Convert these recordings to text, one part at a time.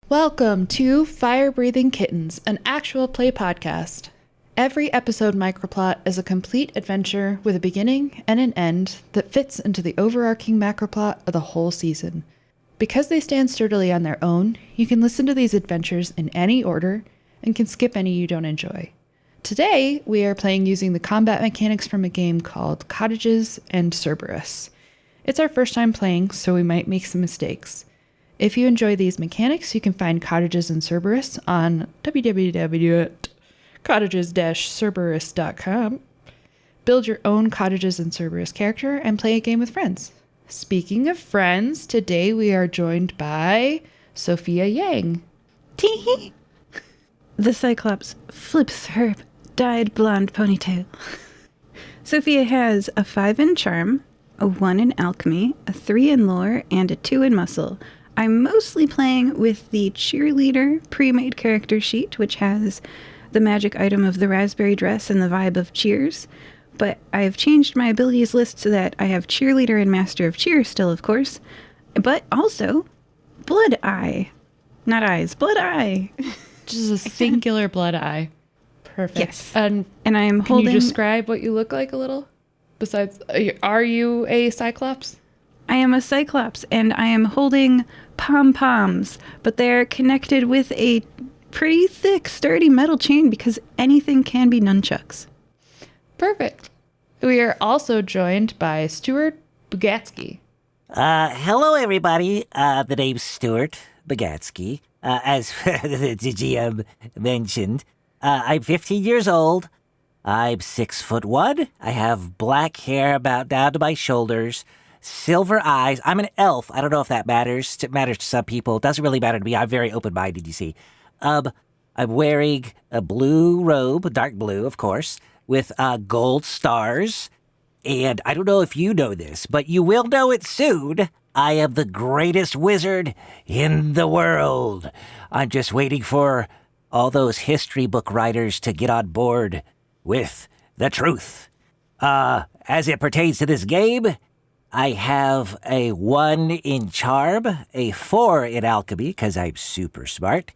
Welcome to Fire Breathing Kittens, an actual play podcast. Every episode microplot is a complete adventure with a beginning and an end that fits into the overarching macroplot of the whole season. Because they stand sturdily on their own, you can listen to these adventures in any order and can skip any you don't enjoy. Today, we are playing using the combat mechanics from a game called Cottages and Cerberus. It's our first time playing, so we might make some mistakes. If you enjoy these mechanics, you can find Cottages and Cerberus on www.cottages-cerberus.com. Build your own Cottages and Cerberus character and play a game with friends. Speaking of friends, today we are joined by Sophia Yang. Tee-hee! The Cyclops flips her dyed blonde ponytail. Sophia has a 5 in charm, a 1 in alchemy, a 3 in lore, and a 2 in muscle. I'm mostly playing with the cheerleader pre-made character sheet, which has the magic item of the raspberry dress and the vibe of Cheers. But I've changed my abilities list so that I have cheerleader and master of cheer still, of course. But also, blood eye. Not eyes, blood eye. Just a singular blood eye. Perfect. Yes. And I am can holding... you describe what you look like a little? Besides, are you a Cyclops? I am a Cyclops, and I am holding pom-poms, but they're connected with a pretty thick, sturdy metal chain because anything can be nunchucks. Perfect. We are also joined by Stewart Bugatsky. Hello, everybody. The name's Stewart Bugatsky. As the GM mentioned, I'm 15 years old. I'm 6'1". I have black hair about down to my shoulders. Silver eyes. I'm an elf. I don't know if that matters. It matters to some people. It doesn't really matter to me. I'm very open-minded, you see. I'm wearing a blue robe, dark blue, of course, with gold stars. And I don't know if you know this, but you will know it soon. I am the greatest wizard in the world. I'm just waiting for all those history book writers to get on board with the truth. As it pertains to this game, I have a 1 in charm, a 4 in alchemy, because I'm super smart,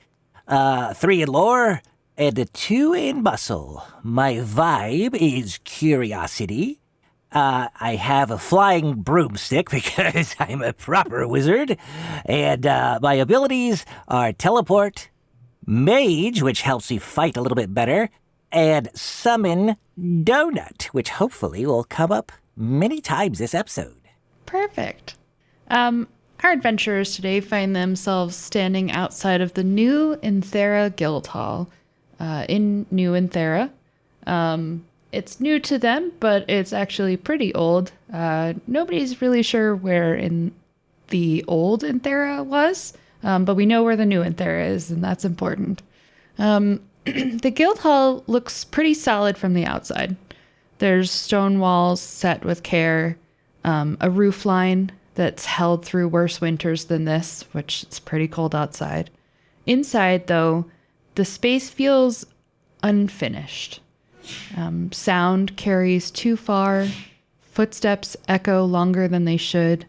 3 in lore, and a 2 in muscle. My vibe is curiosity. I have a flying broomstick because I'm a proper wizard, and my abilities are teleport, mage, which helps me fight a little bit better, and summon donut, which hopefully will come up many times this episode. Perfect. Our adventurers today find themselves standing outside of the new Inthera Guild Hall in New Inthera. It's new to them, but it's actually pretty old. Nobody's really sure where in the old Inthera was, but we know where the new Inthera is, and that's important. The Guild Hall looks pretty solid from the outside. There's stone walls set with care, a roof line that's held through worse winters than this, which it's pretty cold outside. Inside, though, the space feels unfinished. Sound carries too far. Footsteps echo longer than they should.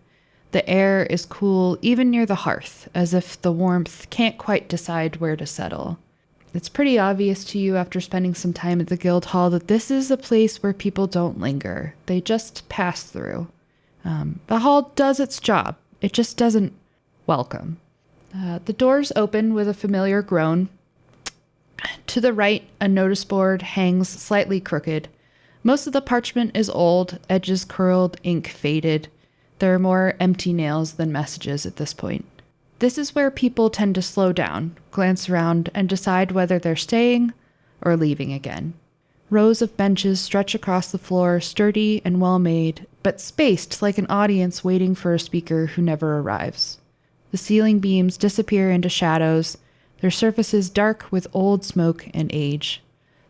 The air is cool even near the hearth, as if the warmth can't quite decide where to settle. It's pretty obvious to you after spending some time at the Guild Hall that this is a place where people don't linger. They just pass through. The hall does its job. It just doesn't welcome. The doors open with a familiar groan. To the right, a notice board hangs slightly crooked. Most of the parchment is old, edges curled, ink faded. There are more empty nails than messages at this point. This is where people tend to slow down, glance around, and decide whether they're staying or leaving again. Rows of benches stretch across the floor, sturdy and well-made, but spaced like an audience waiting for a speaker who never arrives. The ceiling beams disappear into shadows, their surfaces dark with old smoke and age.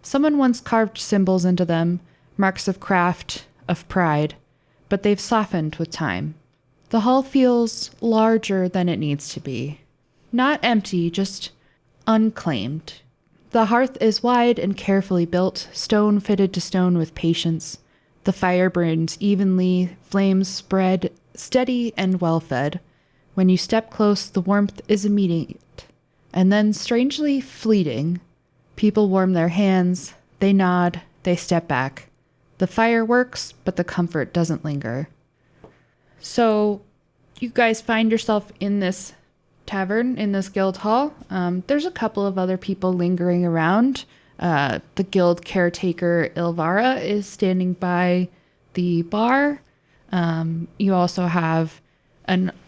Someone once carved symbols into them, marks of craft, of pride, but they've softened with time. The hall feels larger than it needs to be. Not empty, just unclaimed. The hearth is wide and carefully built, stone fitted to stone with patience. The fire burns evenly, flames spread, steady and well-fed. When you step close, the warmth is immediate. and then strangely fleeting. People warm their hands, they nod, they step back. The fire works, but the comfort doesn't linger. So you guys find yourself in this tavern, in this guild hall. There's a couple of other people lingering around. The guild caretaker, Ilvara, is standing by the bar. You also have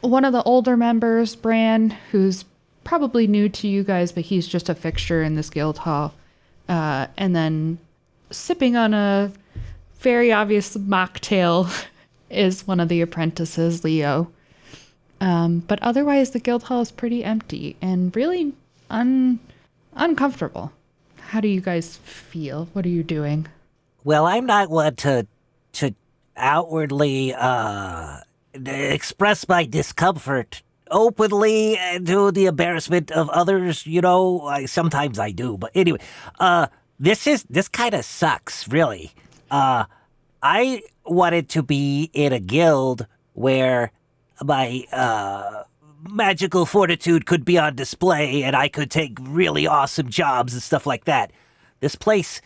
one of the older members, Bran, who's probably new to you guys, but he's just a fixture in this guild hall. And then sipping on a very obvious mocktail is one of the apprentices, Leo. But otherwise, the guild hall is pretty empty and really uncomfortable. How do you guys feel? What are you doing? Well, I'm not one to outwardly express my discomfort openly to the embarrassment of others. Sometimes I do, but anyway, this kind of sucks, really. I wanted to be in a guild where my magical fortitude could be on display and I could take really awesome jobs and stuff like that. This place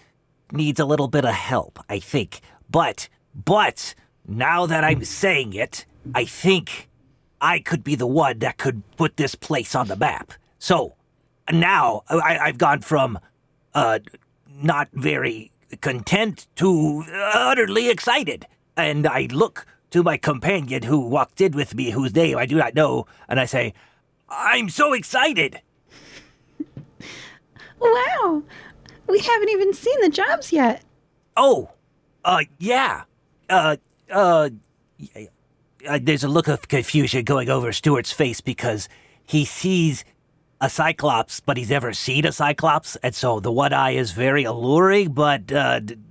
needs a little bit of help, I think. But now that I'm saying it, I think I could be the one that could put this place on the map. So now I've gone from not very content to utterly excited. And I look to my companion who walked in with me, whose name I do not know, and I say, I'm so excited. Wow. We haven't even seen the jobs yet. Oh, yeah. There's a look of confusion going over Stewart's face because he sees a cyclops, but he's never seen a cyclops, and so the one eye is very alluring, but I'm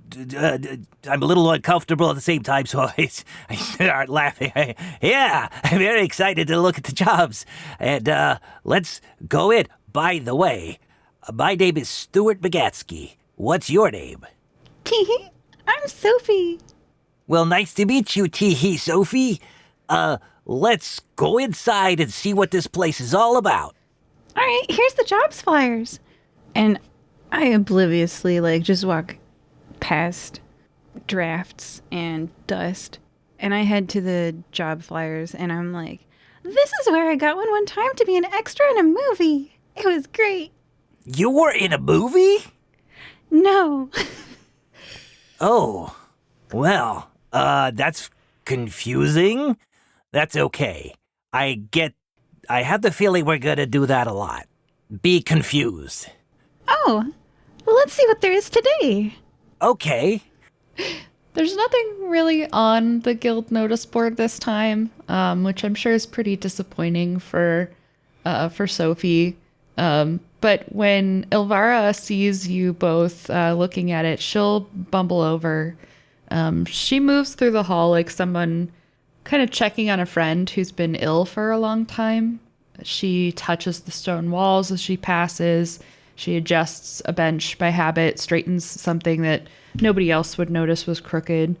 a little uncomfortable at the same time, so I start laughing. Yeah, I'm very excited to look at the jobs, and let's go in. By the way, my name is Stewart Bagatsky. What's your name? Teehee, I'm Sophie. Well, nice to meet you, Teehee Sophie. Let's go inside and see what this place is all about. All right, here's the jobs flyers. And I obliviously, just walk past drafts and dust. And I head to the job flyers, and I'm like, this is where I got one time to be an extra in a movie. It was great. You were in a movie? No. Oh, well, that's confusing. That's okay. I have the feeling we're gonna do that a lot. Be confused. Oh, well, let's see what there is today. Okay. There's nothing really on the guild notice board this time, which I'm sure is pretty disappointing for Sophie. But when Ilvara sees you both looking at it, she'll bumble over. She moves through the hall like someone kind of checking on a friend who's been ill for a long time. She touches the stone walls as she passes. She adjusts a bench by habit, straightens something that nobody else would notice was crooked.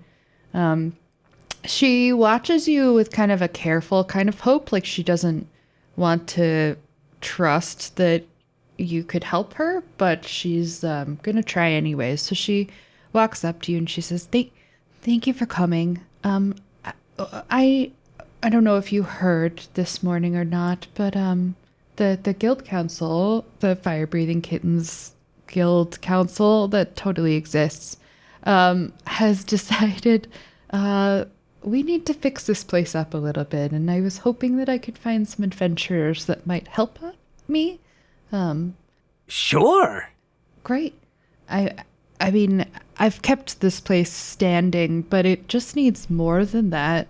She watches you with kind of a careful kind of hope, like she doesn't want to trust that you could help her, but she's gonna try anyways. So she walks up to you and she says, thank you for coming. I don't know if you heard this morning or not, but the guild council, the Fire Breathing Kittens Guild Council that totally exists, has decided we need to fix this place up a little bit, and I was hoping that I could find some adventurers that might help me. Sure. Great. I mean, I've kept this place standing, but it just needs more than that.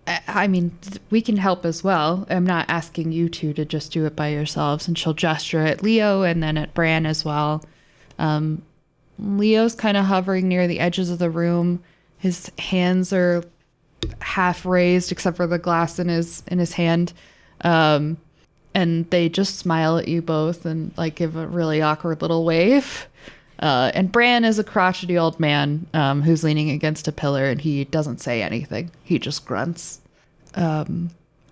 I mean, we can help as well. I'm not asking you two to just do it by yourselves. And she'll gesture at Leo and then at Bran as well. Leo's kind of hovering near the edges of the room. His hands are half raised except for the glass in his hand. And they just smile at you both and give a really awkward little wave. And Bran is a crotchety old man who's leaning against a pillar, and he doesn't say anything. He just grunts.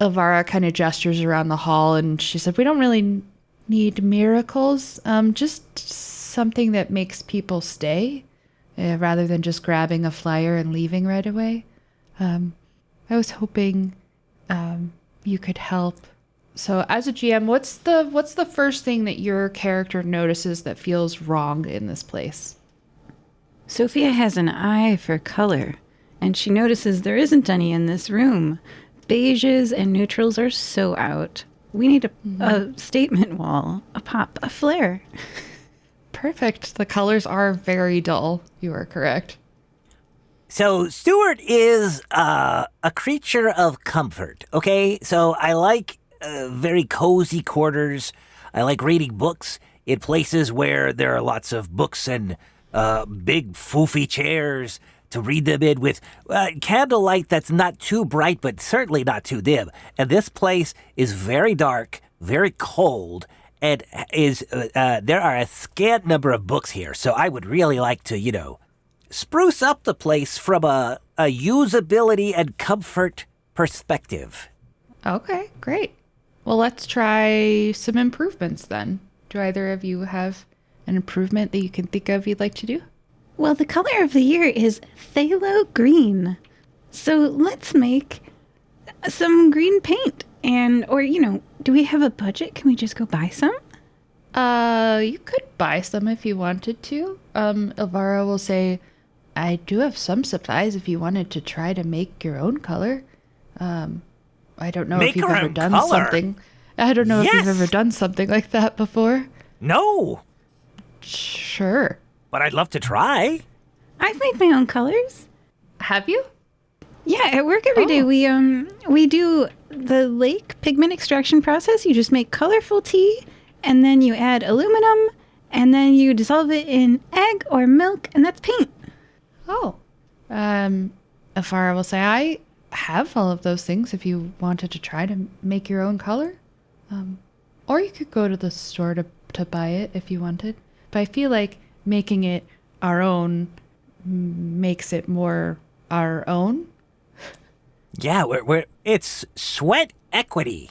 Elvira kind of gestures around the hall, and she said, "We don't really need miracles. Just something that makes people stay, rather than just grabbing a flyer and leaving right away. I was hoping you could help." So, as a GM, what's the first thing that your character notices that feels wrong in this place? Sophia has an eye for color, and she notices there isn't any in this room. Beiges and neutrals are so out. We need a statement wall, a pop, a flare. Perfect. The colors are very dull. You are correct. So Stewart is a creature of comfort, okay? So I like very cozy quarters. I like reading books in places where there are lots of books and big foofy chairs to read them in with candlelight that's not too bright but certainly not too dim. And this place is very dark, very cold, and there are a scant number of books here. So I would really like to, spruce up the place from a usability and comfort perspective. Okay, great. Well, let's try some improvements then. Do either of you have an improvement that you can think of you'd like to do? Well, the color of the year is phthalo green. So let's make some green paint. Or, do we have a budget? Can we just go buy some? You could buy some if you wanted to. Elvira will say, "I do have some supplies if you wanted to try to make your own color." I don't know if you've ever done something. I don't know if you've ever done something like that before. No. Sure. But I'd love to try. I've made my own colors. Have you? Yeah, at work every day we do the lake pigment extraction process. You just make colorful tea, and then you add aluminum, and then you dissolve it in egg or milk, and that's paint. Oh. Elvira will say, "I have all of those things if you wanted to try to make your own color. Or you could go to the store to buy it if you wanted. But I feel like making it our own makes it more our own." Yeah, it's sweat equity.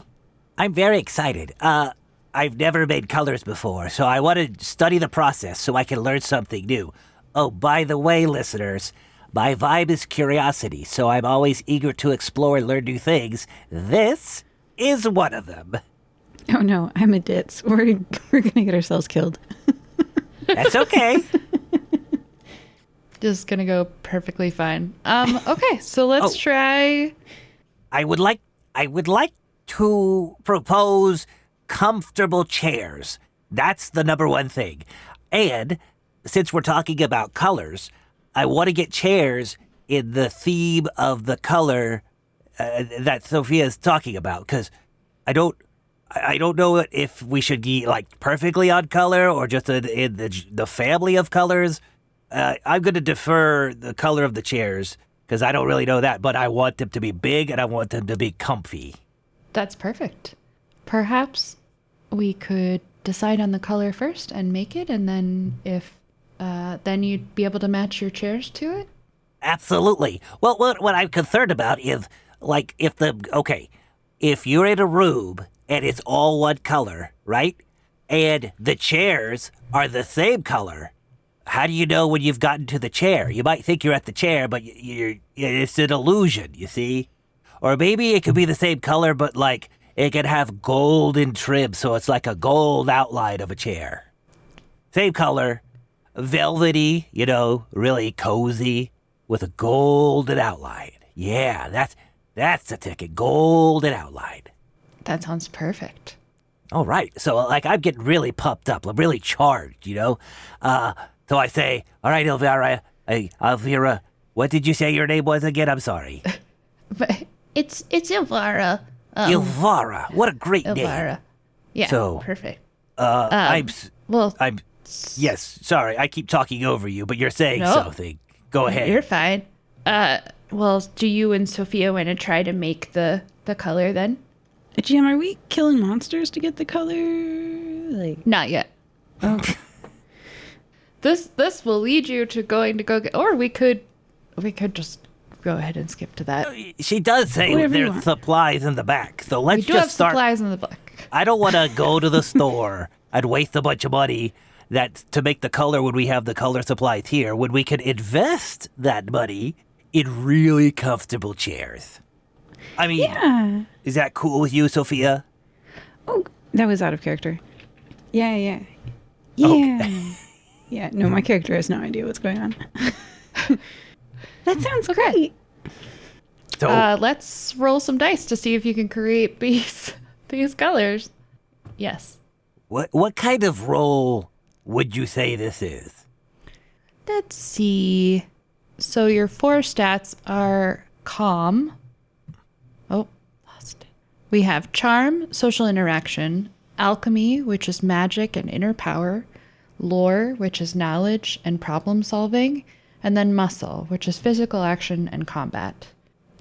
I'm very excited. I've never made colors before, so I want to study the process so I can learn something new. Oh, by the way, listeners, my vibe is curiosity, so I'm always eager to explore and learn new things. This is one of them. Oh no, I'm a ditz. We're gonna get ourselves killed. That's okay. Just gonna go perfectly fine. Okay, so let's try. I would like to propose comfortable chairs. That's the number one thing. And since we're talking about colors, I want to get chairs in the theme of the color that Sophia is talking about, because I don't know if we should be like perfectly on color or just in the family of colors. I'm going to defer the color of the chairs because I don't really know that, but I want them to be big and I want them to be comfy. That's perfect. Perhaps we could decide on the color first and make it, and then then you'd be able to match your chairs to it? Absolutely. Well, what I'm concerned about is, if you're in a room and it's all one color, right? And the chairs are the same color, how do you know when you've gotten to the chair? You might think you're at the chair, but it's an illusion, you see? Or maybe it could be the same color, but it could have golden trim, so it's like a gold outline of a chair. Same color, velvety, really cozy, with a golden outline. Yeah, that's the ticket, golden outline. That sounds perfect. All right, so I'm getting really pumped up. I'm really charged, So I say, all right, Elvira, what did you say your name was again? I'm sorry. But it's Elvira. Elvira, what a great name. Elvira. Yeah, so, perfect. Yes, sorry, I keep talking over you, but you're saying something. Go ahead. You're fine. Do you and Sophia want to try to make the color then? GM, are we killing monsters to get the color? Not yet. Oh. This will lead you to going to go get, or we could just go ahead and skip to that. She does say Whatever you there's want. supplies in the back, so let's We do have just start. supplies in the book. I don't want to go to the store and waste a bunch of money to make the color when we have the color supplies here, when we could invest that money in really comfortable chairs. I mean, Yeah. is that cool with you, Sophia? Oh, that was out of character. Yeah. Okay. Yeah, no, my character has no idea what's going on. That sounds great. So, Let's roll some dice to see if you can create these colors. Yes. what kind of role would you say this is? Let's see. So your 4 stats are calm. Oh, lost it. We have charm, social interaction, alchemy, which is magic and inner power, lore, which is knowledge and problem solving, and then muscle, which is physical action and combat.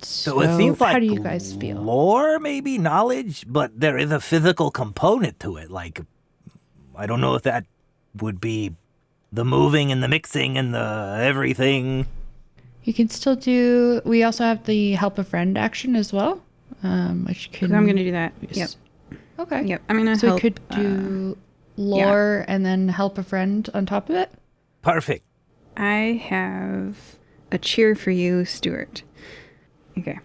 So it seems like how do you guys feel? lore, maybe knowledge, but there is a physical component to it. Like, I don't know if that would be the moving and the mixing and the everything. You can still do. We also have the help a friend action as well, which can. I'm going to do that. Yep. Okay. Yep. I'm going to So help. we could do lore and then help a friend on top of it. Perfect. I have a cheer for you, Stewart. Okay.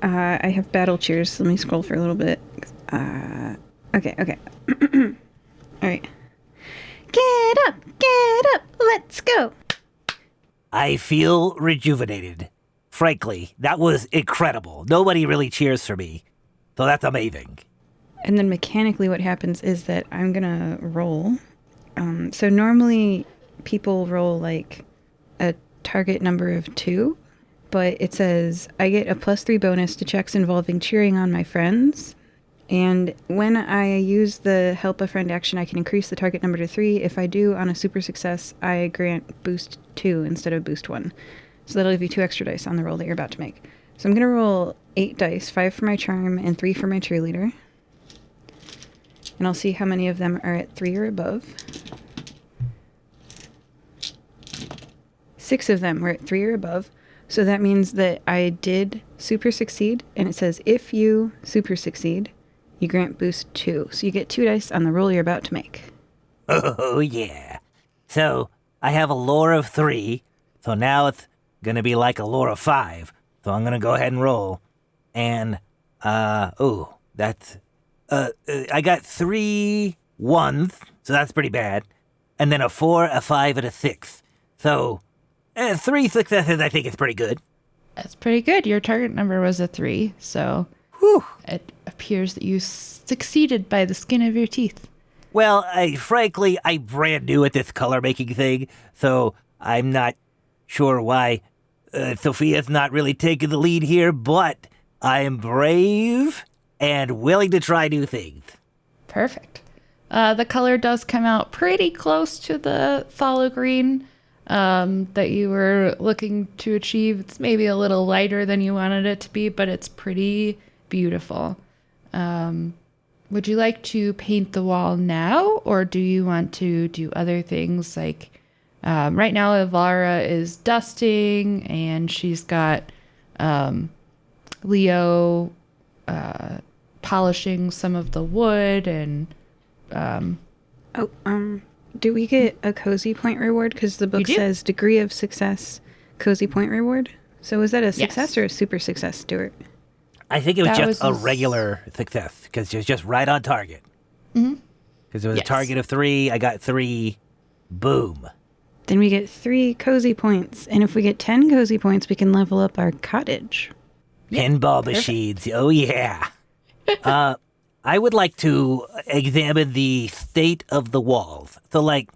I have battle cheers. Let me scroll for a little bit. Okay. All right. Get up, let's go. I feel rejuvenated. Frankly, that was incredible. Nobody really cheers for me. So that's amazing. And then mechanically what happens is that I'm going to roll. So normally people roll like a target number of 2, but it says I get a +3 bonus to checks involving cheering on my friends. And when I use the help a friend action, I can increase the target number to 3. If I do on a super success, I grant boost 2 instead of boost 1. So that'll give you 2 extra dice on the roll that you're about to make. So I'm going to roll 8 dice, 5 for my charm and 3 for my cheerleader. And I'll see how many of them are at 3 or above. 6 of them were at 3 or above. So that means that I did super succeed. And it says if you super succeed, you grant boost 2. So you get 2 dice on the roll you're about to make. Oh, yeah. So I have a lore of 3. So now it's going to be like a lore of 5. So I'm going to go ahead and roll. And, that's, I got 3 ones. So that's pretty bad. And then a 4, a 5, and a 6. So 3 successes, I think is pretty good. That's pretty good. Your target number was a 3, so Whew. it appears that you succeeded by the skin of your teeth. Well, frankly, I'm brand new at this color making thing, so I'm not sure why Sophia's not really taking the lead here, but I am brave and willing to try new things. Perfect. The color does come out pretty close to the phthalo green that you were looking to achieve. It's maybe a little lighter than you wanted it to be, but it's pretty beautiful. Would you like to paint the wall now, or do you want to do other things? Like right now, Ivara is dusting, and she's got Leo polishing some of the wood, and Do we get a cozy point reward? Because the book You do. says degree of success, cozy point reward. So was that a success Yes. or a super success, Stuart? I think it was That just was a regular success because it was just right on target. Mhm. Because it was Yes. a target of 3, I got 3. Boom. Then we get 3 cozy points. And if we get 10 cozy points, we can level up our cottage. Pinball machines. Oh, yeah. I would like to examine the state of the walls. So, like,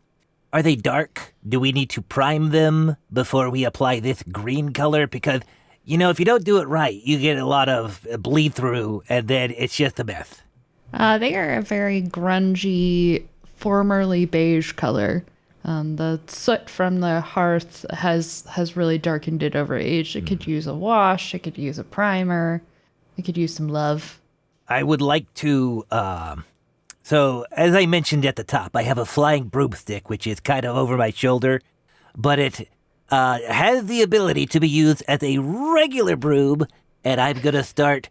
are they dark? Do we need to prime them before we apply this green color? Because, you know, if you don't do it right, you get a lot of bleed through, and then it's just a mess. They are a very grungy, formerly beige color. The soot from the hearth has really darkened it over age. It could use a wash. It could use a primer. It could use some love. I would like to, so as I mentioned at the top, I have a flying broomstick, which is kind of over my shoulder, but it has the ability to be used as a regular broom, and I'm gonna start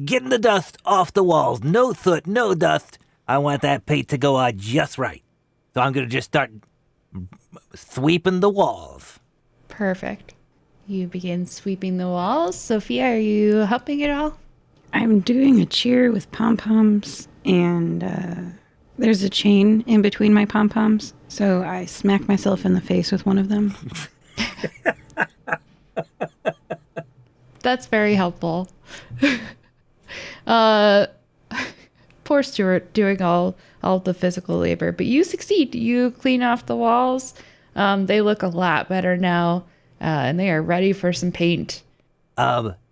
getting the dust off the walls. No soot, no dust. I want that paint to go on just right. So I'm gonna just start sweeping the walls. Perfect. You begin sweeping the walls. Sophia, are you helping at all? I'm doing a cheer with pom-poms, and there's a chain in between my pom-poms, so I smack myself in the face with one of them. That's very helpful. Poor Stewart doing all the physical labor, but you succeed. You clean off the walls. They look a lot better now, and they are ready for some paint.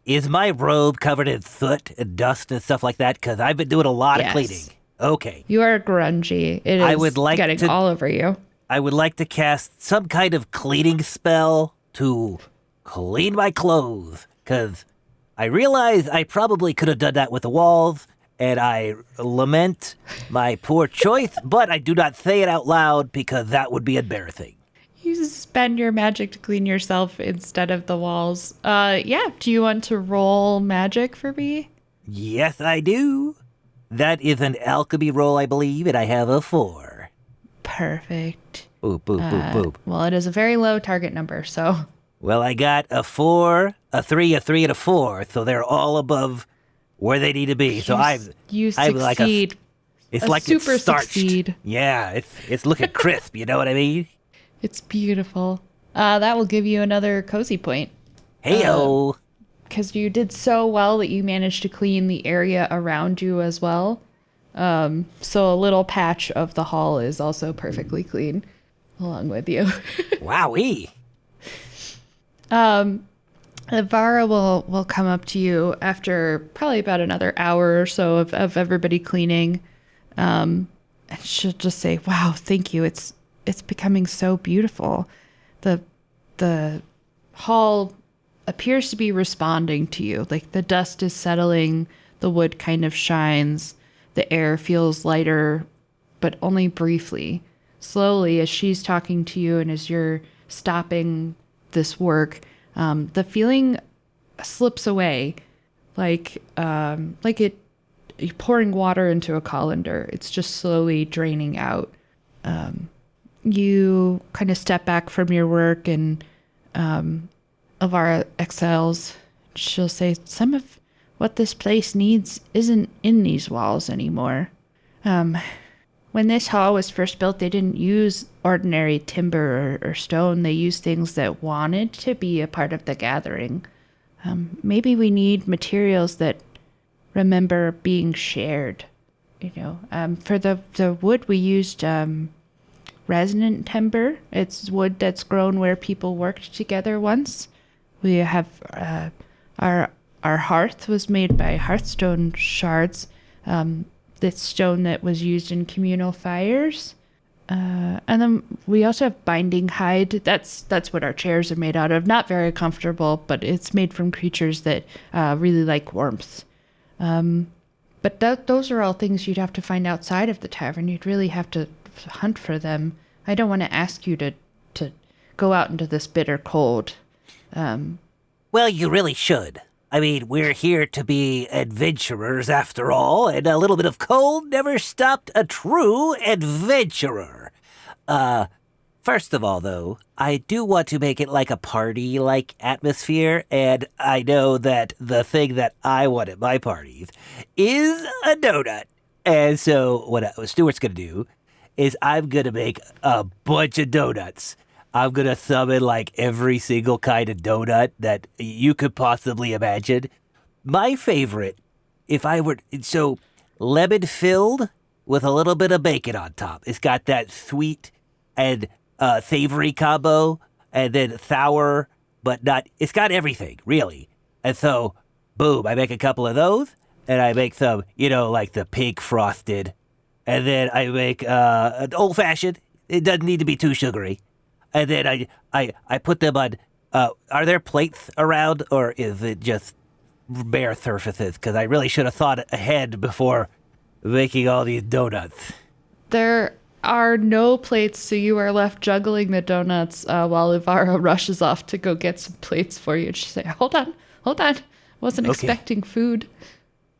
Is my robe covered in soot and dust and stuff like that? Because I've been doing a lot of cleaning. Okay. You are grungy. It is getting all over you. I would like to cast some kind of cleaning spell to clean my clothes, because I realize I probably could have done that with the walls, and I lament my poor choice, but I do not say it out loud because that would be embarrassing. You spend your magic to clean yourself instead of the walls. Yeah. Do you want to roll magic for me? Yes, I do. That is an alchemy roll, I believe, and I have a 4. Perfect. Boop, boop, boop, boop. Well, it is a very low target number, so. Well, I got a 4, a 3, a 3, and a 4, so they're all above where they need to be. You I'm succeed. It's like super it's starched. succeed. Yeah, it's looking crisp. You know what I mean? It's beautiful. That will give you another cozy point. Heyo. Because you did so well that you managed to clean the area around you as well. So a little patch of the hall is also perfectly clean along with you. Wowee. Vara will come up to you after probably about another hour or so of everybody cleaning. And she'll just say, wow, thank you. It's becoming so beautiful. The hall appears to be responding to you. Like the dust is settling, the wood kind of shines, the air feels lighter, but only briefly. Slowly, as she's talking to you and as you're stopping this work, the feeling slips away, like you're pouring water into a colander. It's just slowly draining out. You kind of step back from your work, and Elvira exhales. She'll say, some of what this place needs isn't in these walls anymore. When this hall was first built, they didn't use ordinary timber or stone. They used things that wanted to be a part of the gathering. Maybe we need materials that remember being shared. For the wood, we used resonant timber. It's wood that's grown where people worked together once. We have our hearth was made by hearthstone shards. This stone that was used in communal fires. And then we also have binding hide. That's what our chairs are made out of. Not very comfortable, but it's made from creatures that really like warmth. But those are all things you'd have to find outside of the tavern. You'd really have to hunt for them. I don't want to ask you to go out into this bitter cold. Well, you really should. I mean, we're here to be adventurers after all, and a little bit of cold never stopped a true adventurer. First of all, though, I do want to make it like a party-like atmosphere, and I know that the thing that I want at my parties is a donut. And so what Stuart's going to do is I'm going to make a bunch of donuts. I'm going to summon like every single kind of donut that you could possibly imagine. My favorite, lemon filled with a little bit of bacon on top. It's got that sweet and savory combo, and then sour, but not, it's got everything, really. And so, boom, I make a couple of those, and I make some, like the pink frosted. And then I make an old-fashioned. It doesn't need to be too sugary. And then I put them on, are there plates around, or is it just bare surfaces? Because I really should have thought ahead before making all these donuts. There are no plates, so you are left juggling the donuts while Ivara rushes off to go get some plates for you. And she say, hold on. Wasn't expecting food.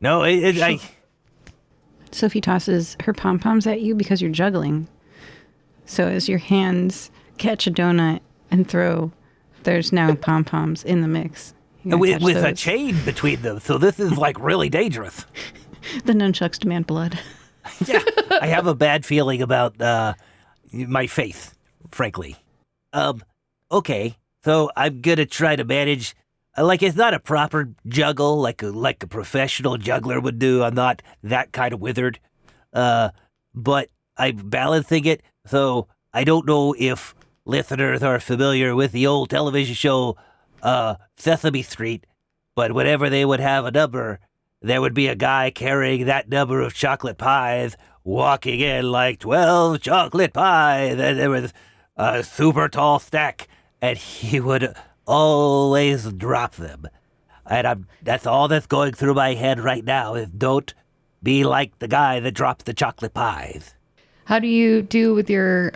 No, Sophie tosses her pom-poms at you because you're juggling. So as your hands catch a donut and throw, there's now pom-poms in the mix. with a chain between them. So this is like really dangerous. The nunchucks demand blood. Yeah, I have a bad feeling about my faith, frankly. Okay, so I'm gonna try to manage. Like, it's not a proper juggle like a professional juggler would do. I'm not that kind of withered. But I'm balancing it. So I don't know if listeners are familiar with the old television show Sesame Street, but whenever they would have a number, there would be a guy carrying that number of chocolate pies, walking in like 12 chocolate pies, and there was a super tall stack, and he would always drop them. And that's all that's going through my head right now is don't be like the guy that dropped the chocolate pies. How do you do with your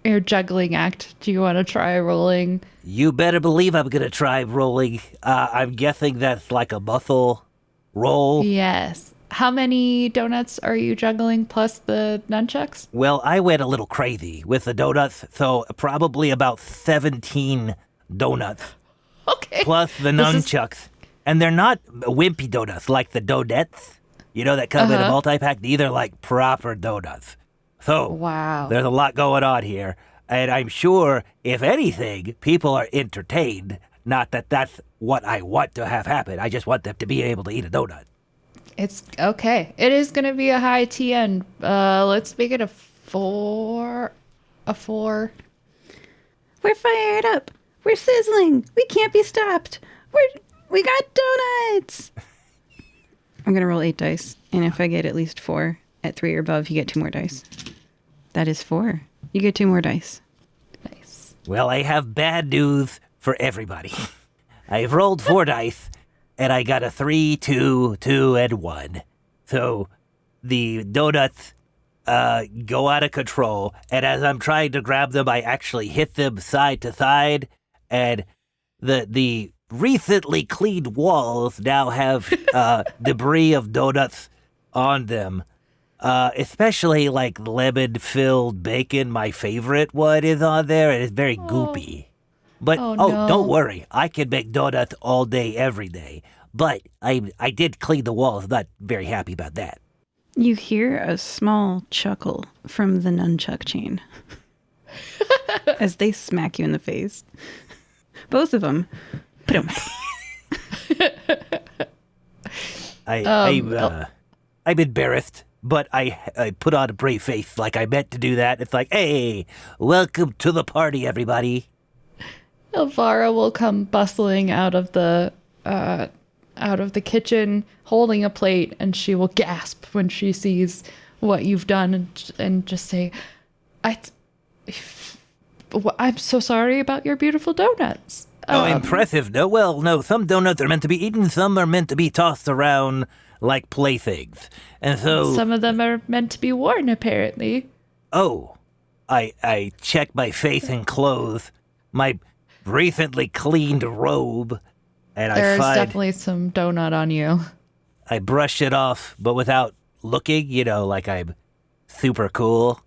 juggling act? Do you want to try rolling? You better believe I'm going to try rolling. I'm guessing that's like a muscle roll. Yes. How many donuts are you juggling plus the nunchucks? Well, I went a little crazy with the donuts, so probably about 17 donuts. Okay. Plus the nunchucks. And they're not wimpy donuts like the donuts, that come in a multi-pack. These are like proper donuts. So wow, there's a lot going on here. And I'm sure, if anything, people are entertained. Not that that's what I want to have happen. I just want them to be able to eat a donut. It's okay. It is going to be a high TN. Let's make it a 4. A 4. We're fired up. We're sizzling. We can't be stopped. We got donuts. I'm going to roll 8 dice. And if I get at least 4 at 3 or above, you get 2 more dice. That is 4. You get 2 more dice. Nice. Well, I have bad news for everybody. I've rolled 4 dice, and I got a 3, 2, 2, and 1. So the donuts go out of control, and as I'm trying to grab them, I actually hit them side to side, and the recently cleaned walls now have debris of donuts on them. Especially like lemon-filled bacon, my favorite one is on there, and it's very goopy. But, no. Don't worry. I can make donuts all day, every day. But I did clean the walls. I'm not very happy about that. You hear a small chuckle from the nunchuck chain as they smack you in the face. Both of them. I'm embarrassed, but I put on a brave face like I meant to do that. It's like, hey, welcome to the party, everybody. Elvira will come bustling out of the kitchen, holding a plate, and she will gasp when she sees what you've done, and just say, "I'm so sorry about your beautiful donuts." Oh, impressive. No, some donuts are meant to be eaten, some are meant to be tossed around like playthings. And so some of them are meant to be worn, apparently. Oh, I check my face and clothes, my recently cleaned robe, and There's I find definitely some donut on you. I brush it off, but without looking, like I'm super cool,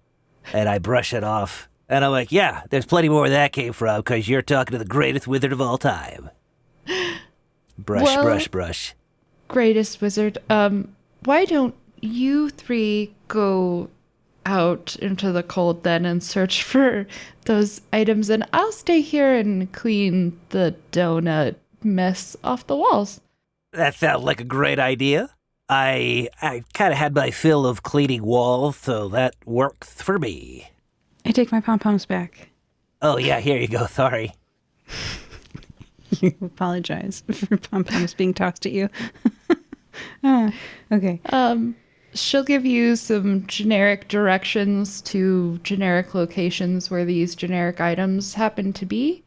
and I brush it off. And I'm like, yeah, there's plenty more where that came from, because you're talking to the greatest wizard of all time. Brush. Greatest wizard. Why don't you 3 go out into the cold then and search for those items, and I'll stay here and clean the donut mess off the walls. That sounds like a great idea. I kind of had my fill of cleaning walls, so that works for me. I take my pom-poms back. Oh, yeah, here you go. Sorry. You apologize for pom-poms being tossed at you. Okay. She'll give you some generic directions to generic locations where these generic items happen to be,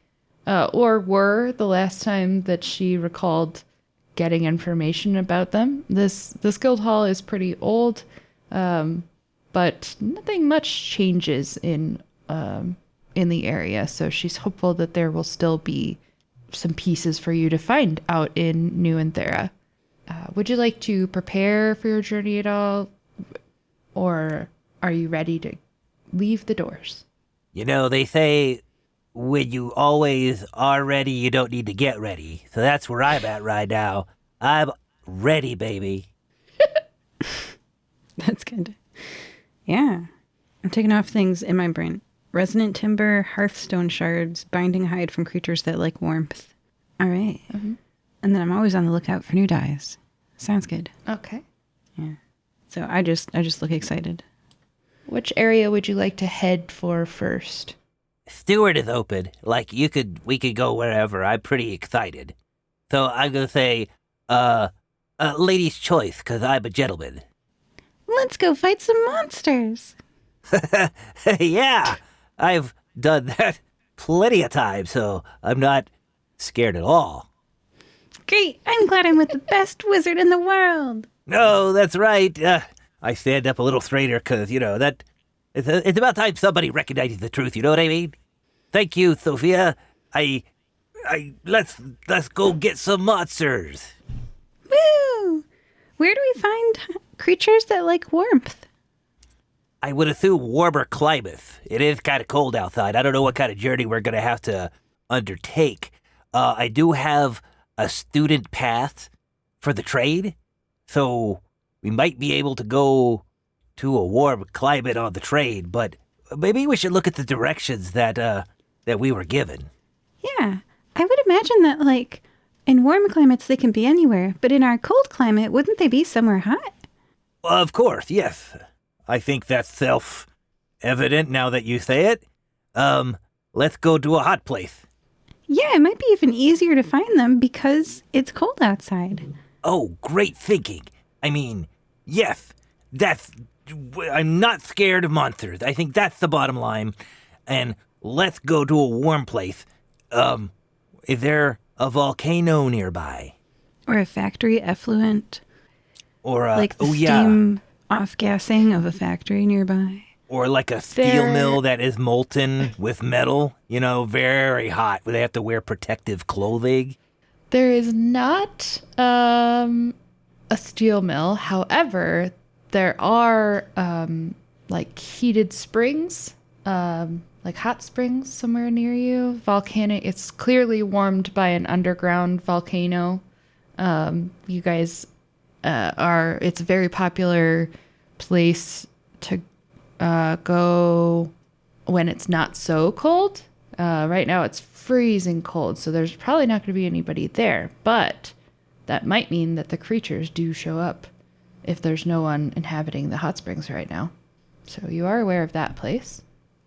or were the last time that she recalled getting information about them. This guild hall is pretty old. but nothing much changes in the area. So she's hopeful that there will still be some pieces for you to find out in New Inthera. Would you like to prepare for your journey at all? Or are you ready to leave the doors? You know, they say when you always are ready, you don't need to get ready. So that's where I'm at right now. I'm ready, baby. That's good. Yeah. I'm taking off things in my brain. Resonant timber, hearthstone shards, binding hide from creatures that like warmth. All right. Mm-hmm. And then I'm always on the lookout for new dyes. Sounds good. Okay. Yeah. So I just look excited. Which area would you like to head for first? Stewart is open. Like, we could go wherever. I'm pretty excited. So I'm gonna say, lady's choice, because I'm a gentleman. Let's go fight some monsters. Yeah, I've done that plenty of times, so I'm not scared at all. Great. I'm glad I'm with the best wizard in the world. No, that's right. I stand up a little straighter because, it's about time somebody recognizes the truth, you know what I mean? Thank you, Sofia. Let's go get some monsters. Woo! Where do we find creatures that like warmth? I would assume warmer climates. It is kind of cold outside. I don't know what kind of journey we're going to have to undertake. I do have a student path for the trade, so we might be able to go to a warm climate on the trade, but maybe we should look at the directions that we were given. Yeah. I would imagine that, like, in warm climates they can be anywhere, but in our cold climate, wouldn't they be somewhere hot? Of course, yes. I think that's self-evident now that you say it. Let's go to a hot place. Yeah, it might be even easier to find them because it's cold outside. Oh, great thinking. I mean, yes, I'm not scared of monsters. I think that's the bottom line. And let's go to a warm place. Is there a volcano nearby? Or a factory effluent. Or like the steam off-gassing of a factory nearby. Or like a steel mill that is molten with metal, very hot, where they have to wear protective clothing. There is not a steel mill. However, there are like heated springs, like hot springs somewhere near you. Volcanic. It's clearly warmed by an underground volcano. You guys it's a very popular place to go when it's not so cold. Right now it's freezing cold, so there's probably not going to be anybody there, but that might mean that the creatures do show up if there's no one inhabiting the hot springs right now. So you are aware of that place.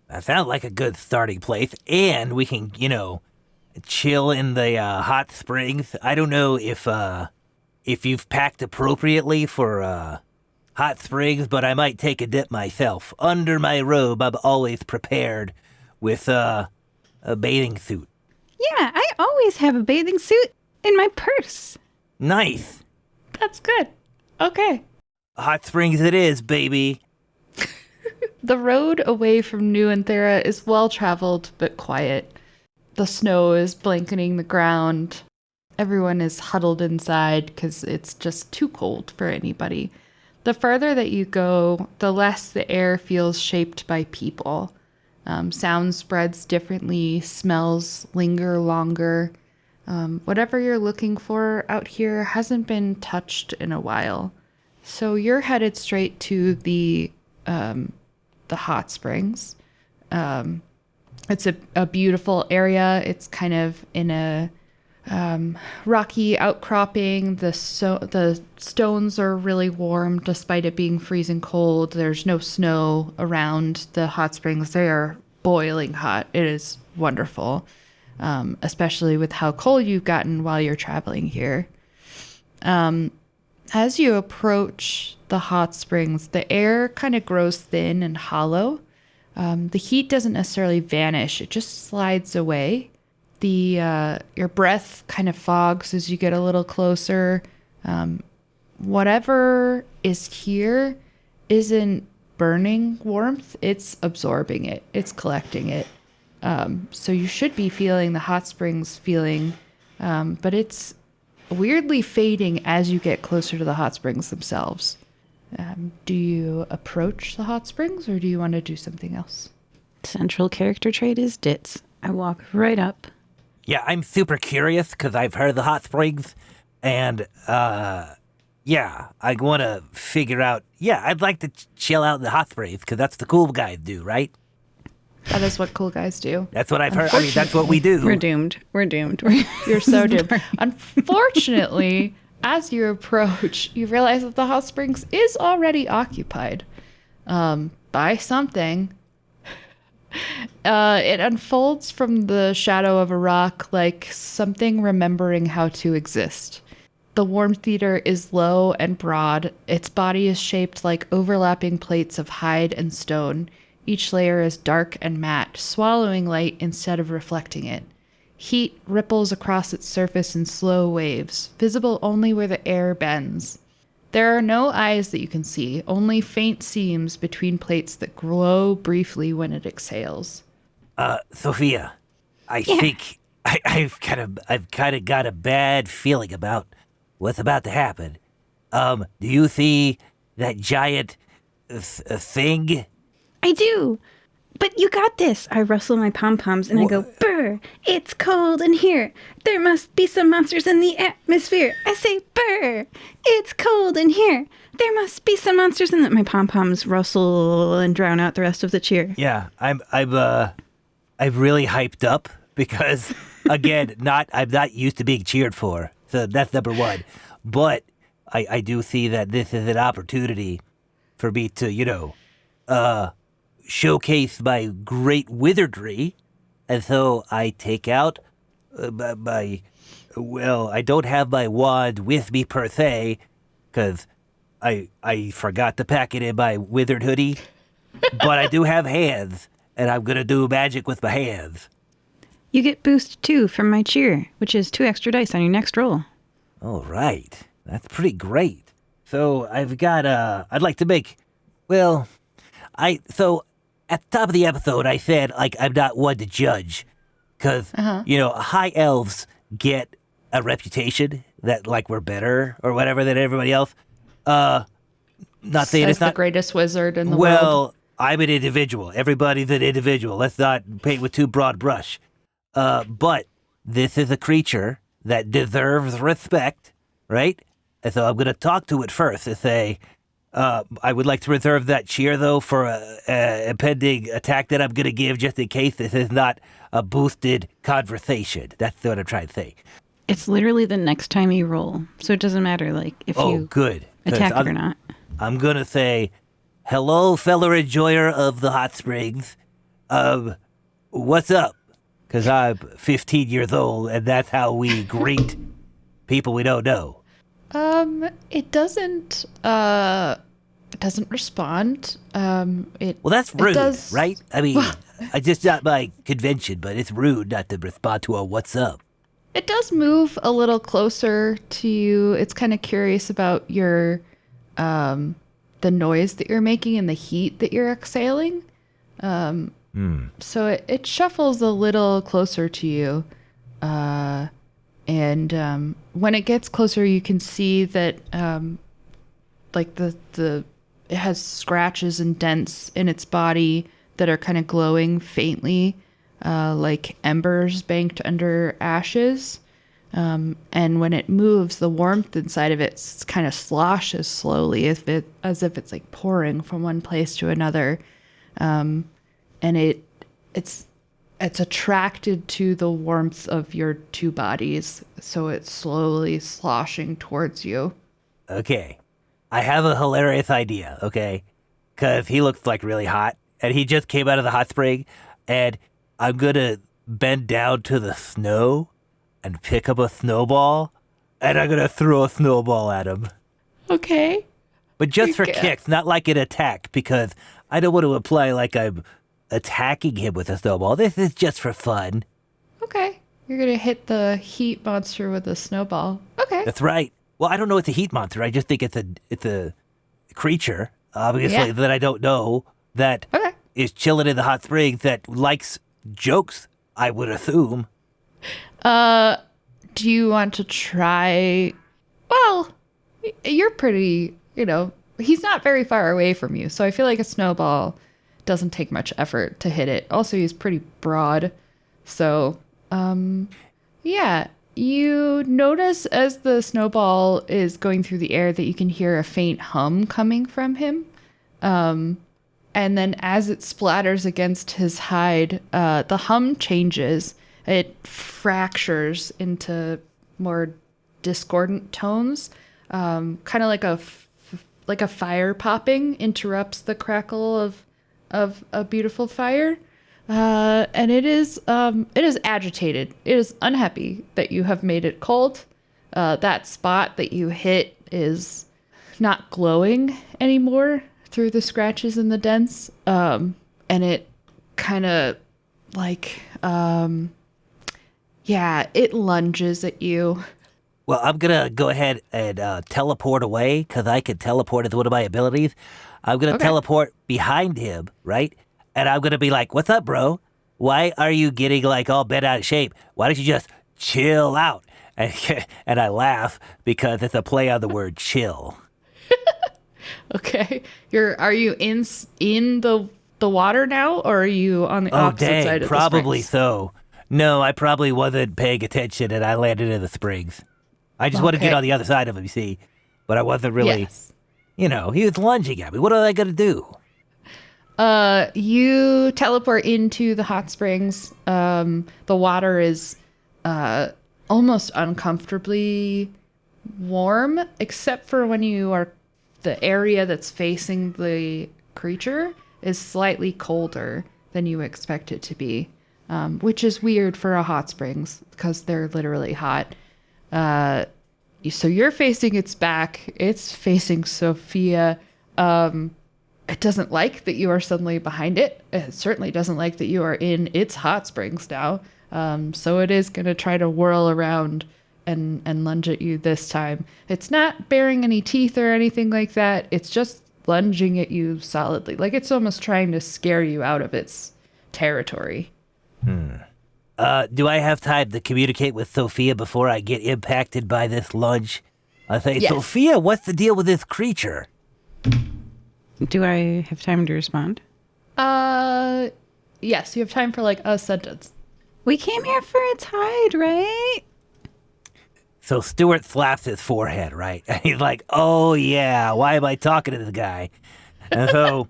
That sounds like a good starting place, and we can, chill in the hot springs. I don't know if you've packed appropriately for hot springs, but I might take a dip myself. Under my robe, I'm always prepared with a bathing suit. Yeah, I always have a bathing suit in my purse. Nice. That's good. Okay. Hot springs it is, baby. The road away from New Inthera is well-traveled but quiet. The snow is blanketing the ground. Everyone is huddled inside because it's just too cold for anybody. The further that you go, the less the air feels shaped by people. Sound spreads differently, smells linger longer. Whatever you're looking for out here hasn't been touched in a while. So you're headed straight to the hot springs. It's a beautiful area. It's kind of in a rocky outcropping. The stones are really warm despite it being freezing cold. There's no snow around the hot springs. They are boiling hot. It is wonderful, especially with how cold you've gotten while you're traveling here. As you approach the hot springs, the air kind of grows thin and hollow. The heat doesn't necessarily vanish. It just slides away. Your breath kind of fogs as you get a little closer. Whatever is here isn't burning warmth, it's absorbing it. It's collecting it. So you should be feeling the hot springs feeling, but it's weirdly fading as you get closer to the hot springs themselves. Do you approach the hot springs or do you want to do something else? Central character trait is ditz. I walk right up. Yeah, I'm super curious because I've heard of the hot springs, and yeah, I want to figure out. Yeah, I'd like to chill out in the hot springs because that's the cool guys do, right? That is what cool guys do. That's what I've heard. I mean, that's what we do. We're doomed. You're so doomed. Unfortunately, as you approach, you realize that the hot springs is already occupied by something. It unfolds from the shadow of a rock like something remembering how to exist. The warmth eater is low and broad. Its body is shaped like overlapping plates of hide and stone. Each layer is dark and matte, swallowing light instead of reflecting it. Heat ripples across its surface in slow waves, visible only where the air bends. There are no eyes that you can see, only faint seams between plates that glow briefly when it exhales. Sophia, I think I've kind of got a bad feeling about what's about to happen. Do you see that giant thing? I do. But you got this. I rustle my pom-poms and I go, brr, it's cold in here. There must be some monsters in the atmosphere. I say, brr, it's cold in here. There must be some monsters in my pom-poms rustle and drown out the rest of the cheer. Yeah, I'm really hyped up because, again, I'm not used to being cheered for. So that's number one. But I do see that this is an opportunity for me to, showcase my great wizardry, and so I take out I don't have my wand with me per se, because I forgot to pack it in my wizard hoodie, but I do have hands, and I'm going to do magic with my hands. You get boost 2 from my cheer, which is 2 extra dice on your next roll. All right. That's pretty great. So I've got, I'd like to make, at the top of the episode, I said, I'm not one to judge. Because, high elves get a reputation that, we're better or whatever than everybody else. Not saying it's not the greatest wizard in the world. Well, I'm an individual. Everybody's an individual. Let's not paint with too broad brush. But this is a creature that deserves respect, right? And so I'm going to talk to it first and say, I would like to reserve that cheer, though, for a impending attack that I'm going to give, just in case this is not a boosted conversation. That's what I'm trying to say. It's literally the next time you roll, so it doesn't matter, if you good. attack it or not. I'm going to say, hello, fellow enjoyer of the hot springs. What's up? Because I'm 15 years old, and that's how we greet people we don't know. It doesn't respond. That's rude, right? I mean, I just not my convention, but it's rude not to respond to a what's up. It does move a little closer to you. It's kind of curious about your, the noise that you're making and the heat that you're exhaling. So it shuffles a little closer to you. And when it gets closer, you can see that it has scratches and dents in its body that are kind of glowing faintly, like embers banked under ashes. And when it moves, the warmth inside of it kind of sloshes slowly as if it's pouring from one place to another. And it's attracted to the warmth of your two bodies, so it's slowly sloshing towards you. Okay. I have a hilarious idea, okay? Because he looks really hot, and he just came out of the hot spring, and I'm going to bend down to the snow and pick up a snowball, and I'm going to throw a snowball at him. Okay. But just for kicks, not like an attack, because I don't want to imply I'm attacking him with a snowball. This is just for fun. Okay. You're going to hit the heat monster with a snowball. Okay. That's right. Well, I don't know it's a heat monster. I just think it's a creature. obviously, that I don't know, that is chilling in the hot springs, that likes jokes, I would assume. Do you want to try? Well, you're pretty, he's not very far away from you. So I feel like a snowball doesn't take much effort to hit it. Also, he's pretty broad. So, yeah, you notice as the snowball is going through the air that you can hear a faint hum coming from him. And then as it splatters against his hide, the hum changes. It fractures into more discordant tones, kind of like a fire popping interrupts the crackle of a beautiful fire, and it is agitated. It is unhappy that you have made it cold. That spot that you hit is not glowing anymore through the scratches and the dents, and it kind of like it lunges at you. Well, I'm going to go ahead and teleport away, because I can teleport as one of my abilities. I'm going to teleport behind him, right? And I'm going to be like, what's up, bro? Why are you getting like all bent out of shape? Why don't you just chill out? And I laugh because it's a play on the word chill. Okay. Are you in the water now, or are you on the opposite side of probably the springs? so. No, I probably wasn't paying attention, and I landed in the springs. I just want to get on the other side of him, you see. But I wasn't really, he was lunging at me. What am I going to do? You teleport into the hot springs. The water is almost uncomfortably warm, except for when the area that's facing the creature is slightly colder than you expect it to be, which is weird for a hot springs because they're literally hot. So you're facing its back. It's facing Sofia. It doesn't like that you are suddenly behind it. It certainly doesn't like that you are in its hot springs now. So it is going to try to whirl around and lunge at you this time. It's not baring any teeth or anything like that. It's just lunging at you solidly. Like it's almost trying to scare you out of its territory. Do I have time to communicate with Sofia before I get impacted by this lunge? I say, yes. Sofia, what's the deal with this creature? Do I have time to respond? Yes, you have time for like a sentence. We came here for its hide, right? So Stewart slaps his forehead, right? And he's like, oh yeah, why am I talking to this guy? And so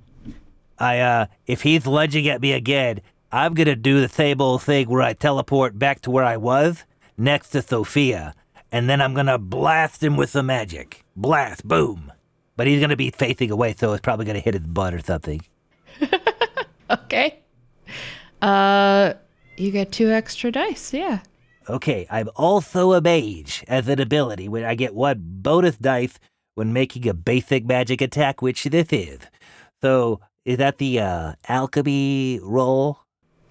if he's lunging at me again, I'm going to do the same old thing where I teleport back to where I was, next to Sofia, and then I'm going to blast him with some magic. Blast, boom. But he's going to be facing away, so it's probably going to hit his butt or something. Okay. You get 2 extra dice, yeah. Okay, I'm also a mage as an ability when I get 1 bonus dice when making a basic magic attack, which this is. So, is that the alchemy roll?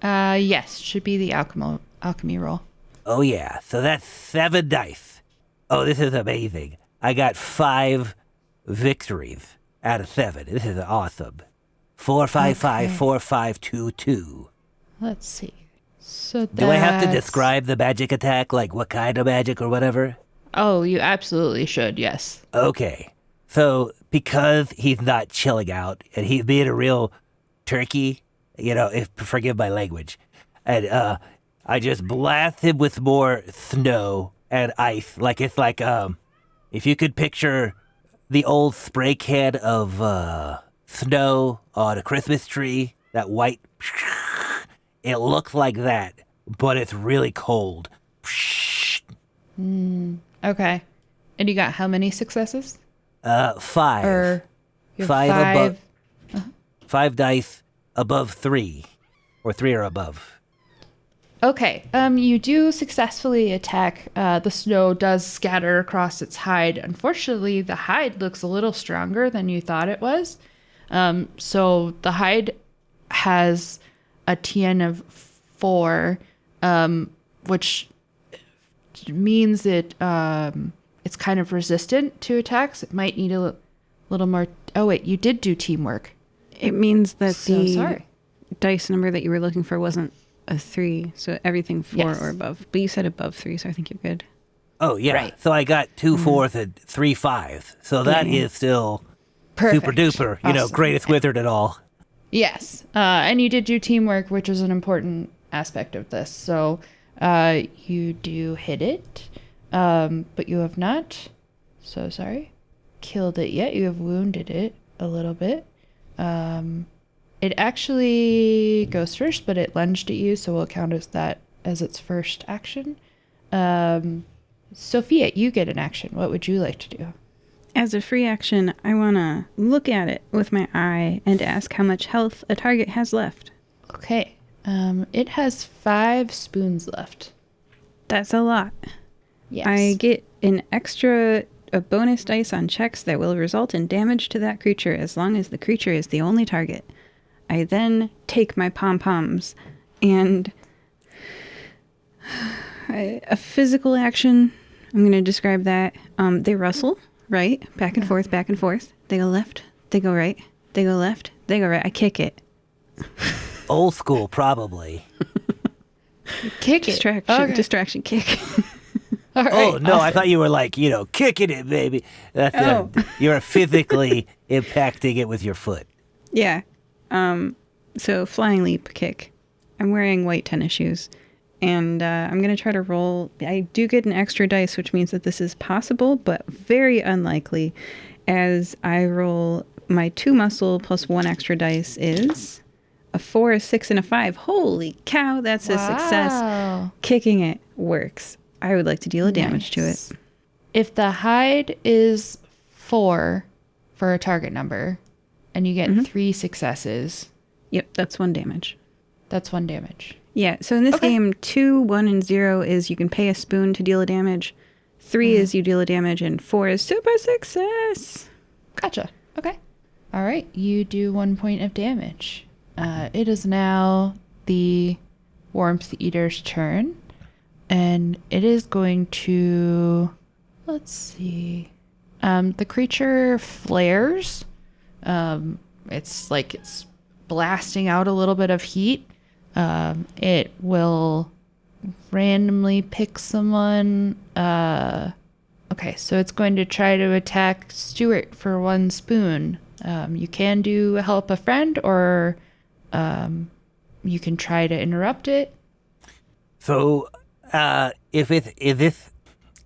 Yes, should be the alchemy roll. Oh yeah, so that's 7 dice. Oh, this is amazing. I got 5 victories out of 7. This is awesome. 4, 5, 5, 4, 5, 2, 2. Let's see. So do I have to describe the magic attack, like what kind of magic or whatever? Oh, you absolutely should, yes. Okay. So, because he's not chilling out, and he's being a real turkey, forgive my language, and I just blast him with more snow and ice. Like, it's like, if you could picture the old spray can of snow on a Christmas tree, that white, it looks like that, but it's really cold. Okay. And you got how many successes? 5. Or you have 5 above. 5? 5 dice above 3, or 3 or above. Okay. You do successfully attack. The snow does scatter across its hide. Unfortunately, the hide looks a little stronger than you thought it was. So the hide has a TN of 4, which means it's kind of resistant to attacks. It might need a little more Oh, wait, you did do teamwork. It means that So sorry. dice number that you were looking for wasn't a 3, so everything 4 Yes. or above. But you said above 3, so I think you're good. Oh, yeah. Right. So I got 2 4s and 3 5s. So that Yeah. is still Perfect. super duper, Awesome. greatest wizard at all. Yes. And you did do teamwork, which is an important aspect of this. So you do hit it, but you have not, so sorry, killed it yet. You have wounded it a little bit. It actually goes first, but it lunged at you, so we'll count as that as its first action. Sophia, you get an action. What would you like to do? As a free action, I want to look at it with my eye and ask how much health a target has left. Okay. It has 5 spoons left. That's a lot. Yes. I get a bonus dice on checks that will result in damage to that creature as long as the creature is the only target. I then take my pom-poms and a physical action, I'm going to describe that. They rustle, right? Back and forth, back and forth. They go left, they go right, they go left, they go right. I kick it. Old school, probably. Kick it. Distraction kick. All right, Oh, no, I awesome. thought you were like, kicking it, baby. That's Oh. You're physically impacting it with your foot. Yeah. So flying leap kick. I'm wearing white tennis shoes. And I'm going to try to roll. I do get an extra dice, which means that this is possible, but very unlikely. As I roll my 2 muscle plus 1 extra dice is a 4, a 6, and a 5. Holy cow, that's a success. Wow. Kicking it works. I would like to deal a damage to it. Nice. If the hide is 4 for a target number, and you get 3 successes, Yep, that's 1 damage. that's 1 damage. Yeah, so in this Okay. game, 2, 1, and 0 is you can pay a spoon to deal a damage. 3 is you deal a damage, and 4 is super success. Gotcha. Okay. All right. You do 1 point of damage. It is now the Warmth Eater's turn. And it is going to... Let's see. The creature flares. It's like it's blasting out a little bit of heat. It will randomly pick someone. Okay, so it's going to try to attack Stewart for 1 spoon. You can do help a friend, or you can try to interrupt it. So, is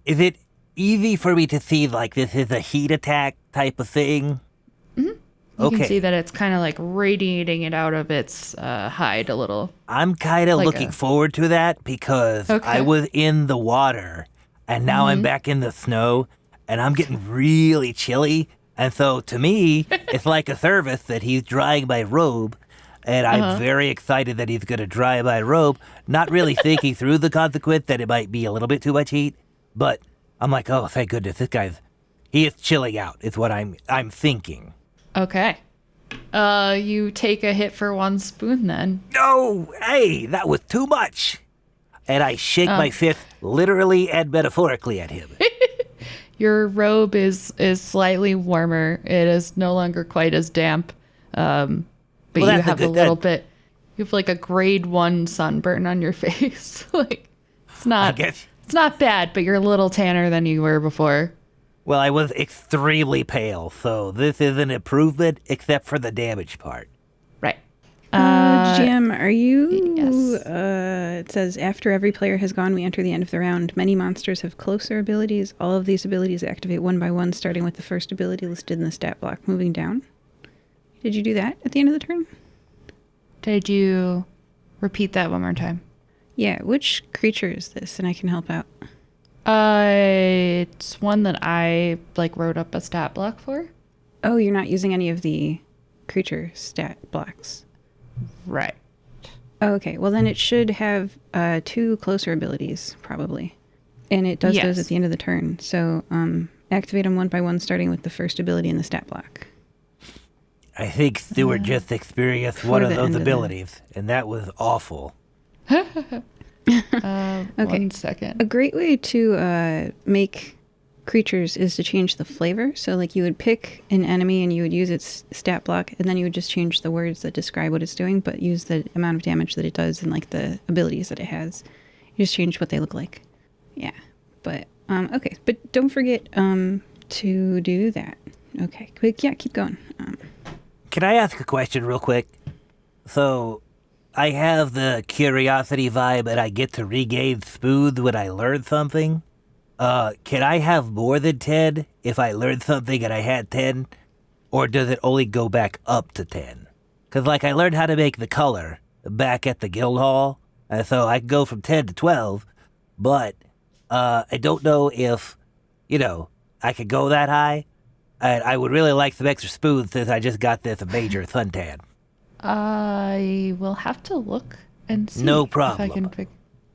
it easy for me to see like this is a heat attack type of thing? You can see that it's kind of like radiating it out of its hide a little. I'm kind of Like looking forward to that because Okay. I was in the water and now I'm back in the snow and I'm getting really chilly. And so to me, it's like a service that he's drying my robe. And I'm very excited that he's going to dry my robe, not really thinking through the consequence that it might be a little bit too much heat. But I'm like, oh, thank goodness, he is chilling out, is what I'm thinking. Okay. You take a hit for 1 spoon then. No, hey, that was too much. And I shake my fist literally and metaphorically at him. Your robe is slightly warmer. It is no longer quite as damp. But Well, you that's a have a good- little that- bit, you have like a grade 1 sunburn on your face. Like, it's I not guess. it's not bad, but you're a little tanner than you were before. Well, I was extremely pale, so this is an improvement except for the damage part. Right. GM, are you... yes. It says, after every player has gone, we enter the end of the round. Many monsters have closer abilities. All of these abilities activate 1 by 1, starting with the first ability listed in the stat block, moving down. Did you do that at the end of the turn? Did you repeat that one more time? Yeah, which creature is this? And I can help out. It's one that I wrote up a stat block for. Oh, you're not using any of the creature stat blocks. Right. Oh, okay, well then it should have 2 closer abilities, probably. And it does those Yes. at the end of the turn. So activate them 1 by 1, starting with the first ability in the stat block. I think Stewart just experienced for one of the those end of the- abilities, and that was awful. Okay. 1 second. A great way to make creatures is to change the flavor. So like you would pick an enemy and you would use its stat block, and then you would just change the words that describe what it's doing, but use the amount of damage that it does and like the abilities that it has. You just change what they look like. Yeah. But okay. But don't forget to do that. Okay. Quick. Yeah, keep going. Can I ask a question real quick? So, I have the curiosity vibe and I get to regain spoons when I learn something. Can I have more than 10 if I learn something and I had 10? Or does it only go back up to 10? Because, like, I learned how to make the color back at the guild hall, and so I can go from 10 to 12, but I don't know if, I could go that high. And I would really like some extra spoons since I just got this major suntan. I will have to look and see. No if problem. I can pick.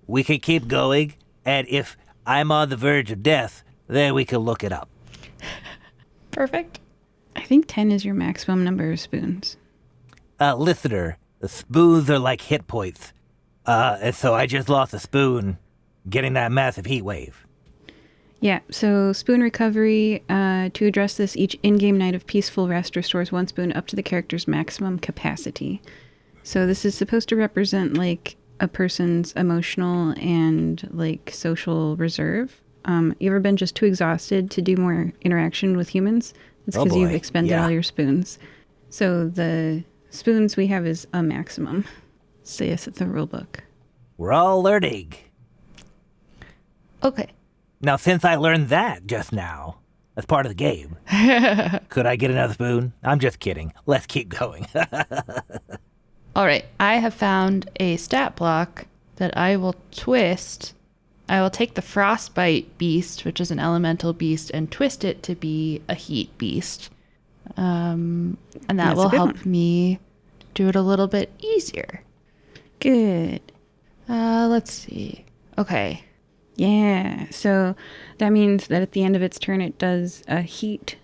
We can keep going, and if I'm on the verge of death, then we can look it up. Perfect. I think 10 is your maximum number of spoons. Listener, the spoons are like hit points. And so I just lost a spoon getting that massive heat wave. Yeah, so spoon recovery, to address this, each in-game night of peaceful rest restores 1 spoon up to the character's maximum capacity. So this is supposed to represent, like, a person's emotional and, like, social reserve. You ever been just too exhausted to do more interaction with humans? It's because you've expended all your spoons. So the spoons we have is a maximum. So yes, it's a rule book. We're all learning. Okay. Now, since I learned that just now, as part of the game, could I get another spoon? I'm just kidding. Let's keep going. All right. I have found a stat block that I will twist. I will take the Frostbite beast, which is an elemental beast, and twist it to be a heat beast. And that will help me do it a little bit easier. Good. Let's see. Okay. Yeah, so that means that at the end of its turn it does a heat,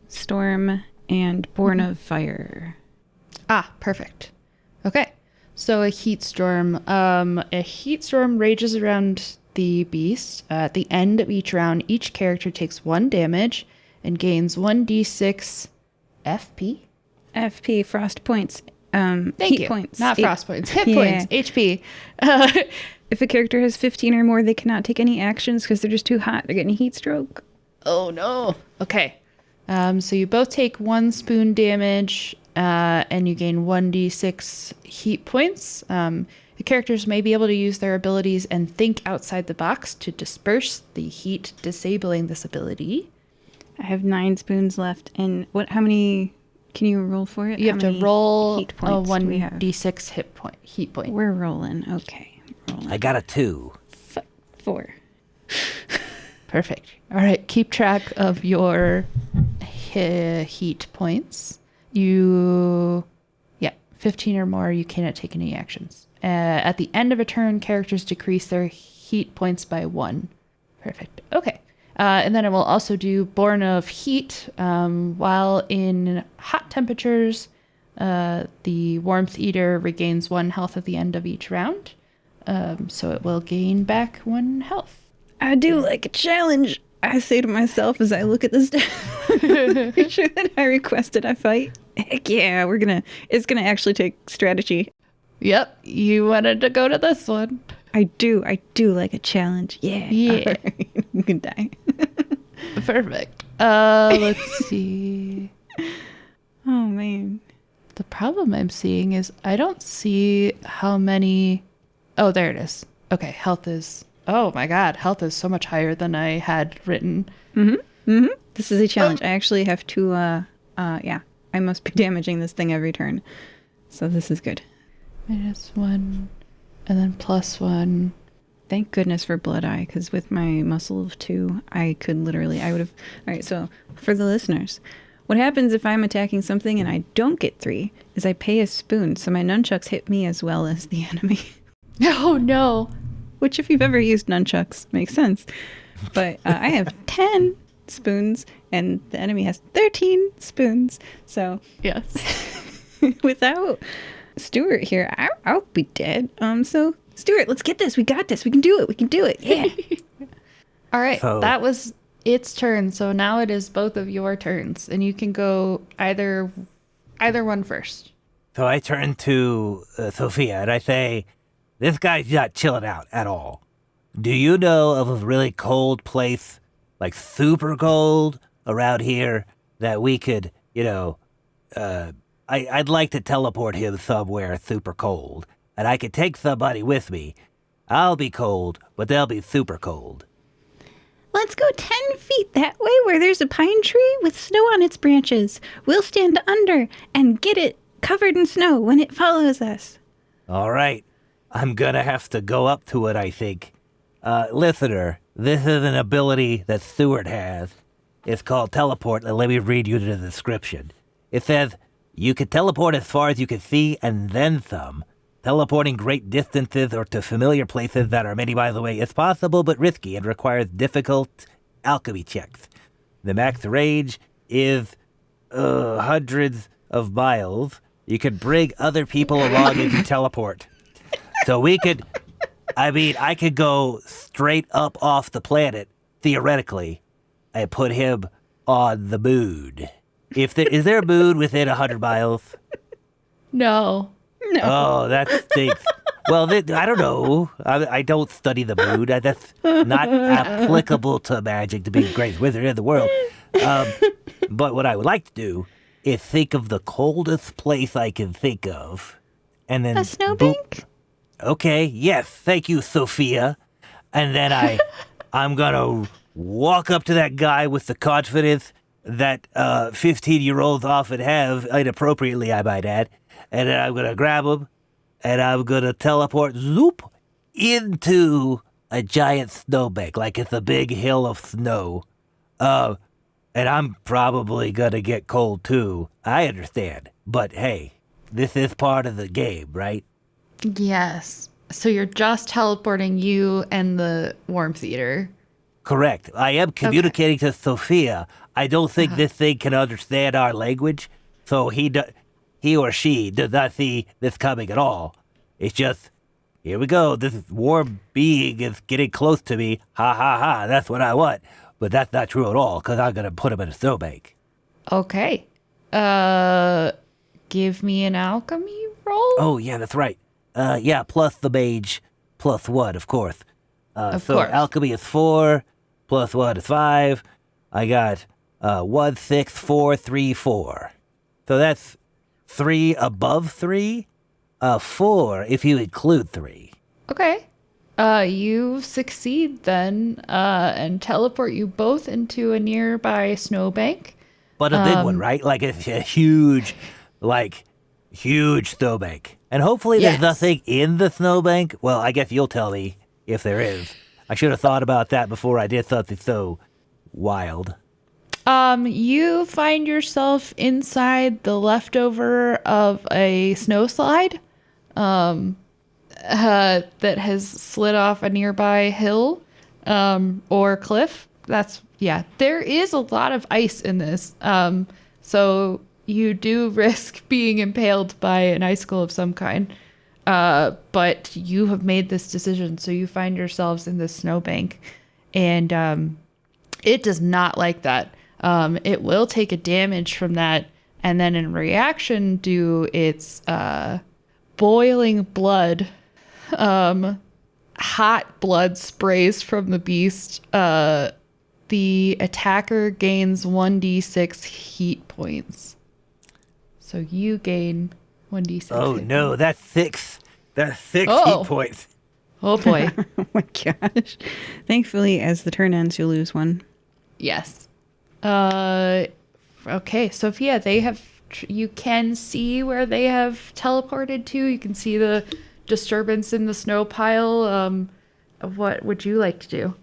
storm, and born of fire. Ah, perfect. Okay, so a heat storm. A heat storm rages around the beast. At the end of each round, each character takes 1 damage and gains 1d6 FP. FP, frost points. Thank heat you. points. Not frost points. Hit points. HP. If a character has 15 or more, they cannot take any actions because they're just too hot. They're getting a heat stroke. Oh, no. Okay. So you both take 1 spoon damage, and you gain 1d6 heat points. The characters may be able to use their abilities and think outside the box to disperse the heat, disabling this ability. I have 9 spoons left. And how many can you roll for it? You have to roll heat a points 1d6 heat point. We're rolling. Okay. I got a 2. 4. Perfect. All right. Keep track of your heat points. 15 or more, you cannot take any actions. At the end of a turn, characters decrease their heat points by 1. Perfect. Okay. And then it will also do Born of Heat. While in hot temperatures, the Warmth Eater regains 1 health at the end of each round. So it will gain back 1 health. I do like a challenge, I say to myself as I look at this. Pretty sure that I requested I fight. Heck yeah, it's gonna actually take strategy. Yep, you wanted to go to this one. I do like a challenge. Yeah. Yeah. Right. You can die. Perfect. Let's see. Oh man. The problem I'm seeing is I don't see how many. Oh, there it is. Okay, health is. Oh my god, health is so much higher than I had written. This is a challenge. I actually have to. I must be damaging this thing every turn, so this is good. -1, and then +1. Thank goodness for Blood Eye, because with my muscle of 2, I would have. All right, so for the listeners, what happens if I'm attacking something and I don't get 3 is I pay a spoon, so my nunchucks hit me as well as the enemy. Oh no. Which, if you've ever used nunchucks, makes sense. But I have 10 spoons, and the enemy has 13 spoons. So Yes. without Stewart here, I'll be dead. So Stewart, let's get this. We got this. We can do it. We can do it. Yeah. All right. So- That was its turn. So now it is both of your turns, and you can go either one first. So I turn to Sophia and I say, this guy's not chilling out at all. Do you know of a really cold place, like super cold around here, that we could, I'd like to teleport him somewhere super cold, and I could take somebody with me. I'll be cold, but they'll be super cold. Let's go 10 feet that way where there's a pine tree with snow on its branches. We'll stand under and get it covered in snow when it follows us. All right. I'm gonna have to go up to it, I think. Listener, this is an ability that Stewart has. It's called teleport, and let me read you the description. It says, you can teleport as far as you can see and then some. Teleporting great distances or to familiar places that are many miles away is possible but risky and requires difficult alchemy checks. The max range is hundreds of miles. You could bring other people along as you teleport. So I could go straight up off the planet, theoretically, and put him on the moon. Is there a moon within 100 miles? No. No. Oh, that stinks. Well, I don't know. I don't study the moon. That's not applicable to magic to be the greatest wizard in the world. But what I would like to do is think of the coldest place I can think of. And then A snowbank? Okay, yes, thank you, Sophia. And then I'm gonna walk up to that guy with the confidence that 15-year-olds often have, inappropriately, I might add. And then I'm gonna grab him, and I'm gonna teleport, zoop, into a giant snowbank, like it's a big hill of snow. And I'm probably gonna get cold too. I understand. But hey, this is part of the game, right? Yes. So you're just teleporting you and the warmth eater. Correct. I am communicating to Sophia. I don't think this thing can understand our language, so he or she does not see this coming at all. It's just, here we go. This warm being is getting close to me. Ha ha ha. That's what I want. But that's not true at all, because I'm going to put him in a snowbank. Okay. Give me an alchemy roll? Oh, yeah, that's right. Yeah, plus the mage, plus 1, of course. Of so course. alchemy is 4, plus 1 is 5. I got 1, 6, 4, 3, 4. So that's 3 above 3, 4 if you include 3. Okay. You succeed then, and teleport you both into a nearby snowbank. But a big one, right? Like a huge snowbank. And hopefully there's Yes. nothing in the snowbank. Well, I guess you'll tell me if there is. I should have thought about that before I did something so wild. You find yourself inside the leftover of a snowslide, that has slid off a nearby hill, or cliff. There is a lot of ice in this. So you do risk being impaled by an icicle of some kind. But you have made this decision, so you find yourselves in this snowbank, and it does not like that. It will take a damage from that, and then in reaction do its boiling blood, hot blood sprays from the beast. The attacker gains 1d6 heat points. So you gain 1d6. Oh hit no, points. that's 6. That's 6 Oh. heat points. Oh boy. Oh my gosh. Thankfully, as the turn ends, you'll lose 1. Yes. Okay, Sophia, you can see where they have teleported to. You can see the disturbance in the snow pile. What would you like to do?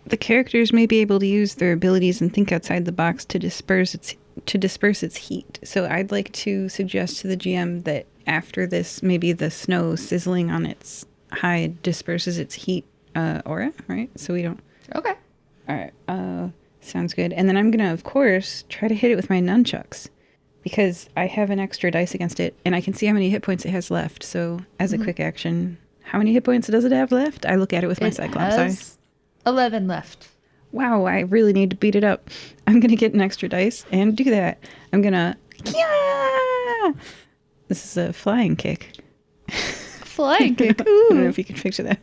The characters may be able to use their abilities and think outside the box to disperse its heat. So I'd like to suggest to the GM that after this, maybe the snow sizzling on its hide disperses its heat aura, right? So we don't... Okay. All right. Sounds good. And then I'm going to, of course, try to hit it with my nunchucks because I have an extra dice against it and I can see how many hit points it has left. So as a quick action, how many hit points does it have left? I look at it with my Cyclops eye. has 11 left. wow, I really need to beat it up. I'm going to get an extra dice and do that. I'm going to... This is a flying kick. Flying kick. I don't know Ooh. if you can picture that.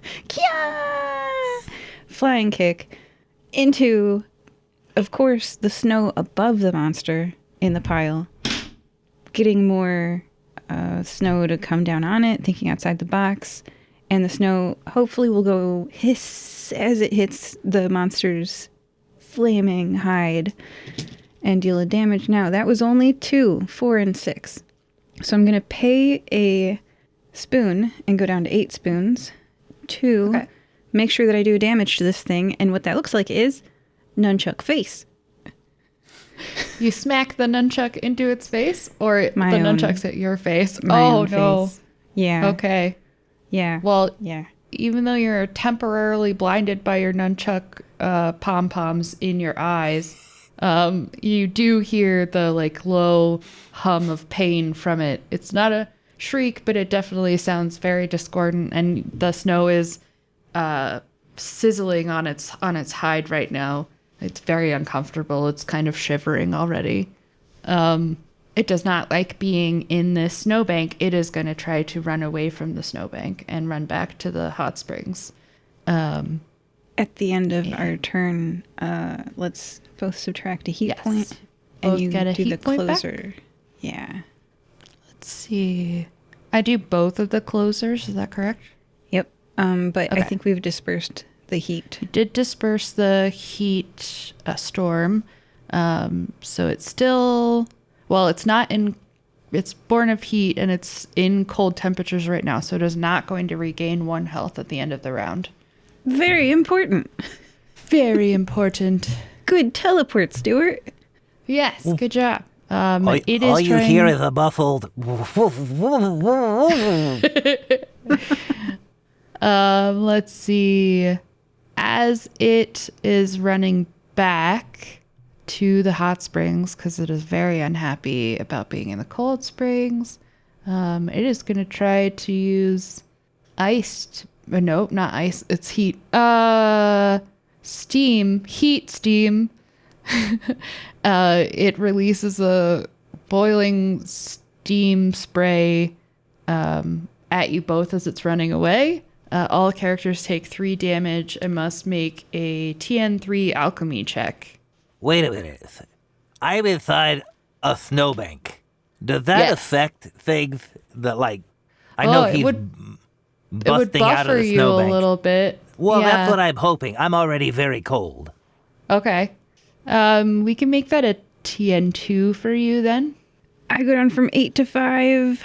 Flying kick into, of course, the snow above the monster in the pile. Getting more snow to come down on it, thinking outside the box. And the snow hopefully will go hiss as it hits the monster's flaming hide and deal a damage. Now, that was only 2, 4, and 6. So I'm going to pay a spoon and go down to 8 spoons to make sure that I do damage to this thing. And what that looks like is nunchuck face. You smack the nunchuck into its face, or the My own- nunchuck's at your face? My Oh, own no. face. Yeah. Okay. Yeah. Well, Yeah. even though you're temporarily blinded by your nunchuck pom-poms in your eyes, you do hear the like low hum of pain from it. It's not a shriek, but it definitely sounds very discordant, and the snow is sizzling on its hide right now. It's very uncomfortable. It's kind of shivering already. It does not like being in this snowbank. It is going to try to run away from the snowbank and run back to the hot springs. At the end of our turn, let's both subtract a heat Yes. point, and Both you get a do the heat point back? closer. Yeah. Let's see. I do both of the closers. Is that correct? Yep. But I Okay. think we've dispersed the heat. Did disperse the heat storm. So it's still, well, it's not in, it's born of heat and it's in cold temperatures right now. So it is not going to regain 1 health at the end of the round. Very important. Very important. Good teleport, Stewart. Yes, good job. All It is you trying, hear is a muffled. let's see. As it is running back to the hot springs, because it is very unhappy about being in the cold springs, it is going to try to use ice. No, not ice. It's heat. Steam. Heat steam. It releases a boiling steam spray at you both as it's running away. All characters take 3 damage and must make a TN3 alchemy check. Wait a minute. I'm inside a snowbank. Does that Yes. affect things that, like, I know it he's would busting out of buffer the you snowbank. a little bit. Well, Yeah. that's what I'm hoping. I'm already very cold. Okay. We can make that a TN2 for you then. I go down from 8 to 5.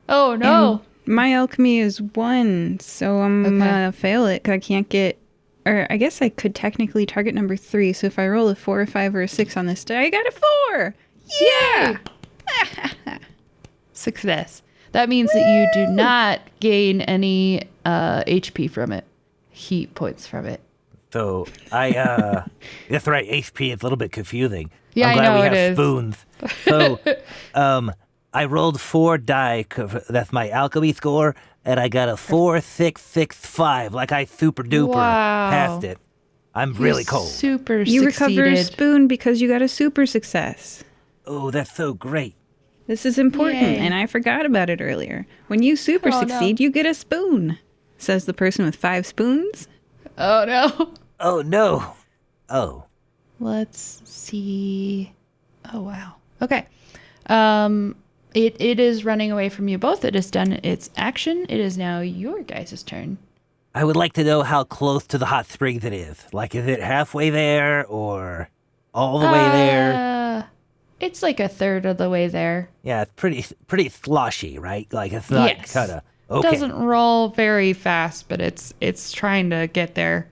Oh no. And my alchemy is 1, so I'm gonna fail it because I can't get. Or I guess I could technically target number 3. So if I roll a 4, a 5, or a 6 on this die, I got a 4. Yeah. Success. That means that you do not gain any HP from it. Heat points from it. So I that's right, HP is a little bit confusing. Yeah, I'm I glad know we it have is. spoons. So I rolled 4 die, that's my alchemy score, and I got a 4, 6, 6, 5. Like I super duper Wow. passed it. I'm really cold. Super You recover a succeeded. spoon because you got a super success. Oh, that's so great. This is important, Yay. and I forgot about it earlier. When you super Oh, no. succeed, you get a spoon, says the person with 5 spoons. Oh no. Oh no. Oh. Let's see. Oh wow. Okay. It is running away from you both. It has done its action. It is now your guys' turn. I would like to know how close to the hot springs it is. Like, is it halfway there or all the way there? It's like a third of the way there. Yeah, it's pretty sloshy, right? Like it's not Yes. kind of okay. Doesn't roll very fast, but it's trying to get there.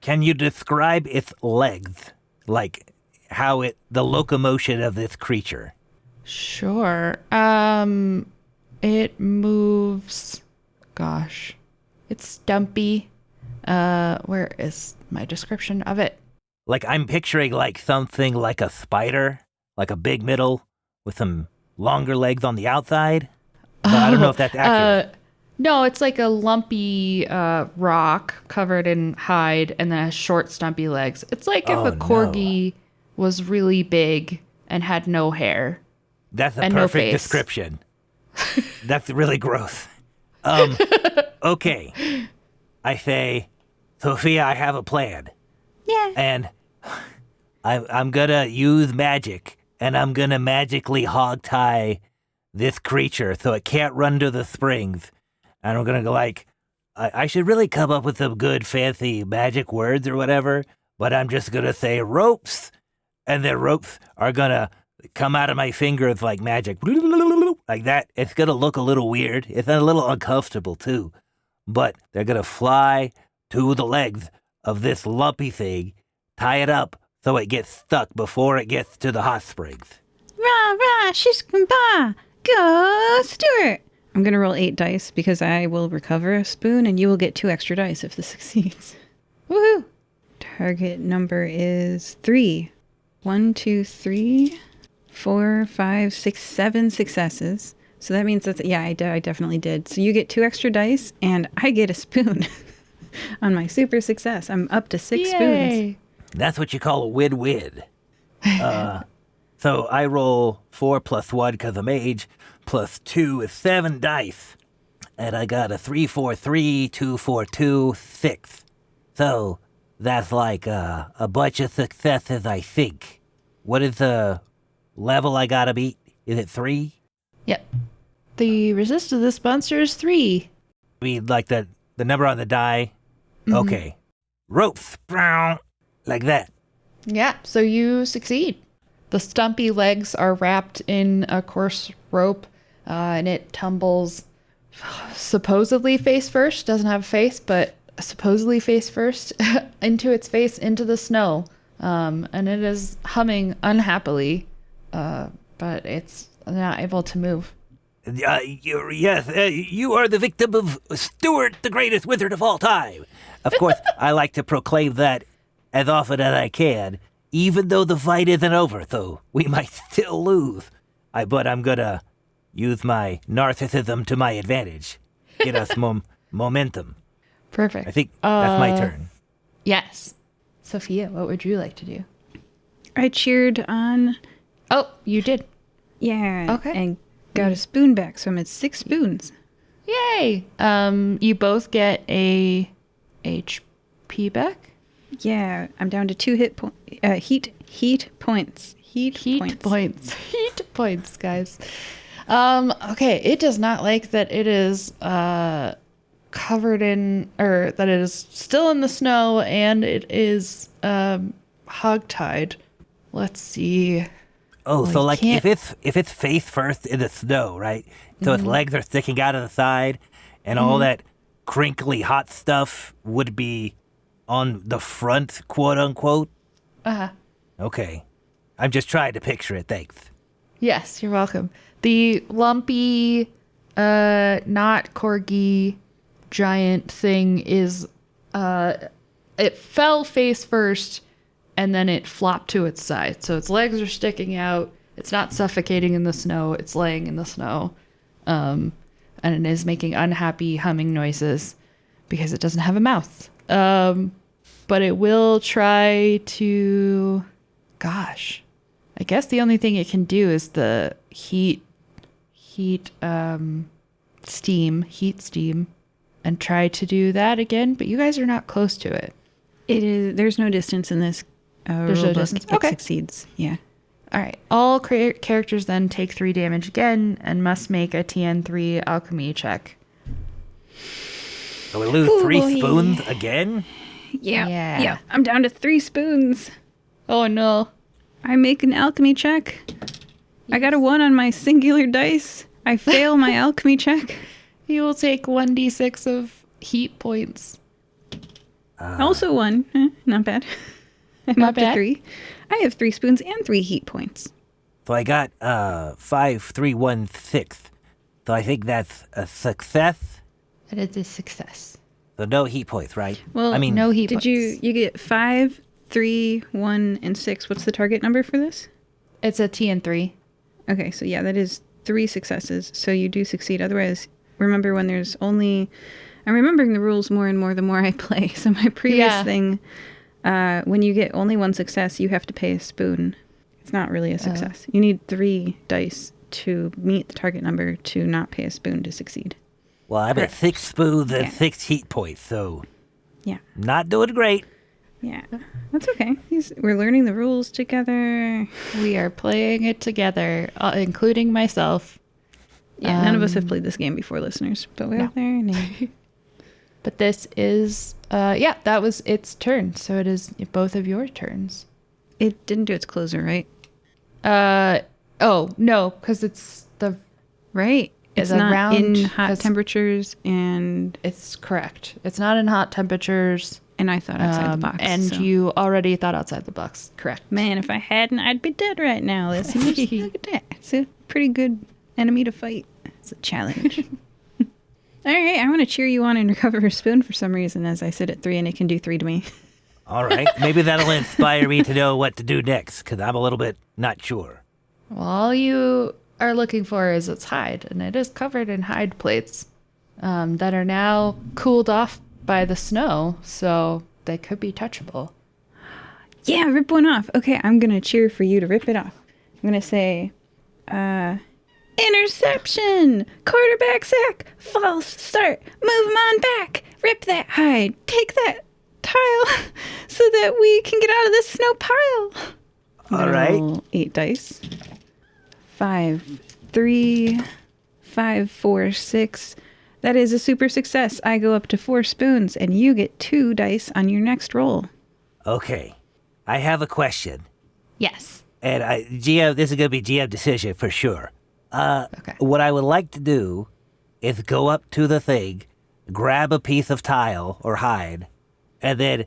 Can you describe its legs, like how the locomotion of this creature? Sure. It moves. Gosh, it's stumpy. Where is my description of it? Like I'm picturing like something like a spider, like a big middle with some longer legs on the outside. But I don't know if that's accurate. No, it's like a lumpy rock covered in hide and then has short, stumpy legs. It's like if Oh, a no. corgi was really big and had no hair. That's a And no perfect face. description. That's really gross. Okay. I say, Sophia, I have a plan. Yeah. And I'm gonna use magic, and I'm gonna magically hog-tie this creature so it can't run to the springs. And I'm gonna go like, I should really come up with some good fancy magic words or whatever, but I'm just gonna say ropes, and the ropes are gonna come out of my fingers like magic, like that. It's gonna look a little weird. It's a little uncomfortable too, but they're gonna fly to the legs of this lumpy thing, tie it up so it gets stuck before it gets to the hot springs. Rah, rah, shish kumbah. Go, Stewart. I'm going to roll 8 dice because I will recover a spoon and you will get 2 extra dice if this succeeds. Woohoo! Target number is 3. 1, 2, 3, 4, 5, 6, 7 successes. So that means that's, yeah, I definitely did. So you get 2 extra dice and I get a spoon on my super success. I'm up to 6 spoons. Yay! That's what you call a win-win. So I roll 4 plus 1 because I'm mage, plus 2 is 7 dice. And I got a 3, 4, 3, 2, 4, 2, 6. So that's like a bunch of successes, I think. What is the level I gotta beat? Is it 3? Yep. The resist of this monster is 3. I mean, like the number on the die? Okay. Ropes, like that. Yeah, so you succeed. The stumpy legs are wrapped in a coarse rope, and it tumbles supposedly face first. Doesn't have a face, but supposedly face first into its face into the snow. And it is humming unhappily, but it's not able to move. You are the victim of Stewart, the greatest wizard of all time. Of course, I like to proclaim that as often as I can, even though the fight isn't over, so we might still lose. But I'm gonna use my narcissism to my advantage. Get us momentum. Perfect. I think that's my turn. Yes. Sophia, what would you like to do? I cheered on, Oh, you did. yeah, Okay. and got a spoon back, so I'm at 6 spoons. Yay! You both get a HP back. Yeah, I'm down to 2 heat points. Heat points, guys. Okay, it does not like that it is covered in, or that it is still in the snow and it is hogtied. Let's see. Oh, Well, so you like can't- if it's face first in the snow, right? So its legs are sticking out of the side, and all that crinkly hot stuff would be on the front, quote unquote. Uh-huh. Okay, I'm just trying to picture it. Thanks. Yes, you're welcome. The lumpy, not corgi giant thing is, it fell face first and then it flopped to its side. So its legs are sticking out. It's not suffocating in the snow. It's laying in the snow. And it is making unhappy humming noises because it doesn't have a mouth. But it will try to, gosh, I guess the only thing it can do is the heat steam, and try to do that again. But you guys are not close to it. It is. There's no distance in this. There's no rule book. distance. It Okay. succeeds. Yeah. All right. All characters then take 3 damage again and must make a TN3 alchemy check. So we lose Ooh, 3 boy. spoons again. Yeah. Yeah. Yeah. I'm down to 3 spoons. Oh no. I make an alchemy check. I got a 1 on my singular dice. I fail my alchemy check. You will take 1d6 of heat points. Also 1. Not bad. I'm Not up bad. to 3. I have 3 spoons and 3 heat points. So I got 5, 3, 1, 6. So I think that's a success. That is a success. So no heat points, right? Well, I mean, No heat Did points. you get 5, 3, 1, and 6? What's the target number for this? It's a TN3. Okay, so yeah, that is 3 successes. So you do succeed. Otherwise, remember when there's only... I'm remembering the rules more and more the more I play. So my previous thing, when you get only one success, you have to pay a spoon. It's not really a success. You need 3 dice to meet the target number to not pay a spoon to succeed. Well, I'm at 6 spoons and 6 heat points, so... Yeah. Not doing great. Yeah. That's okay. We're learning the rules together. We are playing it together, including myself. Yeah, none of us have played this game before, listeners, but we're learning. But this is, that was its turn. So it is both of your turns. It didn't do its closer, right? Oh, no, because it's the... Right. It's not in hot temperatures and... It's correct. It's not in hot temperatures. And I thought outside the box. And you already thought outside the box. Correct. Man, if I hadn't, I'd be dead right now. Look at that. It's a pretty good enemy to fight. It's a challenge. All right, I want to cheer you on and recover a spoon for some reason as I sit at 3 and it can do 3 to me. All right. Maybe that'll inspire me to know what to do next, because I'm a little bit not sure. Well, all you are looking for is its hide, and it is covered in hide plates that are now cooled off by the snow, so they could be touchable. Yeah, rip one off. Okay, I'm going to cheer for you to rip it off. I'm going to say, interception, quarterback sack, false start, move 'em on back, rip that hide, take that tile so that we can get out of this snow pile. All right. Roll 8 dice. 5, 3, 5, 4, 6. That is a super success. I go up to 4 spoons, and you get 2 dice on your next roll. Okay. I have a question. Yes. And GM, this is going to be GM decision for sure. Okay. What I would like to do is go up to the thing, grab a piece of tile or hide, and then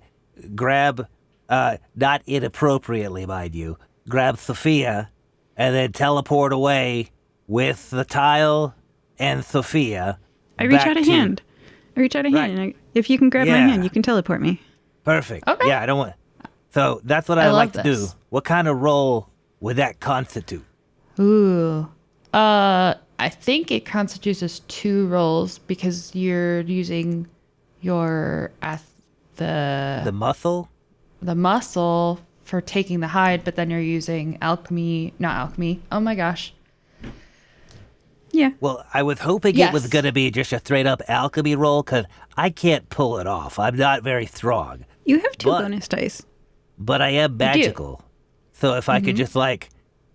grab, not inappropriately, mind you, grab Sofia, and then teleport away with the tile and Sofia. I reach out a hand. And if you can grab my hand, you can teleport me. Perfect. Okay. Yeah, I don't want... So that's what I would like to do. What kind of roll would that constitute? Ooh. I think it constitutes as 2 rolls because you're using your the muscle? The muscle for taking the hide, but then you're using not alchemy. Oh my gosh. Yeah. Well, I was hoping it was going to be just a straight up alchemy roll because I can't pull it off. I'm not very strong. You have 2 bonus dice. But I am magical. So if I could just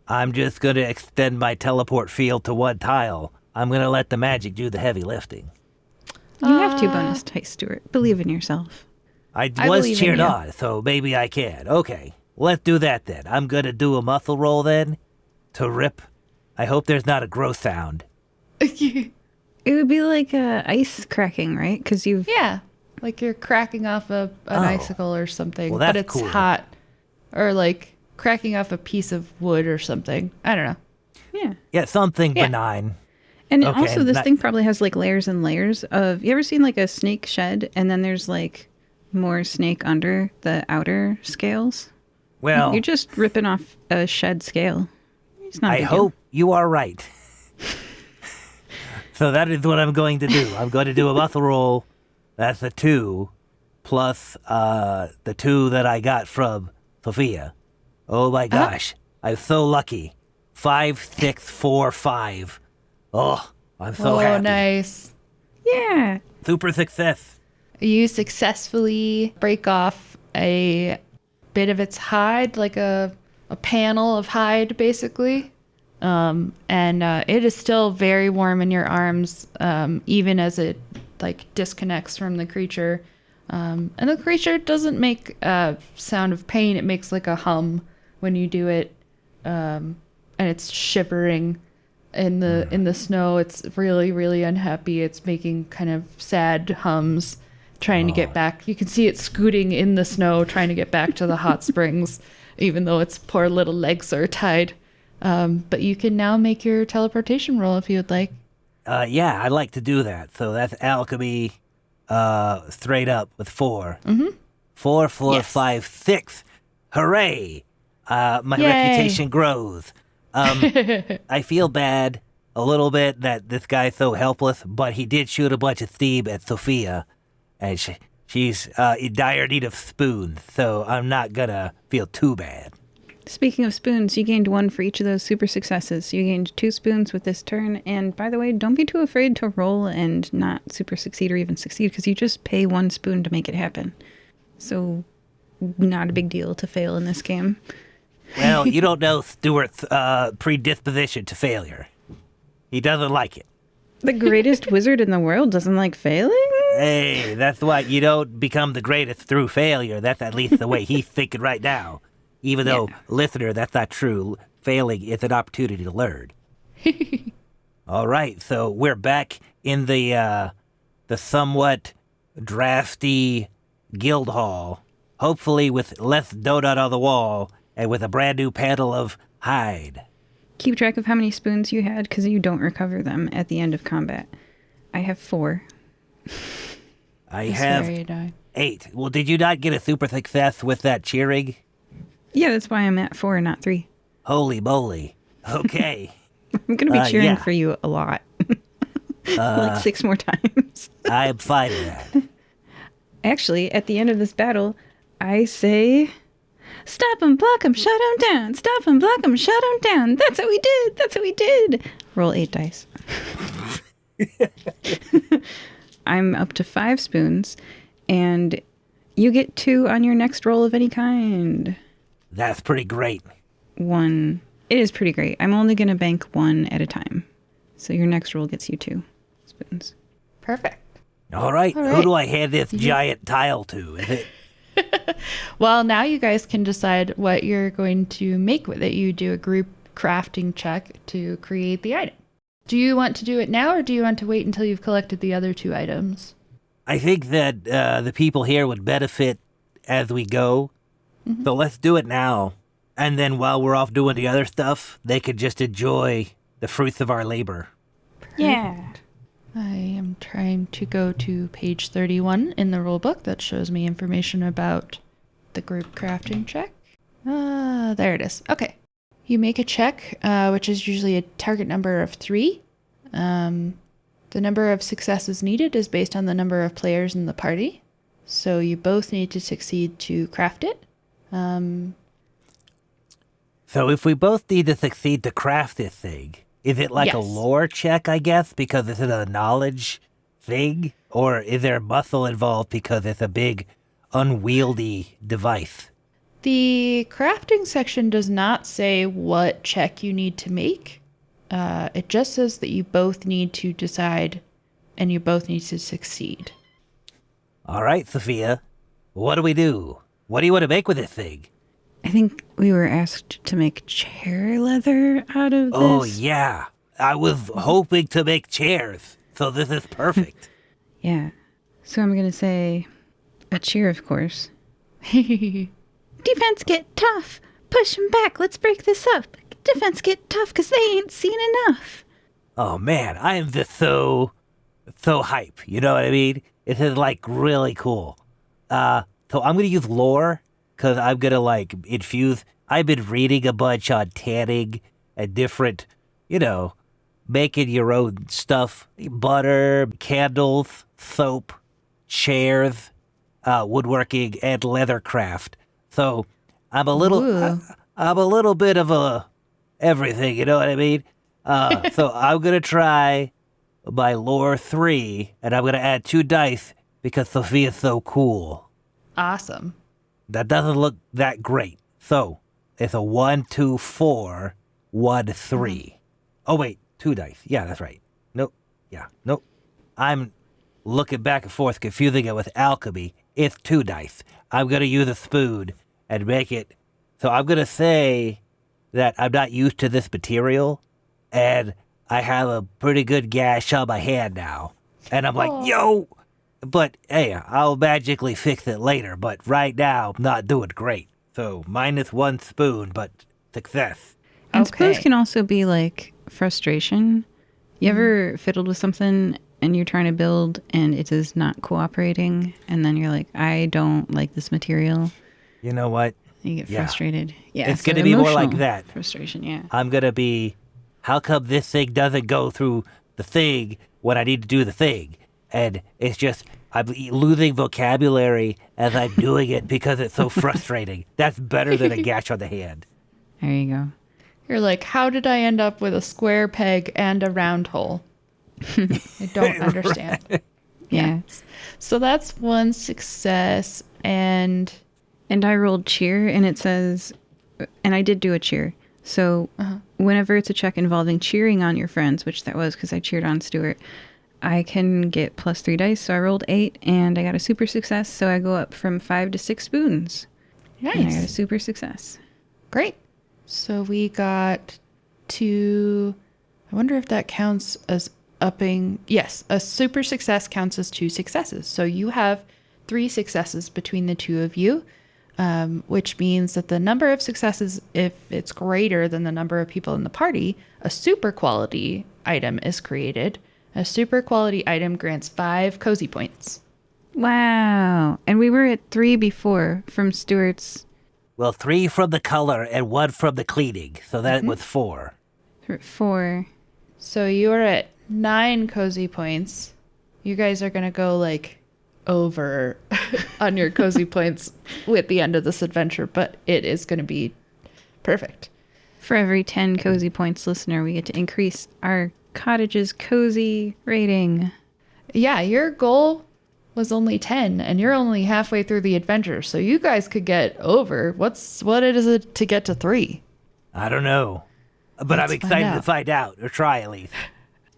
I'm just going to extend my teleport field to 1 tile. I'm going to let the magic do the heavy lifting. You have 2 bonus dice, Stuart. Believe in yourself. I was cheered on, so maybe I can. Okay, let's do that then. I'm going to do a muscle roll then to rip. I hope there's not a gross sound. It would be like ice cracking, right? Because you've... Yeah, like you're cracking off an icicle or something, well, that's but it's cool. hot. Or like cracking off a piece of wood or something. I don't know. Yeah. Yeah, something benign. And also this thing probably has like layers and layers of... You ever seen like a snake shed and then there's like more snake under the outer scales? Well... You're just ripping off a shed scale. It's not a I big hope deal. you are right. So that is what I'm going to do. I'm going to do a muscle roll. That's a 2 plus the 2 that I got from Sofia. Oh my gosh. I'm so lucky. 5, 6, 4, 5. Oh, I'm so happy. Oh, nice. Yeah. Super success. You successfully break off a bit of its hide, like a panel of hide, basically. And it is still very warm in your arms, even as it like disconnects from the creature. And the creature doesn't make a sound of pain. It makes like a hum when you do it. And it's shivering in the snow. It's really, really unhappy. It's making kind of sad hums, trying to get back. You can see it scooting in the snow, trying to get back to the hot springs, even though its poor little legs are tied. But you can now make your teleportation roll if you would like. Yeah, I'd like to do that. So that's alchemy straight up with 4. 4, 4, 5, 6. Hooray! My reputation grows. I feel bad. a little bit that this guy's so helpless, but he did shoot a bunch of steam at Sofia, and she's in dire need of spoons, so I'm not gonna feel too bad. Speaking of spoons, you gained 1 for each of those super successes. So you gained 2 spoons with this turn. And by the way, don't be too afraid to roll and not super succeed or even succeed, because you just pay 1 spoon to make it happen. So not a big deal to fail in this game. Well, you don't know Stewart's predisposition to failure. He doesn't like it. The greatest wizard in the world doesn't like failing? Hey, that's why you don't become the greatest through failure. That's at least the way he's thinking right now. Even though, listener, that's not true. Failing is an opportunity to learn. All right, so we're back in the somewhat drafty guild hall, hopefully with less donut on the wall and with a brand new panel of hide. Keep track of how many spoons you had, because you don't recover them at the end of combat. I have 4. I have 8. Well, did you not get a super success with that cheering? Yeah, that's why I'm at 4 and not 3. Holy moly. Okay. I'm going to be cheering for you a lot. Like 6 more times. I'm fine with that. Actually, at the end of this battle, I say, stop him, block him, shut him down. Stop him, block him, shut him down. That's what we did. That's what we did. Roll 8 dice. I'm up to 5 spoons, and you get 2 on your next roll of any kind. That's pretty great. 1. It is pretty great. I'm only going to bank 1 at a time. So your next roll gets you 2 spoons. Perfect. All right. Who do I hand this giant tile to? Is it? Well, now you guys can decide what you're going to make with it. You do a group crafting check to create the item. Do you want to do it now, or do you want to wait until you've collected the other 2 items? I think that the people here would benefit as we go. Mm-hmm. So let's do it now. And then while we're off doing the other stuff, they could just enjoy the fruits of our labor. Perfect. Yeah. I am trying to go to page 31 in the rulebook that shows me information about the group crafting check. There it is. Okay. You make a check, which is usually a target number of 3. The number of successes needed is based on the number of players in the party. So you both need to succeed to craft it. So if we both need to succeed to craft this thing, is it like a lore check, I guess, because it's a knowledge thing? Or is there muscle involved because it's a big, unwieldy device? The crafting section does not say what check you need to make. It just says that you both need to decide and you both need to succeed. All right, Sofia. What do we do? What do you want to make with this thing? I think we were asked to make chair leather out of this. Oh, yeah. I was hoping to make chairs, so this is perfect. Yeah. So I'm going to say a cheer, of course. Defense get tough. Push them back. Let's break this up. Defense get tough because they ain't seen enough. Oh, man. I am just so hype. You know what I mean? It is, like, really cool. So I'm going to use lore because I'm going to, like, infuse. I've been reading a bunch on tanning and different, making your own stuff. Butter, candles, soap, chairs, woodworking, and leathercraft. So I'm a little bit of a everything, you know what I mean? So I'm going to try my lore 3, and I'm going to add 2 dice because Sofia's so cool. Awesome. That doesn't look that great. So it's a 1, 2, 4, 1, 3. Mm-hmm. Oh, wait, 2 dice. Yeah, that's right. Nope. Yeah, nope. I'm looking back and forth, confusing it with alchemy. It's 2 dice. I'm going to use a spoon and make it. So I'm going to say that I'm not used to this material, and I have a pretty good gash on my hand now. And I'm like, yo! But, hey, I'll magically fix it later, but right now, I'm not doing great. So, -1 spoon, but success. And spoons can also be, like, frustration. You ever fiddled with something and you're trying to build and it is not cooperating, and then you're like, I don't like this material? You know what? You get frustrated. Yeah, it's going to be more like that. Frustration, yeah. I'm going to be how come this thing doesn't go through the thing when I need to do the thing? And it's just, I'm losing vocabulary as I'm doing it because it's so frustrating. That's better than a gash on the hand. There you go. You're like, how did I end up with a square peg and a round hole? I don't understand. Right. Yeah. So that's one success. And I rolled cheer, and it says, and I did do a cheer. So whenever it's a check involving cheering on your friends, which that was because I cheered on Stewart, I can get +3 dice. So I rolled 8, and I got a super success. So I go up from 5 to 6 spoons. Nice. And I got a super success. Great. So we got 2. I wonder if that counts as upping. Yes, a super success counts as 2 successes. So you have 3 successes between the two of you, which means that the number of successes, if it's greater than the number of people in the party, a super quality item is created. A super quality item grants 5 cozy points. Wow. And we were at 3 before from Stewart's. Well, 3 from the color and 1 from the cleaning. So that was 4. 4. So you are at 9 cozy points. You guys are going to go like over on your cozy points with the end of this adventure, but it is going to be perfect. For every 10 cozy points, listener, we get to increase our cottage's cozy rating. Yeah, your goal was only 10 and you're only halfway through the adventure, so you guys could get over. What is it to get to 3? I don't know, but I'm excited to find out, or try at least.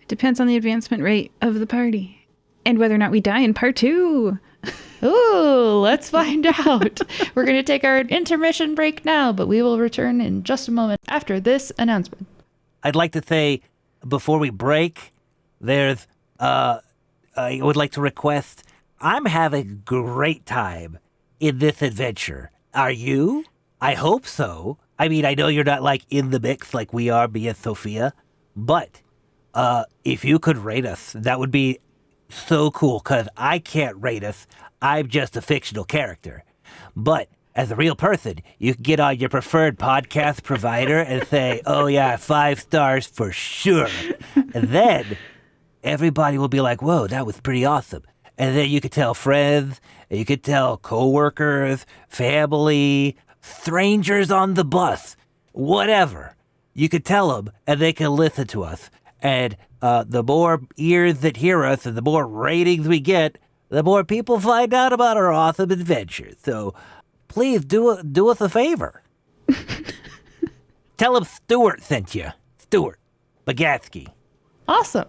It depends on the advancement rate of the party and whether or not we die in part 2. Ooh, let's find out. We're going to take our intermission break now, but we will return in just a moment after this announcement. I'd like to say, before we break, I would like to request, I'm having a great time in this adventure. Are you? I hope so. I mean, I know you're not like in the mix like we are, me and Sofia, but if you could rate us, that would be so cool, because I can't rate us. I'm just a fictional character. But as a real person, you can get on your preferred podcast provider and say, oh yeah, 5 stars for sure. And then everybody will be like, whoa, that was pretty awesome. And then you could tell friends, and you could tell coworkers, family, strangers on the bus, whatever. You could tell them, and they can listen to us. And the more ears that hear us and the more ratings we get, the more people find out about our awesome adventures. So please do us a favor. Tell them Stewart sent you. Stewart Bagatsky. Awesome.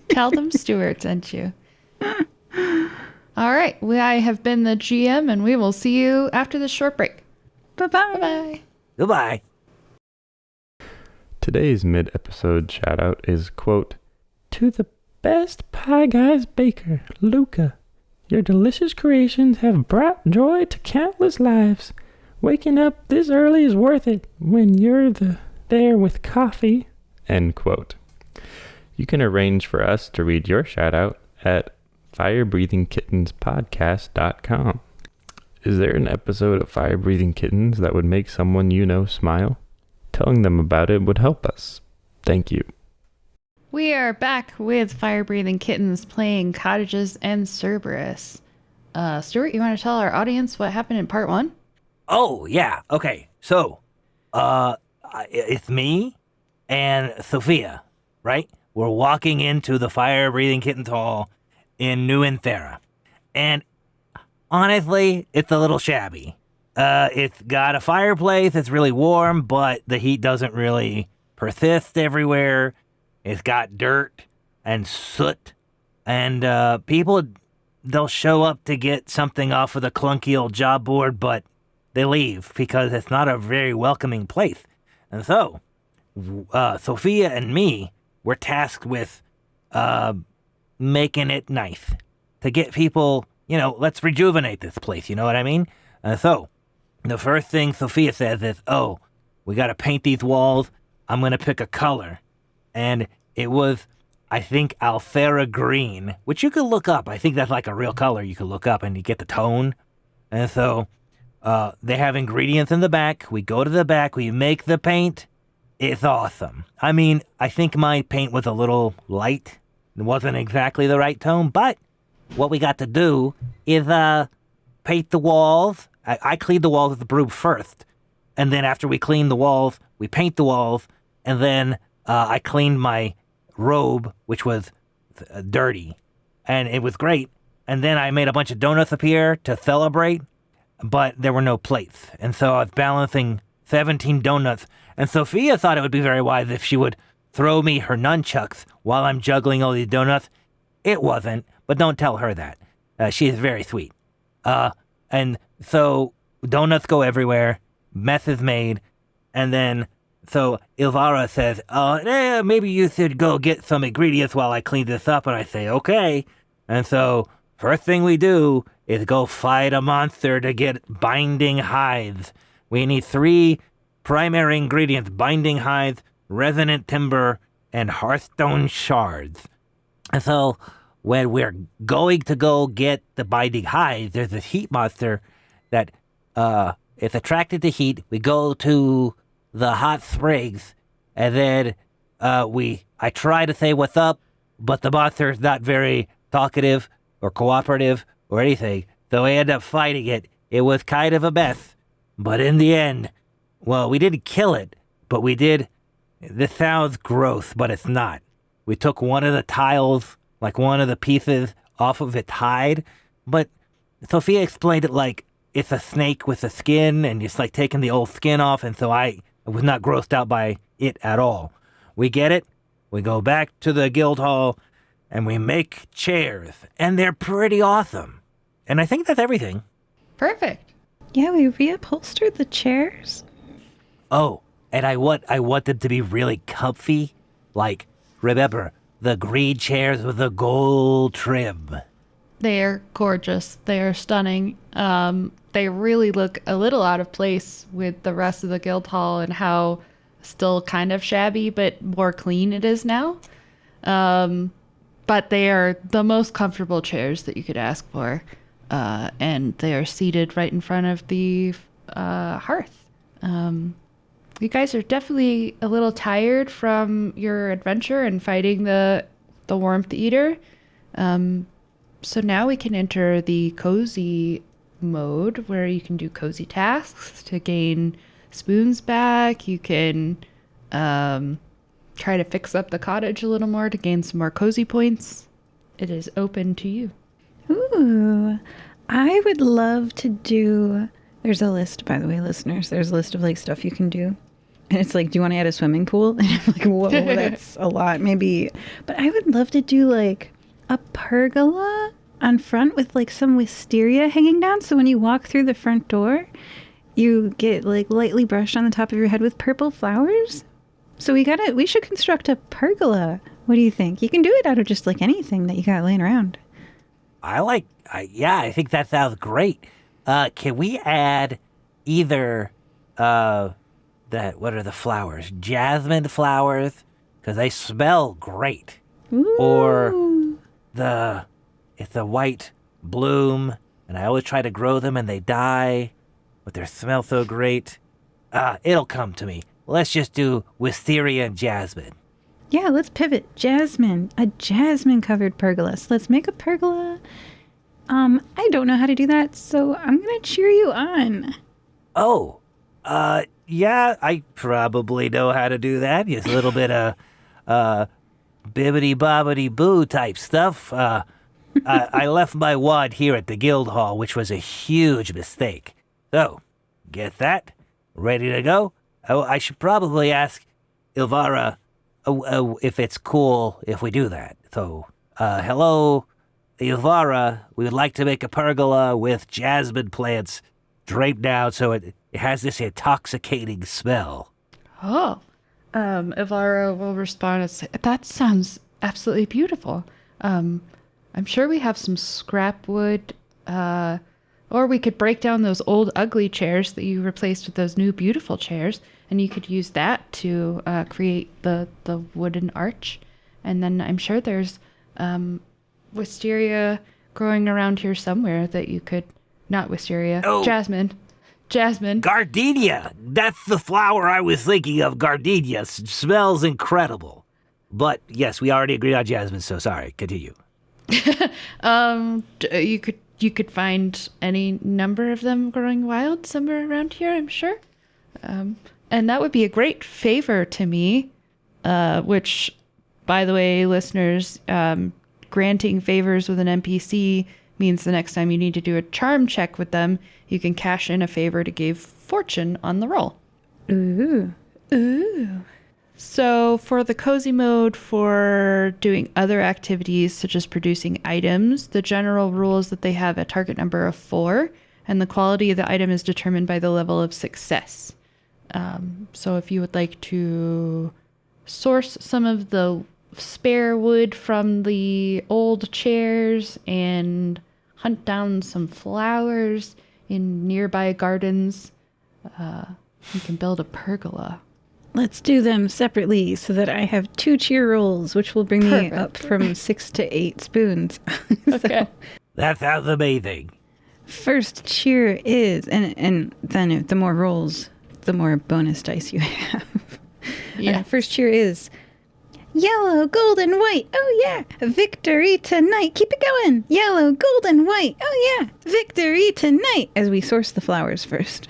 Tell them Stewart sent you. All right. I have been the GM, and we will see you after this short break. Bye-bye. Bye-bye. Goodbye. Today's mid-episode shout-out is, quote, "To the best pie guy's baker, Luca. Your delicious creations have brought joy to countless lives. Waking up this early is worth it when you're there with coffee," end quote. You can arrange for us to read your shout-out at firebreathingkittenspodcast.com. Is there an episode of Fire Breathing Kittens that would make someone you know smile? Telling them about it would help us. Thank you. We are back with Fire Breathing Kittens playing Cottages and Cerberus. Stuart, you want to tell our audience what happened in part 1? Oh, yeah. Okay. So, it's me and Sofia, right? We're walking into the Fire Breathing Kittens Hall in New Inthera. And honestly, it's a little shabby. It's got a fireplace. It's really warm, but the heat doesn't really persist everywhere. It's got dirt and soot. And people, they'll show up to get something off of the clunky old job board, but they leave because it's not a very welcoming place. And so, Sofia and me were tasked with making it nice to get people, let's rejuvenate this place, you know what I mean? So, the first thing Sofia says is, oh, we got to paint these walls. I'm going to pick a color. And it was, I think, Inthera green, which you could look up. I think that's like a real color you could look up and you get the tone. And so they have ingredients in the back. We go to the back. We make the paint. It's awesome. I mean, I think my paint was a little light. It wasn't exactly the right tone, but what we got to do is paint the walls. I cleaned the walls with the broom first. And then after we cleaned the walls, we paint the walls. And then I cleaned my robe, which was dirty. And it was great. And then I made a bunch of donuts appear to celebrate, but there were no plates. And so I was balancing 17 donuts. And Sofia thought it would be very wise if she would throw me her nunchucks while I'm juggling all these donuts. It wasn't, but don't tell her that. She is very sweet. And so donuts go everywhere, mess is made, and then so Ilvara says, maybe you should go get some ingredients while I clean this up, and I say, okay. And so first thing we do is go fight a monster to get binding hides. We need 3 primary ingredients: binding hides, resonant timber, and hearthstone shards. And so when we're going to go get the binding hides, there's this heat monster that is attracted to heat. We go to the hot springs, and then I try to say what's up, but the monster is not very talkative or cooperative or anything, so I end up fighting it. It was kind of a mess, but in the end, well, we didn't kill it, but we did. This sounds gross, but it's not. We took one of the tiles, like one of the pieces, off of its hide, but Sofia explained it like it's a snake with a skin, and it's like taking the old skin off, and so I was not grossed out by it at all. We get it, we go back to the guild hall, and we make chairs, and they're pretty awesome. And I think that's everything. Perfect. Yeah, we reupholstered the chairs. Oh, and I want them to be really comfy. Like, remember, the green chairs with the gold trim. They are gorgeous. They are stunning. They really look a little out of place with the rest of the guild hall and how still kind of shabby but more clean it is now. But they are the most comfortable chairs that you could ask for. And they are seated right in front of the hearth. You guys are definitely a little tired from your adventure and fighting the warmth eater. So now we can enter the cozy mode where you can do cozy tasks to gain spoons back. You can try to fix up the cottage a little more to gain some more cozy points. It is open to you. Ooh, I would love to do... There's a list, by the way, listeners. There's a list of like stuff you can do. And it's like, do you want to add a swimming pool? And I'm like, whoa, that's a lot, maybe. But I would love to do like a pergola on front with like some wisteria hanging down. So when you walk through the front door, you get like lightly brushed on the top of your head with purple flowers. So we should construct a pergola. What do you think? You can do it out of just like anything that you got laying around. I think that sounds great. Can we add either, what are the flowers? Jasmine flowers, because they smell great. Ooh. Or it's a white bloom, and I always try to grow them and they die, but they smell so great. It'll come to me. Let's just do wisteria and jasmine. Yeah, let's pivot. Jasmine. A jasmine-covered pergola. So let's make a pergola. I don't know how to do that, so I'm going to cheer you on. Oh, yeah, I probably know how to do that. Just a little bit of bibbity-bobbity-boo type stuff. I left my wand here at the guild hall, which was a huge mistake. So, get that? Ready to go? Oh, I should probably ask Ilvara if it's cool if we do that. So, hello, Ilvara. We would like to make a pergola with jasmine plants draped down so it has this intoxicating smell. Oh. Ivara will respond and say, that sounds absolutely beautiful. I'm sure we have some scrap wood, or we could break down those old ugly chairs that you replaced with those new beautiful chairs, and you could use that to create the wooden arch. And then I'm sure there's wisteria growing around here somewhere that you could, not wisteria, Oh. jasmine. Jasmine. Gardenia! That's the flower I was thinking of. Gardenia smells incredible. But yes, we already agreed on jasmine, so sorry. Continue. You could find any number of them growing wild somewhere around here, I'm sure. And that would be a great favor to me, which, by the way, listeners, granting favors with an NPC means the next time you need to do a charm check with them, you can cash in a favor to give fortune on the roll. Ooh. So for the cozy mode, for doing other activities such as producing items, the general rule is that they have a target number of 4, and the quality of the item is determined by the level of success. So if you would like to source some of the spare wood from the old chairs and hunt down some flowers in nearby gardens, you can build a pergola. Let's do them separately so that I have 2 cheer rolls, which will bring me up from 6 to 8 spoons. Okay. That sounds amazing. First cheer is, and then the more rolls, the more bonus dice you have. Yeah. First cheer is yellow, gold, and white. Oh, yeah. Victory tonight. Keep it going. Yellow, gold, and white. Oh, yeah. Victory tonight. As we source the flowers first.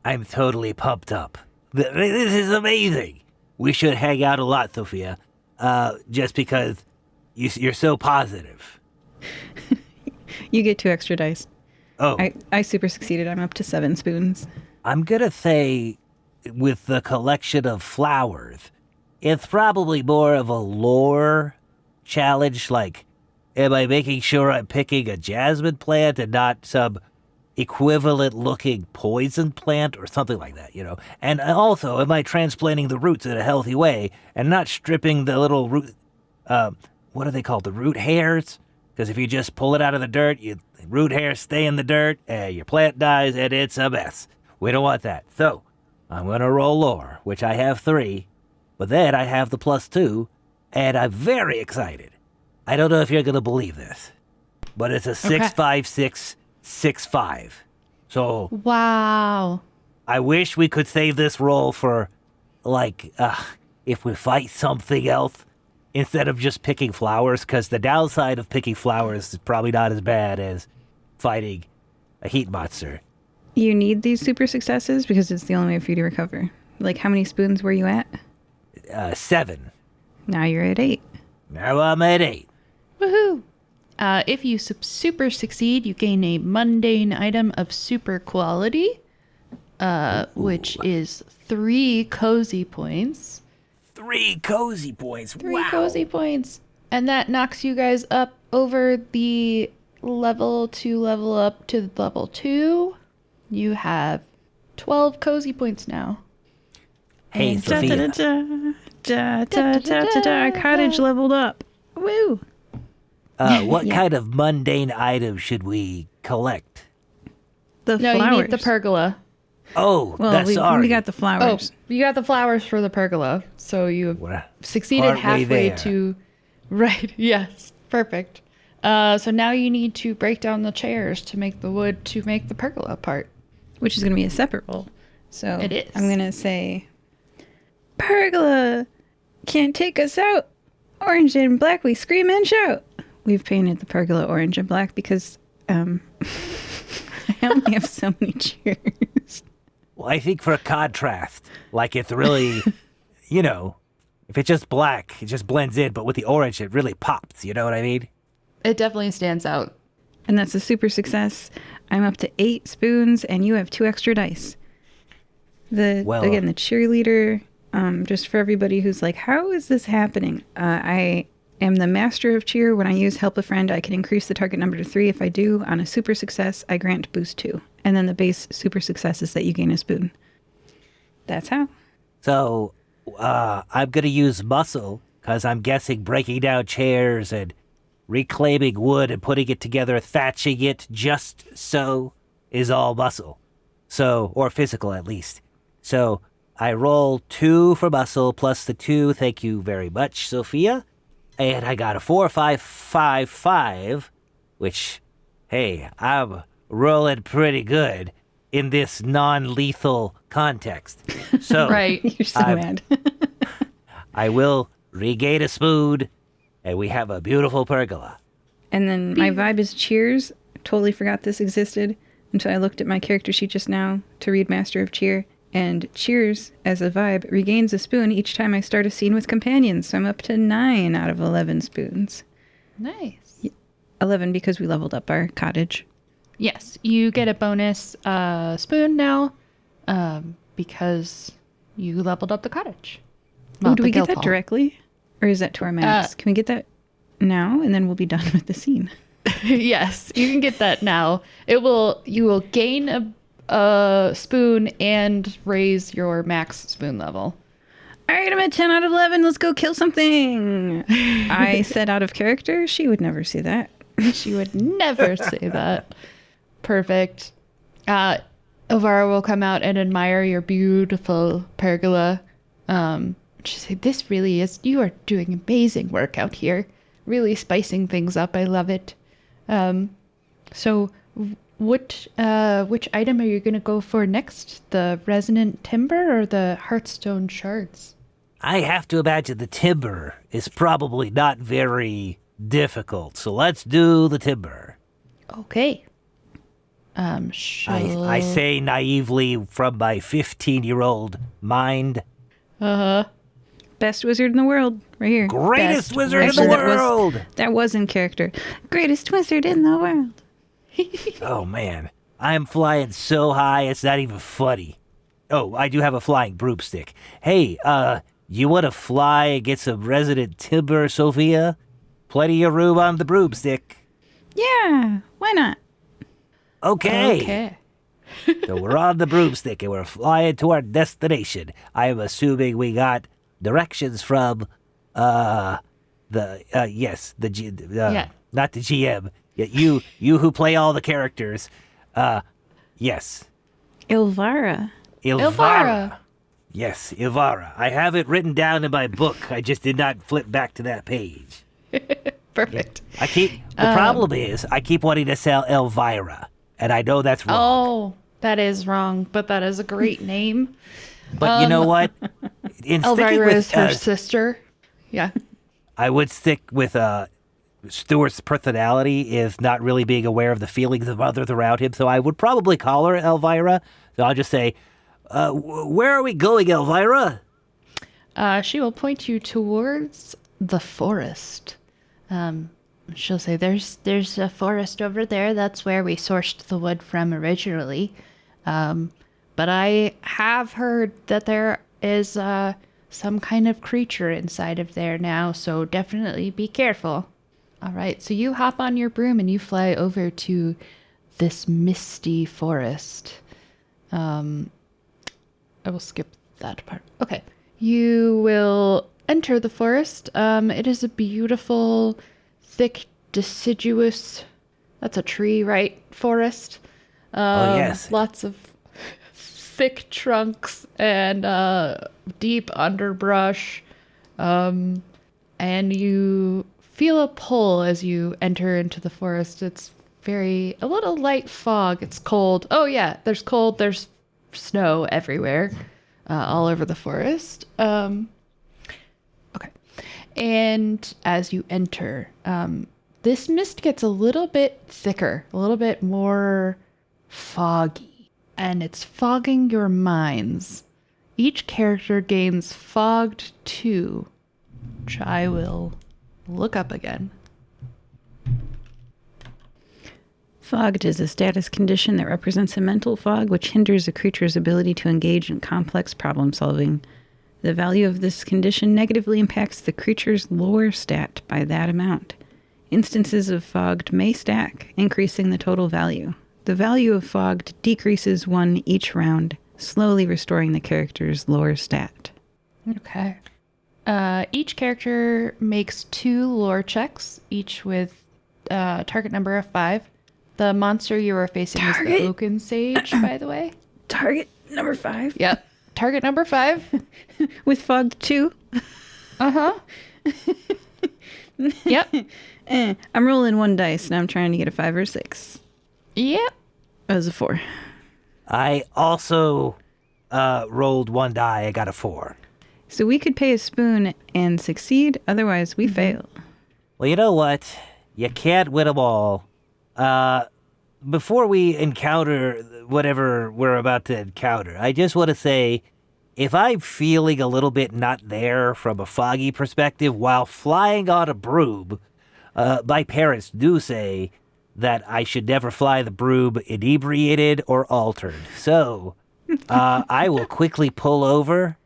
I'm totally pumped up. This is amazing. We should hang out a lot, Sofia. Just because you're so positive. You get 2 extra dice. Oh. I super succeeded. I'm up to 7 spoons. I'm gonna say, with the collection of flowers, it's probably more of a lore challenge. Like, am I making sure I'm picking a jasmine plant and not some equivalent-looking poison plant or something like that, you know? And also, am I transplanting the roots in a healthy way and not stripping the little root, what are they called, the root hairs? Because if you just pull it out of the dirt, root hairs stay in the dirt, and your plant dies, and it's a mess. We don't want that. So, I'm going to roll lore, which I have 3, but then I have the +2, and I'm very excited. I don't know if you're going to believe this, but it's a 6-5-6-6-5. So, Wow. I wish we could save this roll for, like, if we fight something else instead of just picking flowers, because the downside of picking flowers is probably not as bad as fighting a heat monster. You need these super successes because it's the only way for you to recover. Like, how many spoons were you at? 7. Now you're at 8. Now I'm at 8. Woohoo! If you super succeed, you gain a mundane item of super quality, which is 3 cozy points. 3 cozy points. 3 cozy points. And that knocks you guys up over the level to level up to level 2. You have 12 cozy points now. Hey, Sofia. Our cottage leveled up. Woo! What kind of mundane item should we collect? The No, flowers. you need the pergola. Oh, Well, that's we sorry. got the flowers. Oh, you got the flowers for the pergola. So you have We're succeeded partway halfway there. to... Right, yes, perfect. So now you need to break down the chairs to make the wood to make the pergola part. Which is going to be a separate roll. So It is. I'm going to say, pergola can't take us out. Orange and black, we scream and shout. We've painted the pergola orange and black because I only have so many chairs. Well, I think for contrast, like it's really, you know, if it's just black, it just blends in, but with the orange, it really pops. You know what I mean? It definitely stands out. And that's a super success. I'm up to 8 spoons, and you have 2 extra dice. The cheerleader, just for everybody who's like, how is this happening? I am the master of cheer. When I use help a friend, I can increase the target number to 3. If I do, on a super success, I grant boost 2. And then the base super success is that you gain a spoon. That's how. So, I'm going to use muscle, because I'm guessing breaking down chairs and reclaiming wood and putting it together, thatching it just so is all muscle. So, or physical at least. So, I roll 2 for muscle plus the 2. Thank you very much, Sofia. And I got a 4, 5, 5, 5, which, hey, I'm rolling pretty good. in this non-lethal context. So Right. You're so mad. I will regain a spoon, and we have a beautiful pergola. And then my vibe is cheers. Totally forgot this existed until I looked at my character sheet just now to read Master of Cheer. And cheers, as a vibe, regains a spoon each time I start a scene with companions. So I'm up to 9 out of 11 spoons. Nice. 11 because we leveled up our cottage. Yes, you get a bonus spoon now because you leveled up the cottage. Oh, Well, do the we get guild that hall. directly? Or is that to our max? Can we get that now and then we'll be done with the scene? Yes, you can get that now. You will gain a spoon and raise your max spoon level. All right, I'm at 10 out of 11. Let's go kill something. I said out of character. She would never see that. She would never say that. Perfect. Elvira will come out and admire your beautiful pergola. She said, "This really is. You are doing amazing work out here. Really spicing things up. I love it." So, which item are you going to go for next? The resonant timber or the heartstone shards? I have to imagine the timber is probably not very difficult, so let's do the timber. Okay. I say naively from my 15-year-old mind. Best wizard in the world, right here. Greatest Best wizard in the Actually, that was- world! That was in character. Greatest wizard in the world. Oh, man. I'm flying so high, it's not even funny. Oh, I do have a flying broomstick. Hey, you want to fly and get some resident timber, Sophia? Plenty of room on the broomstick. Yeah, why not? Okay. So we're on the broomstick and we're flying to our destination. I'm assuming we got directions from, not the GM. Yeah, you who play all the characters. Yes. Elvira. Elvira. Yes, Elvira. I have it written down in my book. I just did not flip back to that page. Perfect. The problem is I keep wanting to sell Elvira, and I know that's wrong. Oh, that is wrong, but that is a great name. But you know what? In sticking Elvira with is her sister. Yeah. I would stick with Stewart's personality is not really being aware of the feelings of others around him, so I would probably call her Elvira. So I'll just say, where are we going, Elvira? She will point you towards the forest. She'll say, "There's a forest over there. That's where we sourced the wood from originally. But I have heard that there is some kind of creature inside of there now, so definitely be careful." All right, so you hop on your broom and you fly over to this misty forest. I will skip that part. Okay. You will enter the forest. It is a beautiful, thick, deciduous, that's a tree, right? Forest. Yes. Lots of thick trunks and deep underbrush. And you feel a pull as you enter into the forest. It's a little light fog. It's cold. Oh yeah, there's cold. There's snow everywhere, all over the forest. Okay. And as you enter, this mist gets a little bit thicker, a little bit more foggy, and it's fogging your minds. Each character gains fogged 2, which I will look up again. Fogged is a status condition that represents a mental fog which hinders a creature's ability to engage in complex problem solving. The value of this condition negatively impacts the creature's lore stat by that amount. Instances of fogged may stack, increasing the total value. The value of fogged decreases 1 each round, slowly restoring the character's lore stat. Okay. Each character makes 2 lore checks, each with target number of 5. The monster you are facing is the Oaken Sage, by the way. Target number 5. Yep. Target number 5. With fogged 2. Uh-huh. Yep. I'm rolling 1 dice and I'm trying to get a 5 or 6. Yep. That was a 4. I also rolled 1 die. I got a 4. So we could pay a spoon and succeed. Otherwise, we fail. Well, you know what? You can't win them all. Before we encounter whatever we're about to encounter, I just want to say, if I'm feeling a little bit not there from a foggy perspective while flying on a broom, my parents do say that I should never fly the broom inebriated or altered. So I will quickly pull over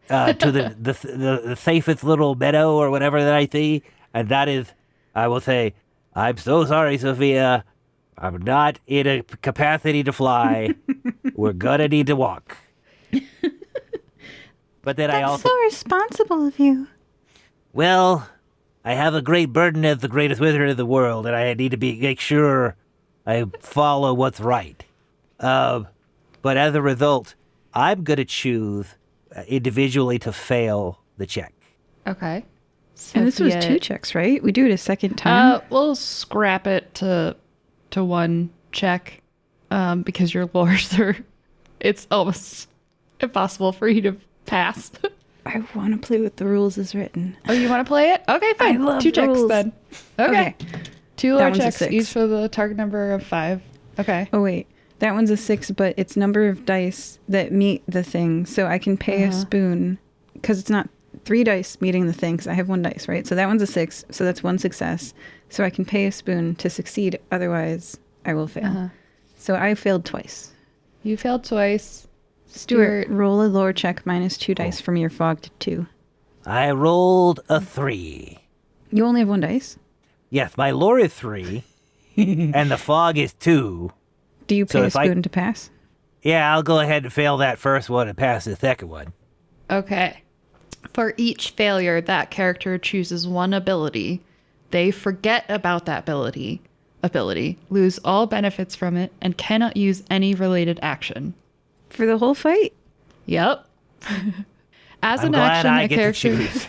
to the safest little meadow or whatever that I see, and that is, I will say, I'm so sorry, Sophia. I'm not in a capacity to fly. We're gonna need to walk. But then I also... so responsible of you. Well, I have a great burden as the greatest wizard in the world, and I need to make sure I follow what's right. But as a result, I'm gonna choose individually to fail the check. Okay. And this was Sophia- 2 checks, right? We do it a second time. We'll scrap it to 1 check, because your lures are... It's almost impossible for you to pass. I want to play with the rules as written. Oh, you want to play it? Okay, fine. I love 2 checks rules. then. Okay. 2 That lore one's a checks, 6. each for the target number of 5. Okay. Oh, wait. That one's a 6, but it's number of dice that meet the thing. So I can pay a spoon because it's not 3 dice meeting the thing because I have 1 dice, right? So that one's a 6. So that's 1 success. So I can pay a spoon to succeed. Otherwise, I will fail. So I failed twice. You failed twice. Stuart, roll a lore check minus 2 dice from your fogged 2. I rolled a 3. You only have 1 dice? Yes, my lore is 3, and the fog is 2. Do you So pay a if I- spoon to pass? Yeah, I'll go ahead and fail that first one and pass the second one. Okay. For each failure, that character chooses 1 ability. They forget about that ability, lose all benefits from it, and cannot use any related action. For the whole fight? Yep. As I'm an glad action, I a get to character choose.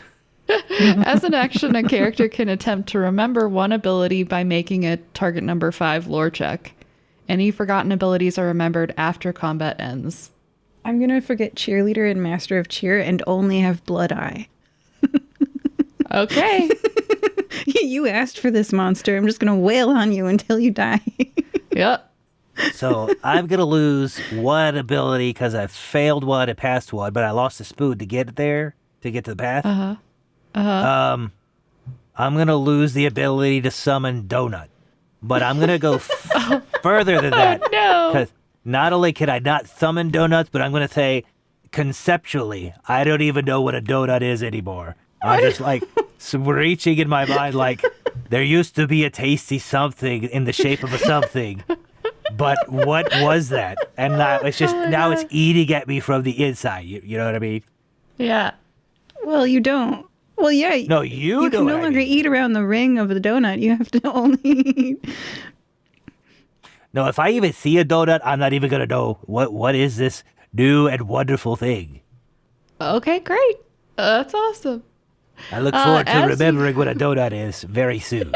As an action, a character can attempt to remember 1 ability by making a target number 5 lore check. Any forgotten abilities are remembered after combat ends. I'm going to forget cheerleader and master of cheer and only have blood eye. Okay. You asked for this monster. I'm just going to wail on you until you die. Yep. So I'm going to lose 1 ability because I failed 1 and passed 1, but I lost a spoon to get there, to get to the path. I'm going to lose the ability to summon Donut. But I'm going to go further than that. no. Because not only can I not summon donuts, but I'm going to say, conceptually, I don't even know what a donut is anymore. I'm just like reaching in my mind like, there used to be a tasty something in the shape of a something. But what was that? And now it's just, now it's eating at me from the inside. You know what I mean? Yeah. Well, you don't. Well, yeah. No, you know can what no I longer mean. eat around the ring of the donut. You have to only eat. No, if I even see a donut, I'm not even going to know what is this new and wonderful thing. Okay, great. That's awesome. I look forward to as remembering what a donut is very soon.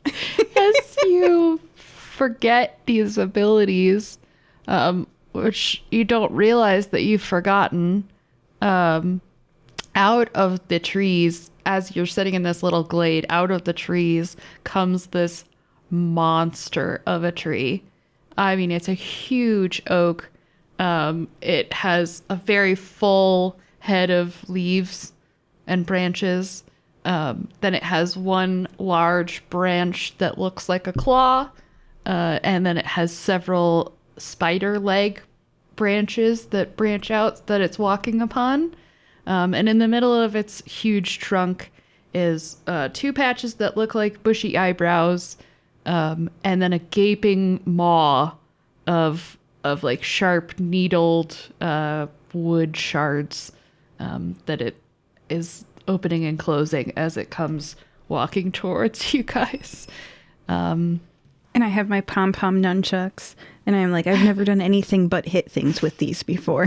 As you forget these abilities, which you don't realize that you've forgotten, out of the trees, as you're sitting in this little glade, out of the trees comes this monster of a tree. I mean, it's a huge oak. It has a very full head of leaves and branches. Then it has 1 large branch that looks like a claw. And then it has several spider leg branches that branch out that it's walking upon. And in the middle of its huge trunk is 2 patches that look like bushy eyebrows, and then a gaping maw of like sharp needled wood shards that it is opening and closing as it comes walking towards you guys. And I have my pom-pom nunchucks. And I'm like, I've never done anything but hit things with these before.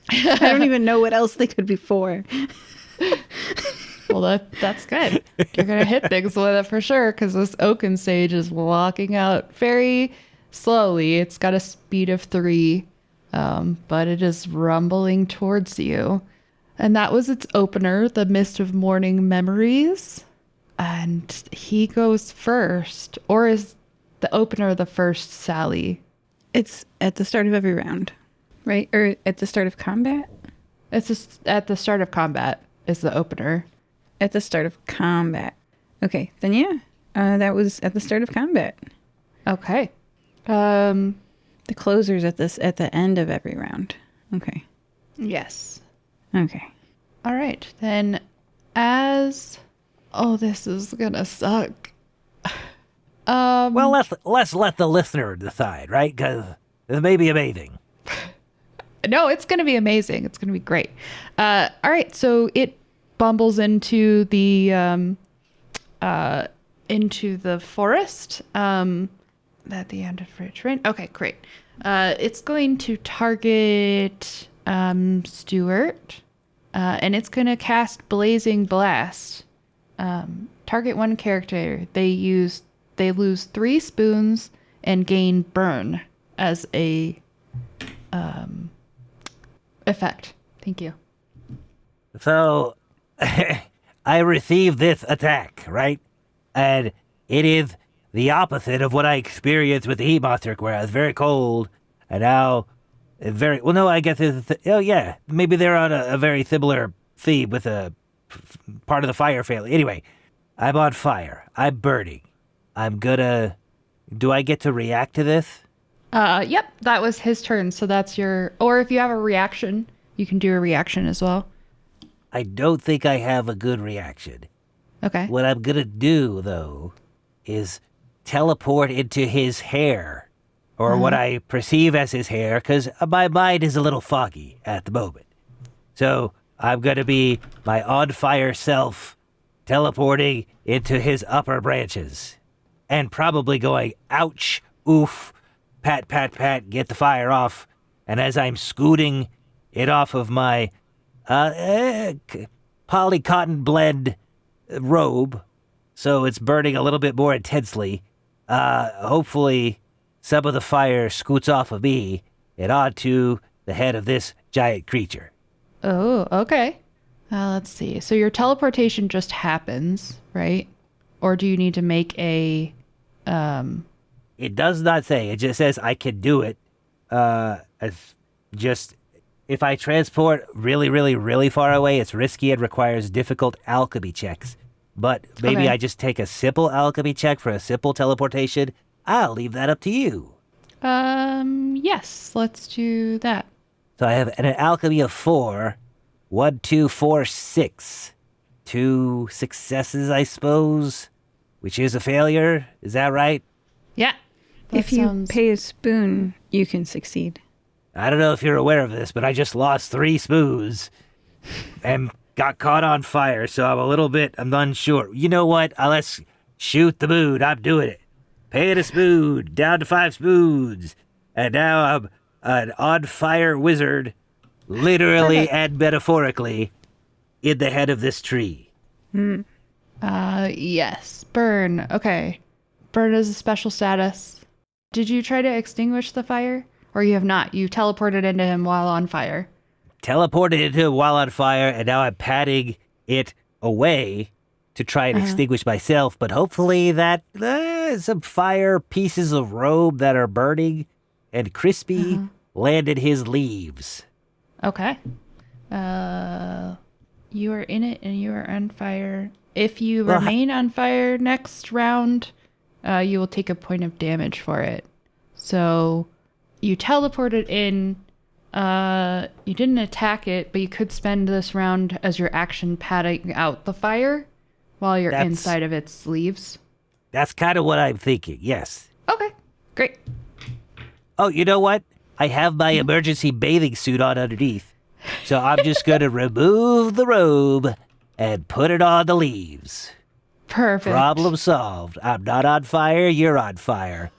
I don't even know what else they could be for. Well, that's good. You're going to hit things with it for sure, because this oaken sage is walking out very slowly. It's got a speed of 3. but it is rumbling towards you. And that was its opener, the Mist of Morning Memories. And he goes first. Or is the opener the first Sally? It's at the start of every round, right? Or at the start of combat? It's just at the start of combat is the opener. At the start of combat. Okay, then yeah. That was at the start of combat. Okay. The closer's at the end of every round. Okay. Yes. Okay. All right. Then as... Oh, this is gonna suck. Well, let's let the listener decide, right? Because it may be amazing. No, it's gonna be amazing. It's gonna be great. All right. So it bumbles into the forest. At the end of Ridge, right? Okay, great. It's going to target Stewart, and it's going to cast Blazing Blast. Target one character. They lose 3 spoons and gain burn as a effect. Thank you. So, I received this attack, right? And it is the opposite of what I experienced with the heat monster, where I was very cold, and now it's very... Well, no, I guess it's... Oh, yeah. Maybe they're on a very similar theme with a part of the fire family. Anyway, I'm on fire. I'm burning. I'm gonna... Do I get to react to this? Yep, that was his turn, so that's your... Or if you have a reaction, you can do a reaction as well. I don't think I have a good reaction. Okay. What I'm gonna do, though, is teleport into his hair, or what I perceive as his hair, because my mind is a little foggy at the moment. So I'm gonna be my on-fire self teleporting into his upper branches, and probably going, ouch, oof, pat, pat, pat, get the fire off. And as I'm scooting it off of my poly cotton blend robe, so it's burning a little bit more intensely, hopefully some of the fire scoots off of me and onto the head of this giant creature. Oh, okay. Let's see. So your teleportation just happens, right? Or do you need to make a... It does not say. It just says I can do it. If I transport really, really, really far away, it's risky and requires difficult alchemy checks. But maybe Okay. I just take a simple alchemy check for a simple teleportation. I'll leave that up to you. Yes, let's do that. So I have an alchemy of 4. 1, 2, 4, 6. 2 successes, I suppose, which is a failure. Is that right? Yeah. That If you sounds- pay a spoon, you can succeed. I don't know if you're aware of this, but I just lost 3 spoons and got caught on fire, so I'm unsure. You know what? Let's shoot the moon. I'm doing it. Paying a spoon, down to 5 spoons. And now I'm an on-fire wizard, literally Perfect. and metaphorically, in the head of this tree. Yes. Burn. Okay. Burn is a special status. Did you try to extinguish the fire? Or you have not? You teleported into him while on fire. Teleported into it while on fire, and now I'm patting it away to try and extinguish myself, but hopefully that some fire pieces of robe that are burning and crispy landed his leaves. Okay. You are in it and you are on fire. If you Well, remain on fire next round, you will take a point of damage for it. So you teleported in. You didn't attack it, but you could spend this round as your action patting out the fire while you're That's- inside of its leaves. That's kind of what I'm thinking, yes. Okay, great. Oh, you know what? I have my emergency bathing suit on underneath, so I'm just going to remove the robe and put it on the leaves. Perfect. Problem solved. I'm not on fire, you're on fire.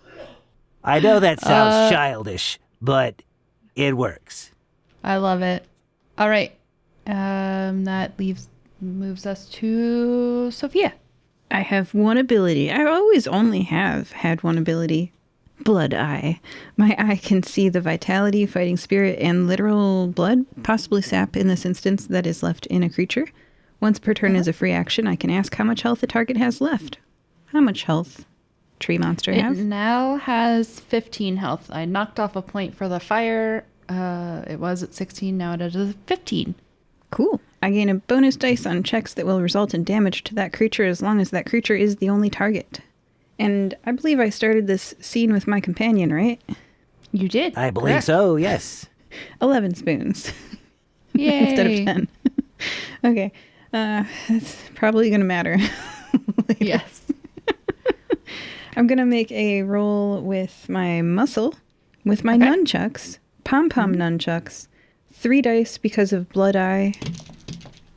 I know that sounds childish, but it works. I love it. All right. That moves us to Sophia. I have one ability. I always only have had one ability. Blood Eye. My eye can see the vitality, fighting spirit, and literal blood, possibly sap in this instance, that is left in a creature. Once per turn is a free action, I can ask how much health the target has left. How much health tree monster have? It now has 15 health. I knocked off a point for the fire. It was at 16, now it is 15. Cool. I gain a bonus dice on checks that will result in damage to that creature as long as that creature is the only target. And I believe I started this scene with my companion, right? You did. I believe correct. so, yes. 11 spoons. Yay. Instead of 10. Okay. It's probably going to matter. later. Yes. I'm going to make a roll with my muscle, with my Okay. nunchucks, pom-pom nunchucks, 3 dice because of Blood Eye.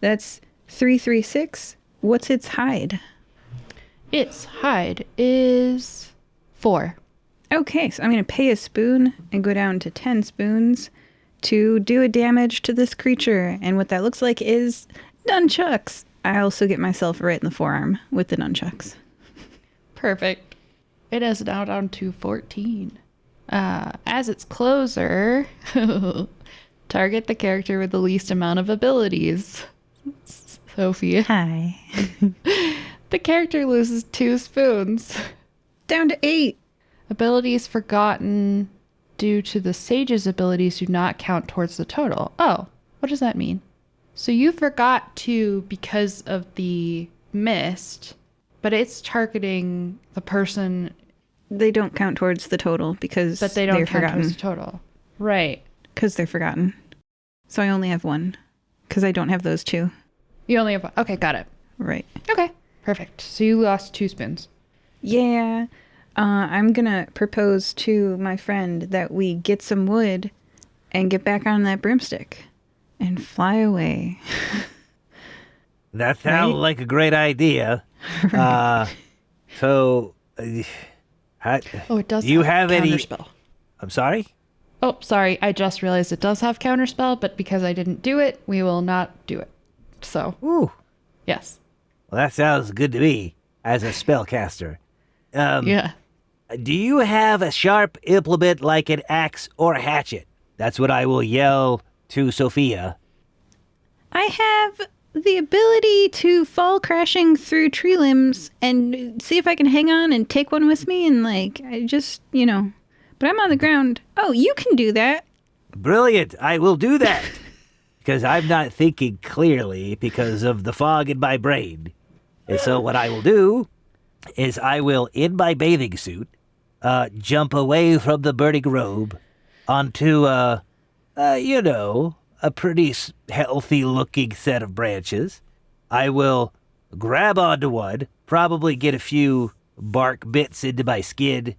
That's 3, 3, 6. What's its hide? Its hide is 4. Okay, so I'm going to pay a spoon and go down to 10 spoons to do a damage to this creature. And what that looks like is nunchucks. I also get myself right in the forearm with the nunchucks. Perfect. It is now down to 14. As its closer, target the character with the least amount of abilities. Sophia. Hi. The character loses 2 spoons. Down to 8. Abilities forgotten due to the sage's abilities do not count towards the total. Oh, what does that mean? So you forgot to because of the mist, but it's targeting the person, They don't count towards the total because but they don't they're count forgotten. towards the total. Right. Because they're forgotten. So I only have 1. Because I don't have those 2. You only have one. Okay, got it. Right. Okay, perfect. So you lost 2 spoons. Yeah. I'm going to propose to my friend that we get some wood and get back on that broomstick and fly away. That sounds Right? like a great idea. So, Oh, it does do you have have any... counterspell. I'm sorry? Oh, sorry. I just realized it does have counterspell, but because I didn't do it, we will not do it. So, Ooh, yes. well, that sounds good to me as a spellcaster. Yeah. Do you have a sharp implement like an axe or a hatchet? That's what I will yell to Sophia. I have the ability to fall crashing through tree limbs and see if I can hang on and take one with me and, like, I just, but I'm on the ground. Oh, you can do that. Brilliant, I will do that. Because I'm not thinking clearly because of the fog in my brain. And so what I will do is I will, in my bathing suit, jump away from the burning robe onto, a pretty healthy-looking set of branches. I will grab onto one, probably get a few bark bits into my skin,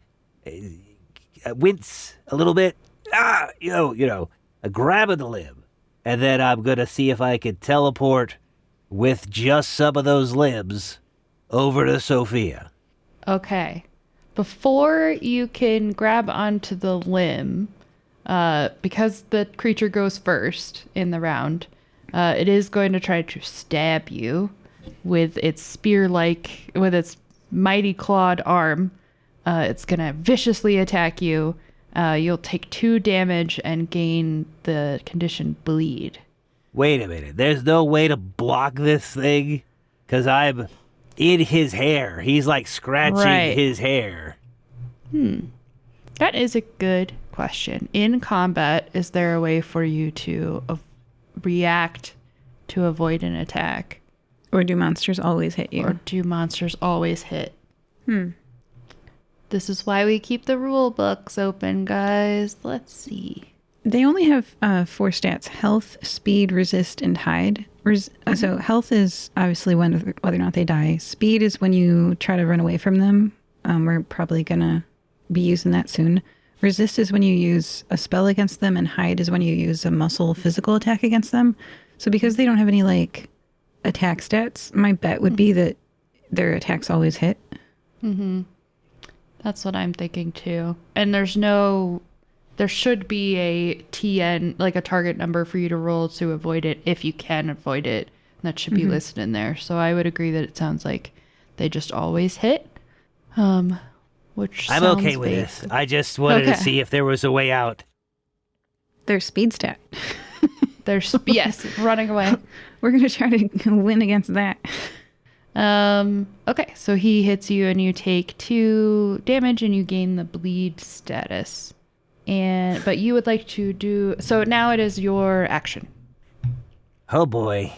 wince a little bit, grab at the limb, and then I'm going to see if I can teleport with just some of those limbs over to Sophia. Okay. Before you can grab onto the limb, because the creature goes first in the round, it is going to try to stab you with its with its mighty clawed arm. It's going to viciously attack you. You'll take 2 damage and gain the condition bleed. Wait a minute. There's no way to block this thing? Because I'm in his hair. He's like scratching Right. his hair. That is a good question. In combat, is there a way for you to react to avoid an attack? Or do monsters always hit you? Or do monsters always hit? This is why we keep the rule books open, guys. Let's see. They only have 4 stats: health, speed, resist, and hide. So health is obviously whether or not they die. Speed is when you try to run away from them. We're probably going to be using that soon. Resist is when you use a spell against them, and hide is when you use a muscle physical attack against them. So because they don't have any attack stats, my bet would be that their attacks always hit. That's what I'm thinking too. And there should be a TN, like a target number for you to roll to avoid it if you can avoid it. That should be listed in there. So I would agree that it sounds like they just always hit. which I'm sounds okay with vague. this. I just wanted to Okay. see if there was a way out. Their speed stat. There's yes, running away. We're going to try to win against that. Okay, so he hits you and you take 2 damage and you gain the bleed status. But you would like to do so now it is your action. Oh boy.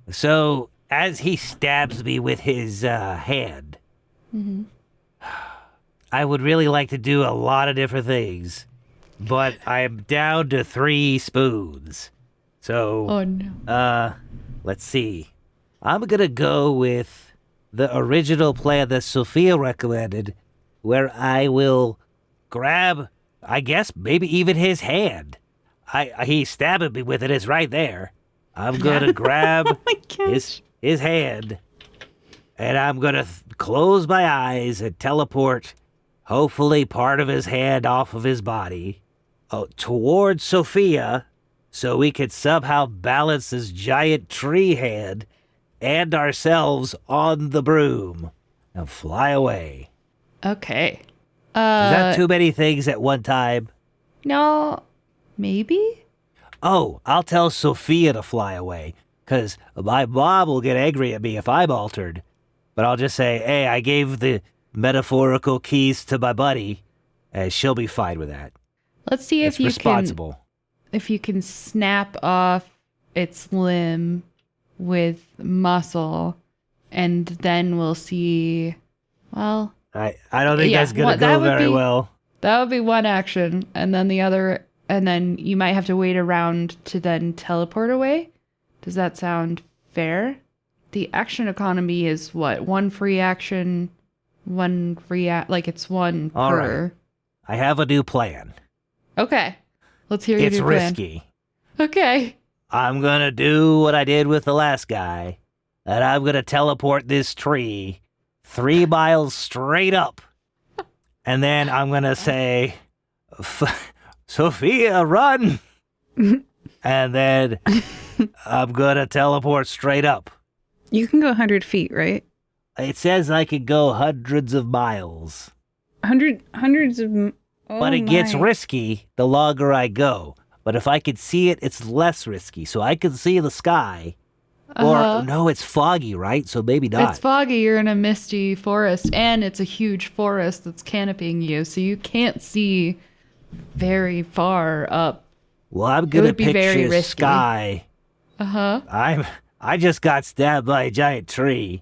So, as he stabs me with his hand, I would really like to do a lot of different things, but I'm down to 3 spoons. So, Oh no. let's see. I'm gonna go with the original plan that Sophia recommended, where I will grab, I guess, maybe even his hand. He's stabbing me with it. It's right there. I'm gonna grab his hand, and I'm gonna close my eyes and teleport, hopefully part of his hand off of his body, towards Sophia, so we could somehow balance this giant tree hand and ourselves on the broom and fly away. Okay. Is that too many things at one time? No, maybe? Oh, I'll tell Sophia to fly away, because my mom will get angry at me if I'm altered. But I'll just say, hey, I gave the metaphorical keys to my buddy, and she'll be fine with that. Let's see if It's you responsible. if you can snap off its limb with muscle, and then we'll see. Well, I don't think yeah, that's going to that go would very be- well. that would be one action, and then then you might have to wait around to then teleport away. Does that sound fair? The action economy is what? 1 free action, 1 free like it's 1 All per. right. I have a new plan. Okay, let's hear your It's new plan. risky. Okay. I'm going to do what I did with the last guy, and I'm going to teleport this tree 3 miles straight up. And then I'm going to say, Sophia, run! And then I'm going to teleport straight up. You can go 100 feet, right? It says I could go hundreds of miles, Hundreds of... but it gets risky the longer I go. But if I could see it, it's less risky. So I can see the sky. Or, no, it's foggy, right? So maybe not. It's foggy. You're in a misty forest, and it's a huge forest that's canopying you, so you can't see very far up. Well, I'm going to would be very picture risky. sky. Uh-huh. I just got stabbed by a giant tree,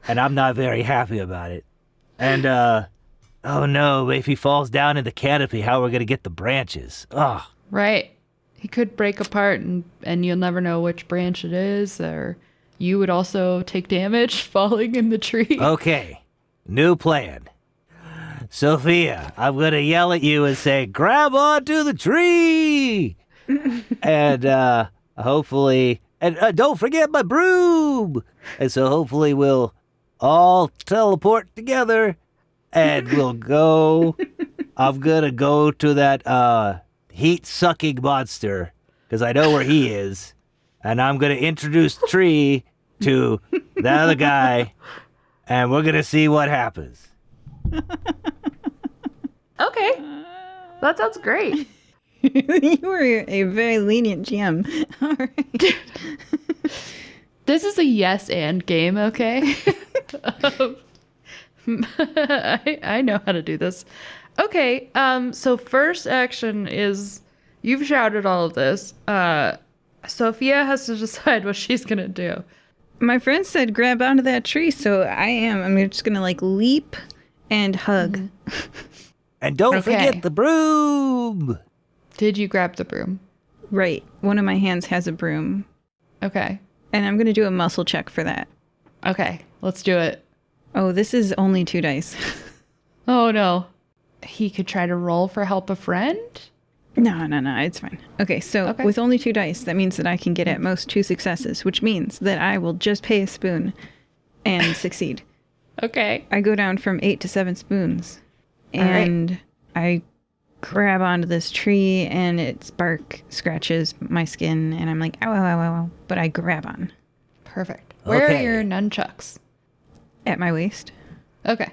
and I'm not very happy about it. And, oh no, if he falls down in the canopy, how are we going to get the branches? Ugh. Right. He could break apart, and you'll never know which branch it is, or you would also take damage falling in the tree. Okay, new plan. Sophia, I'm going to yell at you and say, grab onto the tree! And, hopefully, and don't forget my broom! And so hopefully we'll all teleport together, and we'll go. I'm going to go to that, heat-sucking monster, because I know where he is, and I'm going to introduce Tree to the other guy, and we're going to see what happens. Okay. That sounds great. You were a very lenient GM. All right. This is a yes and game, okay? I know how to do this. Okay, so first action is you've shouted all of this. Sophia has to decide what she's gonna do. My friend said grab onto that tree, so I'm just gonna like leap and hug. And don't Okay. forget the broom. Did you grab the broom? Right. One of my hands has a broom. Okay. And I'm gonna do a muscle check for that. Okay, let's do it. Oh, this is only 2 dice. Oh no. He could try to roll for help a friend? No, it's fine. Okay, so Okay. with only 2 dice, that means that I can get at most 2 successes, which means that I will just pay a spoon and succeed. Okay. I go down from 8 to 7 spoons. All right. And I grab onto this tree and its bark scratches my skin and I'm like, ow, ow, ow, ow, ow. But I grab on Perfect. Where Okay. are your nunchucks? at my waist. Okay.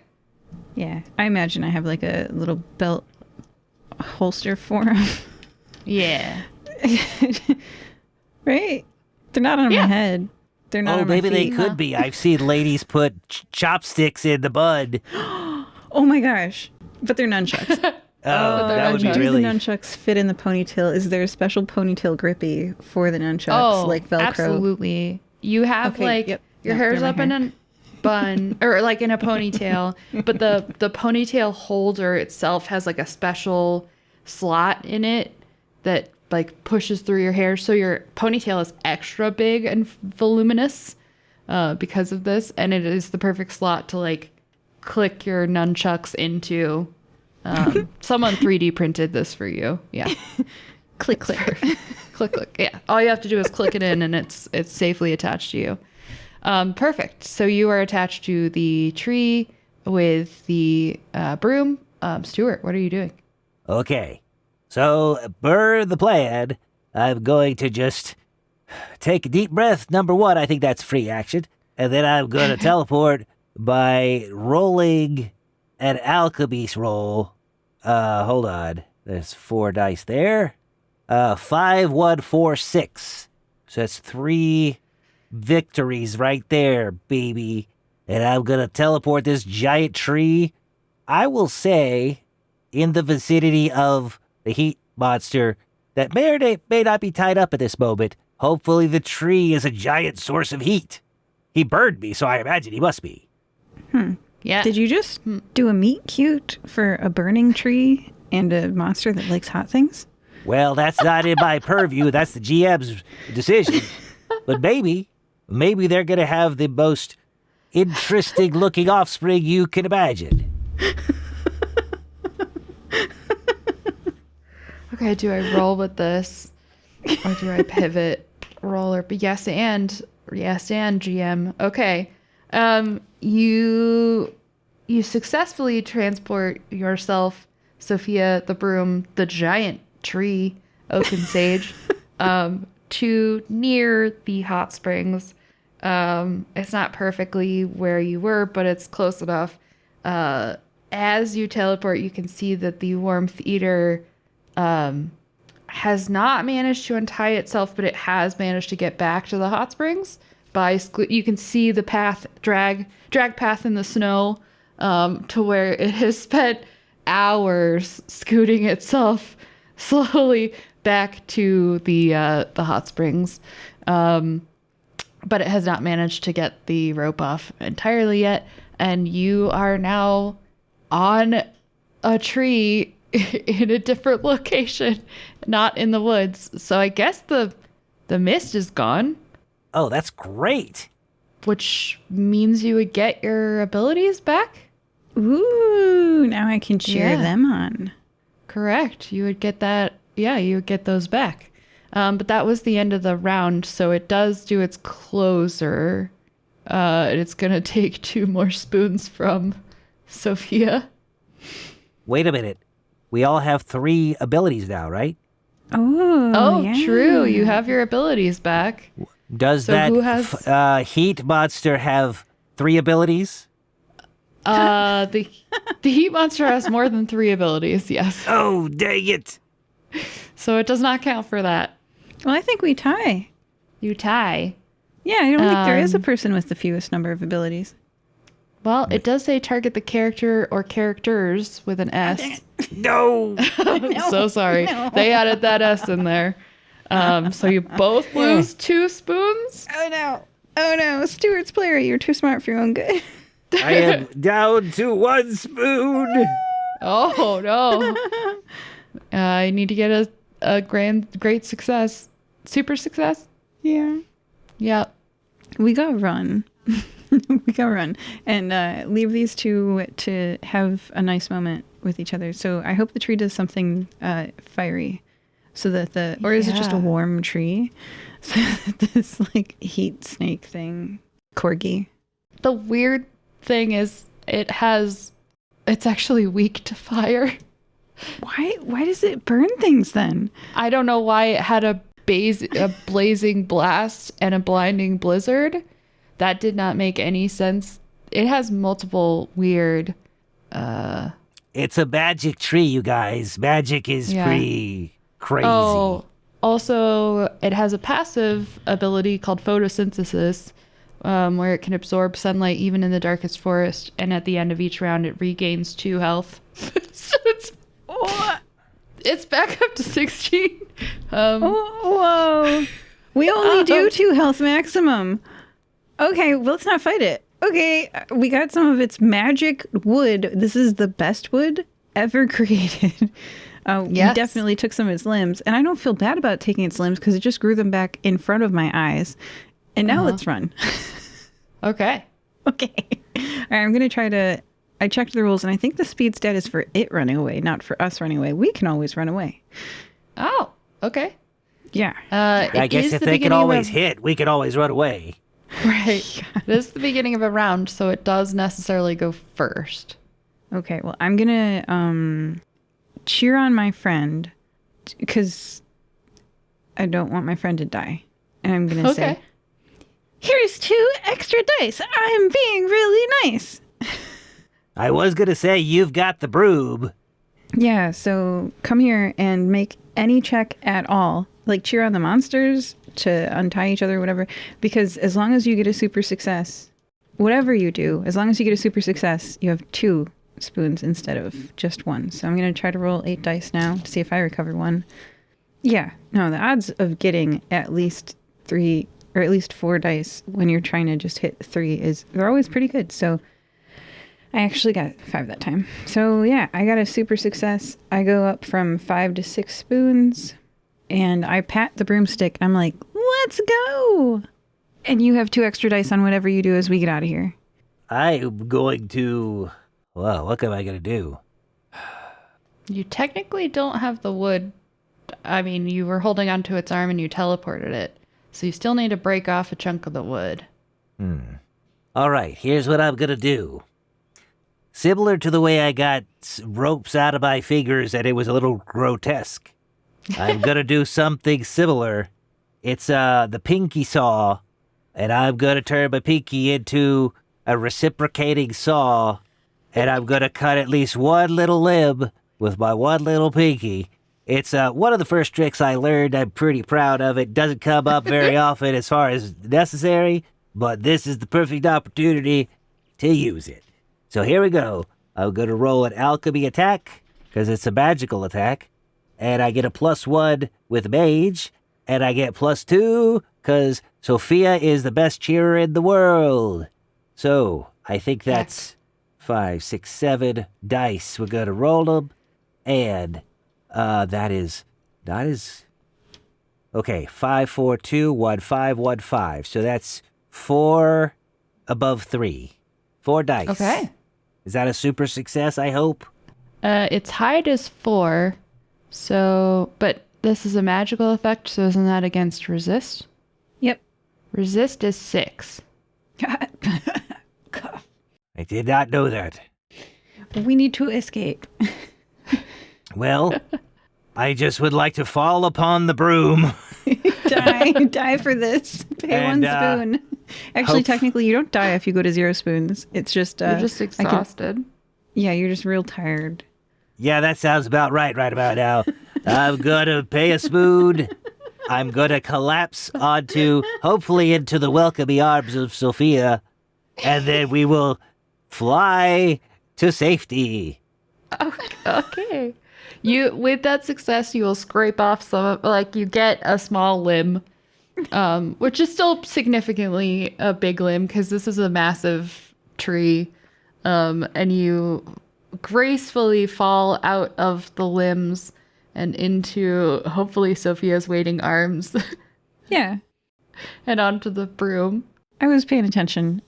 Yeah, I imagine I have like a little belt holster for them. Yeah. Right? They're not on my head. They're not Oh, on my maybe they feet. could be. I've seen ladies put chopsticks in the bud. Oh my gosh. But they're nunchucks. Oh, that would be Do really... the nunchucks fit in the ponytail? Is there a special ponytail grippy for the nunchucks, like Velcro? Absolutely. You have your hair's up in a bun or like in a ponytail, but the ponytail holder itself has like a special slot in it that like pushes through your hair, so your ponytail is extra big and voluminous because of this, and it is the perfect slot to like click your nunchucks into. Someone 3D printed this for you. Yeah. Click, click. Click. Yeah. All you have to do is click it in and it's safely attached to you. Perfect. So you are attached to the tree with the broom. Stewart, what are you doing? Okay. So, per the plan, I'm going to just take a deep breath. Number one, I think that's free action. And then I'm going to teleport by rolling an alchemy roll. Hold on. There's 4 dice there. 5, 1, 4, 6. So that's 3 victories right there, baby. And I'm going to teleport this giant tree, I will say, in the vicinity of the heat monster that may or may not be tied up at this moment. Hopefully the tree is a giant source of heat. He burned me, so I imagine he must be. Yeah. Did you just do a meet cute for a burning tree and a monster that likes hot things? Well, that's not in my purview. That's the GM's decision. But maybe they're going to have the most interesting looking offspring you can imagine. Okay, do I roll with this or do I pivot roll or yes and GM. Okay. You successfully transport yourself, Sophia, the broom, the giant tree, oaken sage, to near the hot springs. It's not perfectly where you were, but it's close enough. As you teleport, you can see that the warmth eater has not managed to untie itself, but it has managed to get back to the hot springs. You can see the path, drag path in the snow, to where it has spent hours scooting itself slowly back to the hot springs. But it has not managed to get the rope off entirely yet. And you are now on a tree in a different location, not in the woods. So I guess the mist is gone. Oh, that's great. Which means you would get your abilities back? Ooh, now I can cheer them on. Correct. You would get that. Yeah, you would get those back. But that was the end of the round, so it does do its closer. It's going to take 2 more spoons from Sophia. Wait a minute. We all have 3 abilities now, right? Oh, yeah. True. You have your abilities back. Does So that who has- heat monster have 3 abilities? The heat monster has more than 3 abilities, yes. Oh, dang it. So it does not count for that. Well, I think we tie. You tie. Yeah, I don't think there is a person with the fewest number of abilities. Well, it does say target the character or characters with an S. No. So sorry. No. They added that S in there. So you both lose 2 spoons. Oh no, Stewart's player, you're too smart for your own good. I am down to 1 spoon. Oh no. I need to get a great success. Super success? Yeah. Yeah. We gotta run. And leave these 2 to have a nice moment with each other. So I hope the tree does something fiery, so that or is it just a warm tree? So that this like heat snake thing, corgi. The weird thing is it's actually weak to fire. Why does it burn things then? I don't know why it had a blazing blast and a blinding blizzard. That did not make any sense. It has multiple weird It's a magic tree, you guys. Magic is pretty crazy. Oh, also, it has a passive ability called photosynthesis, where it can absorb sunlight even in the darkest forest, and at the end of each round, it regains 2 health. So it's back up to 16. Whoa. We only do 2 health maximum. Okay, well, let's not fight it. Okay, we got some of its magic wood. This is the best wood ever created. We definitely took some of its limbs, and I don't feel bad about taking its limbs because it just grew them back in front of my eyes. And now let's run. Okay. Okay. All right, I'm going to try to... I checked the rules, and I think the speed stat is for it running away, not for us running away. We can always run away. Oh, okay. Yeah. I guess if they can always hit, we can always run away. Right. This is the beginning of a round, so it does necessarily go first. Okay, well, I'm going to cheer on my friend because I don't want my friend to die. And I'm going to say, here's 2 extra dice. I'm being really nice. I was going to say, you've got the broom. Yeah, so come here and make any check at all. Like cheer on the monsters to untie each other, whatever. Because as long as you get a super success, whatever you do, as long as you get a super success, you have 2 spoons instead of just 1. So I'm going to try to roll 8 dice now to see if I recover 1. Yeah, no, the odds of getting at least 3 or at least 4 dice when you're trying to just hit 3 they're always pretty good. So I actually got 5 that time. So yeah, I got a super success. I go up from 5 to 6 spoons and I pat the broomstick. I'm like, let's go. And you have 2 extra dice on whatever you do as we get out of here. I'm going to... Well, what am I going to do? You technically don't have the wood. I mean, you were holding onto its arm and you teleported it. So you still need to break off a chunk of the wood. All right, here's what I'm going to do. Similar to the way I got ropes out of my fingers and it was a little grotesque. I'm going to do something similar. It's the pinky saw, and I'm going to turn my pinky into a reciprocating saw, and I'm going to cut at least 1 little limb with my 1 little pinky. It's one of the first tricks I learned. I'm pretty proud of it. Doesn't come up very often as far as necessary, but this is the perfect opportunity to use it. So here we go. I'm going to roll an alchemy attack, because it's a magical attack, and I get a +1 with mage, and I get +2, because Sofia is the best cheerer in the world. So I think that's 5, 6, 7 dice. We're going to roll them, and that is okay. 5, 4, 2, 1, 5, 1, 5. So that's 4 above 3. 4 dice. Okay. Is that a super success, I hope? Its height is 4, so... But this is a magical effect, so isn't that against resist? Yep. Resist is 6. I did not know that. We need to escape. Well, I just would like to fall upon the broom. Die for this. Pay And, 1 spoon. Actually, technically, you don't die if you go to 0 spoons. It's just... You're just exhausted. Yeah, you're just real tired. Yeah, that sounds about right about now. I'm going to pay a spoon. I'm going to collapse hopefully into the welcoming arms of Sofia. And then we will fly to safety. Okay. With that success, you will scrape off you get a small limb, which is still significantly a big limb because this is a massive tree, and you gracefully fall out of the limbs and into hopefully Sophia's waiting arms. Yeah. And onto the broom. I was paying attention.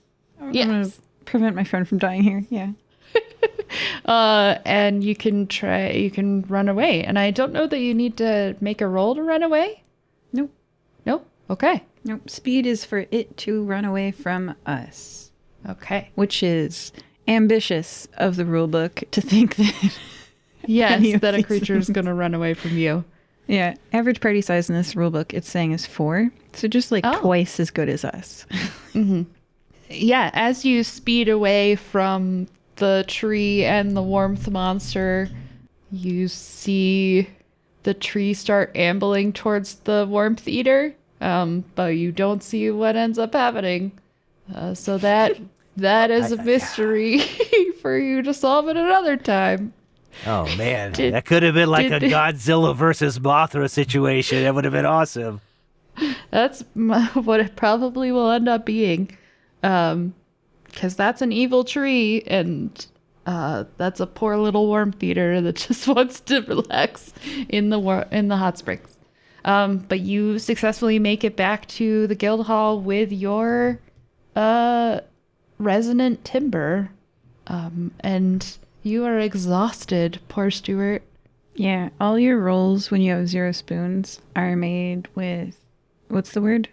Yes. I'm going to prevent my friend from dying here. Yeah. And you can run away. And I don't know that you need to make a roll to run away. Nope. Okay. Nope. Speed is for it to run away from us. Okay. Which is ambitious of the rule book to think that. Yes, that a creature is going to run away from you. Yeah. Average party size in this rule book, it's saying is 4. So just twice as good as us. Mm-hmm. Yeah. As you speed away from the tree and the warmth monster, you see the tree start ambling towards the warmth eater, but you don't see what ends up happening. So that is a mystery for you to solve at another time. Oh, man. That could have been like a Godzilla versus Mothra situation. That would have been awesome. That's what it probably will end up being. Because that's an evil tree, and that's a poor little warmth eater that just wants to relax in the hot springs. But you successfully make it back to the guild hall with your resonant timber, and you are exhausted, poor Stewart. Yeah, all your rolls when you have 0 spoons are made with, what's the word?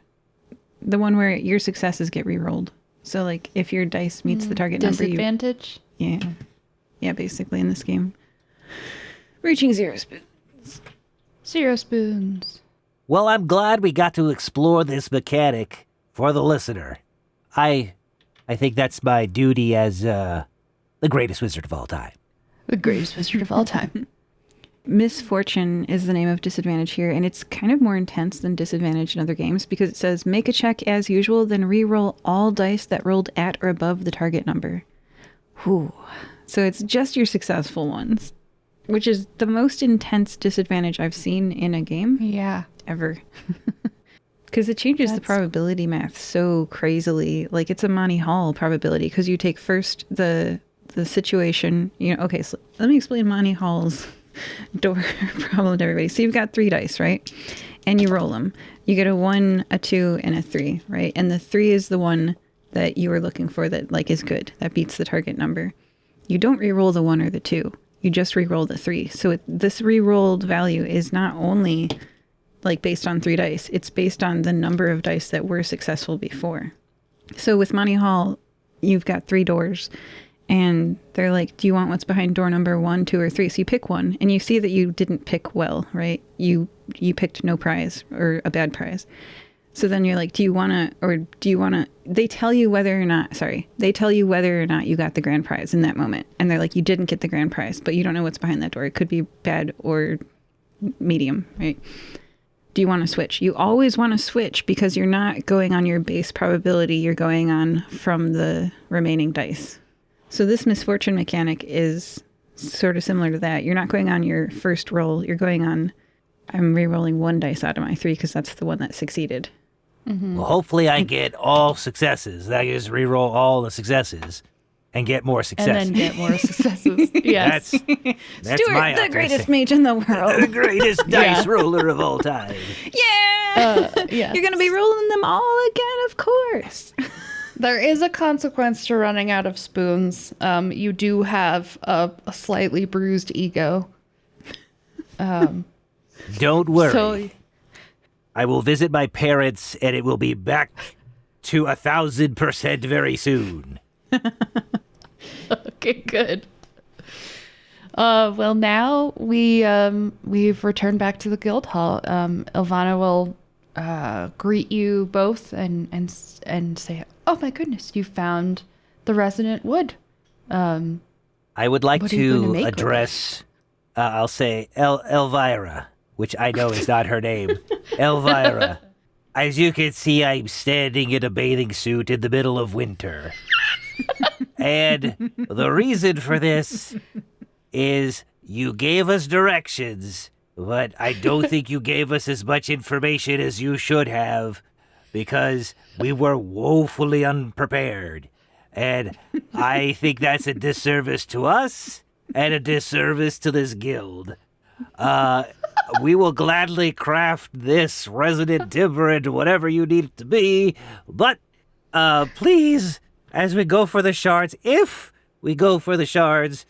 The one where your successes get re-rolled. So, like, if your dice meets the target number, Disadvantage? Yeah, basically in this game. Reaching 0 spoons. 0 spoons. Well, I'm glad we got to explore this mechanic for the listener. I think that's my duty as the greatest wizard of all time. The greatest wizard of all time. Misfortune is the name of disadvantage here, and it's kind of more intense than disadvantage in other games because it says make a check as usual, then re-roll all dice that rolled at or above the target number. Whew. So it's just your successful ones, which is the most intense disadvantage I've seen in a game Yeah. ever. Because it changes the probability math so crazily. Like, it's a Monty Hall probability because you take first the situation. Okay, so let me explain Monty Hall's door problem to everybody. So you've got 3 dice, right? And you roll them. You get a 1, a 2, and a 3, right? And the 3 is the one that you were looking for that, like, is good. That beats the target number. You don't re-roll the 1 or the 2. You just re-roll the 3. So this re-rolled value is not only, like, based on 3 dice. It's based on the number of dice that were successful before. So with Monty Hall, you've got 3 doors. And they're like, do you want what's behind door number 1, 2, or 3? So you pick one, and you see that you didn't pick well, right? You picked no prize or a bad prize. So then you're like, they tell you whether or not you got the grand prize in that moment. And they're like, you didn't get the grand prize, but you don't know what's behind that door. It could be bad or medium, right? Do you want to switch? You always want to switch because you're not going on your base probability. You're going on from the remaining dice. So this misfortune mechanic is sort of similar to that. You're not going on your first roll. You're going on, I'm re-rolling 1 dice out of my 3 because that's the one that succeeded. Mm-hmm. Well, hopefully I get all successes. I just re-roll all the successes and get more successes. And then get more successes. Yes. That's Stuart, my the greatest mage in the world. the greatest dice roller of all time. Yeah! Yes. You're going to be rolling them all again, of course. There is a consequence to running out of spoons. You do have a slightly bruised ego. Don't worry. So, I will visit my parents, and it will be back to 1,000% very soon. okay, good. Well, now we've returned back to the guild hall. Ilvana will greet you both and say, "Oh my goodness, you found the resonant wood." I would like What are you gonna to make with address, I'll say, Elvira, which I know is not her name. Elvira. As you can see, I'm standing in a bathing suit in the middle of winter. And the reason for this is you gave us directions, but I don't think you gave us as much information as you should have because we were woefully unprepared. And I think that's a disservice to us and a disservice to this guild. We will gladly craft this resonant timber into whatever you need it to be, but please, as we go for the shards, if we go for the shards,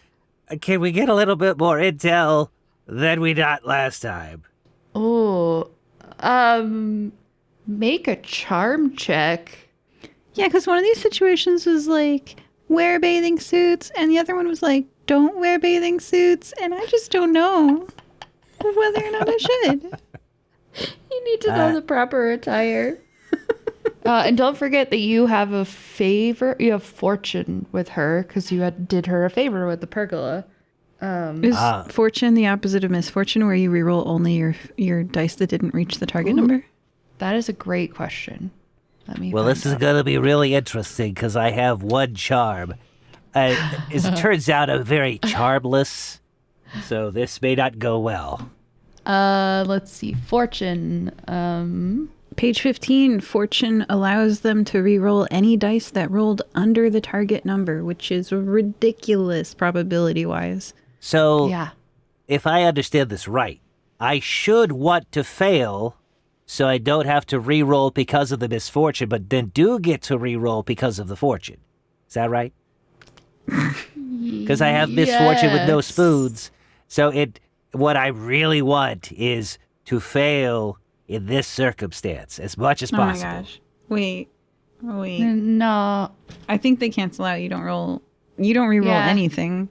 can we get a little bit more intel than we got last time? Oh, make a charm check. Yeah, because one of these situations was like, wear bathing suits, and the other one was like, don't wear bathing suits, and I just don't know whether or not I should. You need to know the proper attire. And don't forget that you have a favor. You have fortune with her because you did her a favor with the pergola. Is fortune the opposite of misfortune, where you reroll only your dice that didn't reach the target number? That is a great question. Well, this is going to be really interesting because I have one charm. As it turns out, I'm very charmless, so this may not go well. Let's see. Fortune. Page 15, fortune allows them to reroll any dice that rolled under the target number, which is ridiculous probability-wise. So, Yeah. if I understand this right, I should want to fail so I don't have to reroll because of the misfortune, but then do get to reroll because of the fortune. Is that right? Because I have misfortune with no Yes. spoons. So what I really want is to fail in this circumstance as much as possible. Oh my gosh. Wait. No. I think they cancel out. You don't reroll Yeah. anything.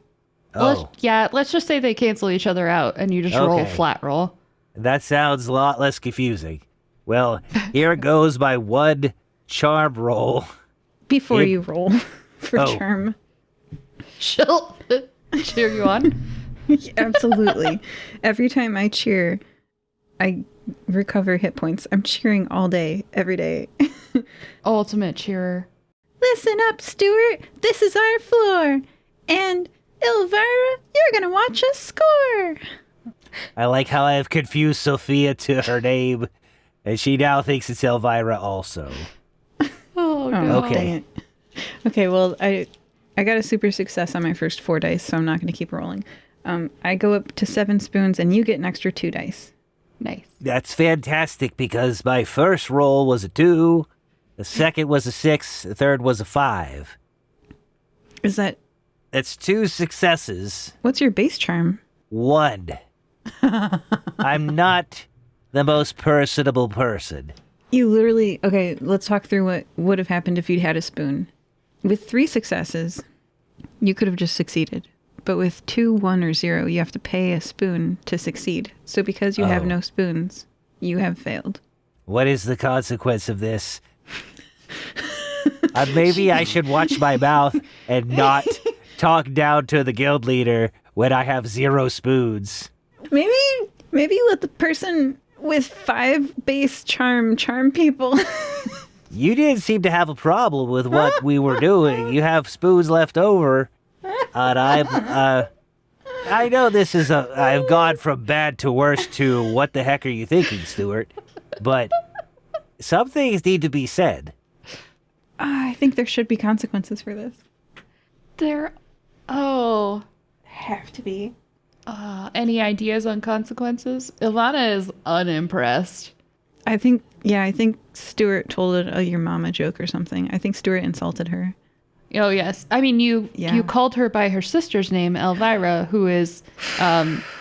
Oh, Let's just say they cancel each other out and you just roll Okay. flat roll. that sounds a lot less confusing. Well, here goes my one charm roll. Before It- you roll for Oh. charm. She'll cheer you on. Absolutely. Every time I cheer, I recover hit points. I'm cheering all day, every day. Ultimate cheerer. Listen up, Stewart. This is our floor. And Elvira, you're going to watch us score. I like how I have confused Sophia to her name, and she now thinks it's Elvira also. Oh, Oh, Okay. dang it. Okay, well, I got a super success on my first 4 dice, so I'm not going to keep rolling. I go up to 7 spoons, and you get an extra 2 dice. nice. That's fantastic because my first roll was a 2, the second was a 6, the third was a 5. Is that... That's 2 successes. What's your base charm? 1. I'm not the most personable person. You literally... Okay, let's talk through what would have happened if you'd had a spoon. With 3 successes, you could have just succeeded. But with 2, 1, or 0, you have to pay a spoon to succeed. So because you have Oh. no spoons, you have failed. What is the consequence of this? Maybe I should watch my mouth and not talk down to the guild leader when I have 0 spoons. Maybe let the person with 5 base charm people. You didn't seem to have a problem with what we were doing. You have spoons left over, and I know this is I've gone from bad to worse to what the heck are you thinking, Stewart? But some things need to be said. I think there should be consequences for this. Have to be. Any ideas on consequences? Ilana is unimpressed. I think Stewart told your mom a joke or something. I think Stewart insulted her. Oh, yes. I mean, you Yeah. called her by her sister's name, Elvira, who is,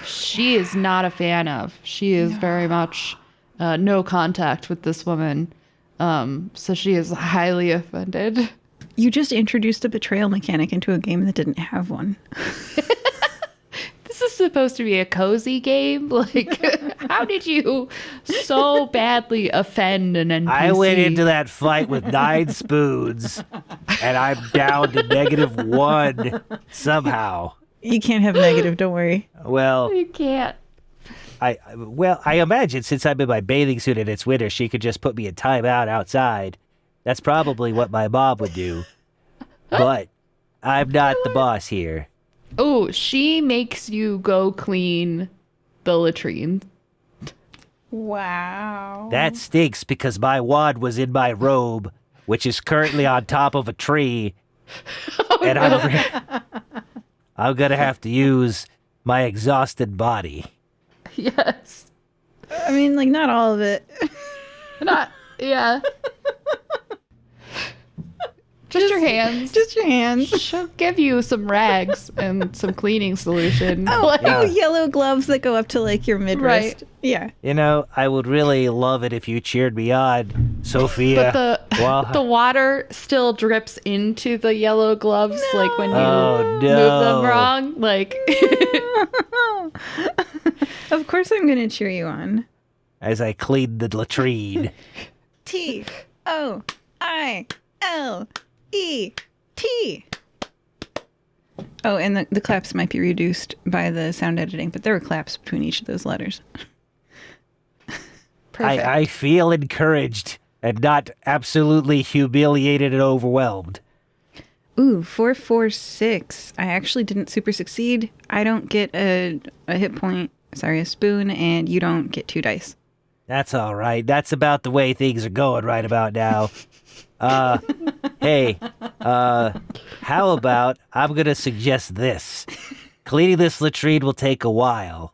she is not a fan of. She is very much no contact with this woman. So she is highly offended. You just introduced a betrayal mechanic into a game that didn't have one. This is supposed to be a cozy game. Like, how did you so badly offend an NPC? I went into that fight with 9 spoons, and I'm down to -1 somehow. You can't have negative, don't worry. Well, You can't. I imagine since I'm in my bathing suit and it's winter, she could just put me in timeout outside. That's probably what my mom would do. But I'm not the boss here. Oh, she makes you go clean the latrine. Wow. That stinks because my wand was in my robe, which is currently on top of a tree. And I'm going to have to use my exhausted body. Yes. I mean, like, not all of it. Not, yeah. Just your hands. Just your hands. She'll give you some rags and some cleaning solution. Oh, Like, Yeah. yellow gloves that go up to, like, your mid-wrist. Right. Yeah. You know, I would really love it if you cheered me on, Sophia. but Well, the water still drips into the yellow gloves, like when you Oh, move no. them wrong. Like, Of course I'm going to cheer you on. as I clean the latrine. T-O-O-R-E. I-L-E-T. Oh, and the claps might be reduced by the sound editing, but there were claps between each of those letters. Perfect. I feel encouraged and not absolutely humiliated and overwhelmed. Ooh, 446. I actually didn't super succeed. I don't get a hit point, a spoon, and you don't get 2 dice. That's all right. That's about the way things are going right about now. Hey, how about I'm going to suggest this. Cleaning this latrine will take a while.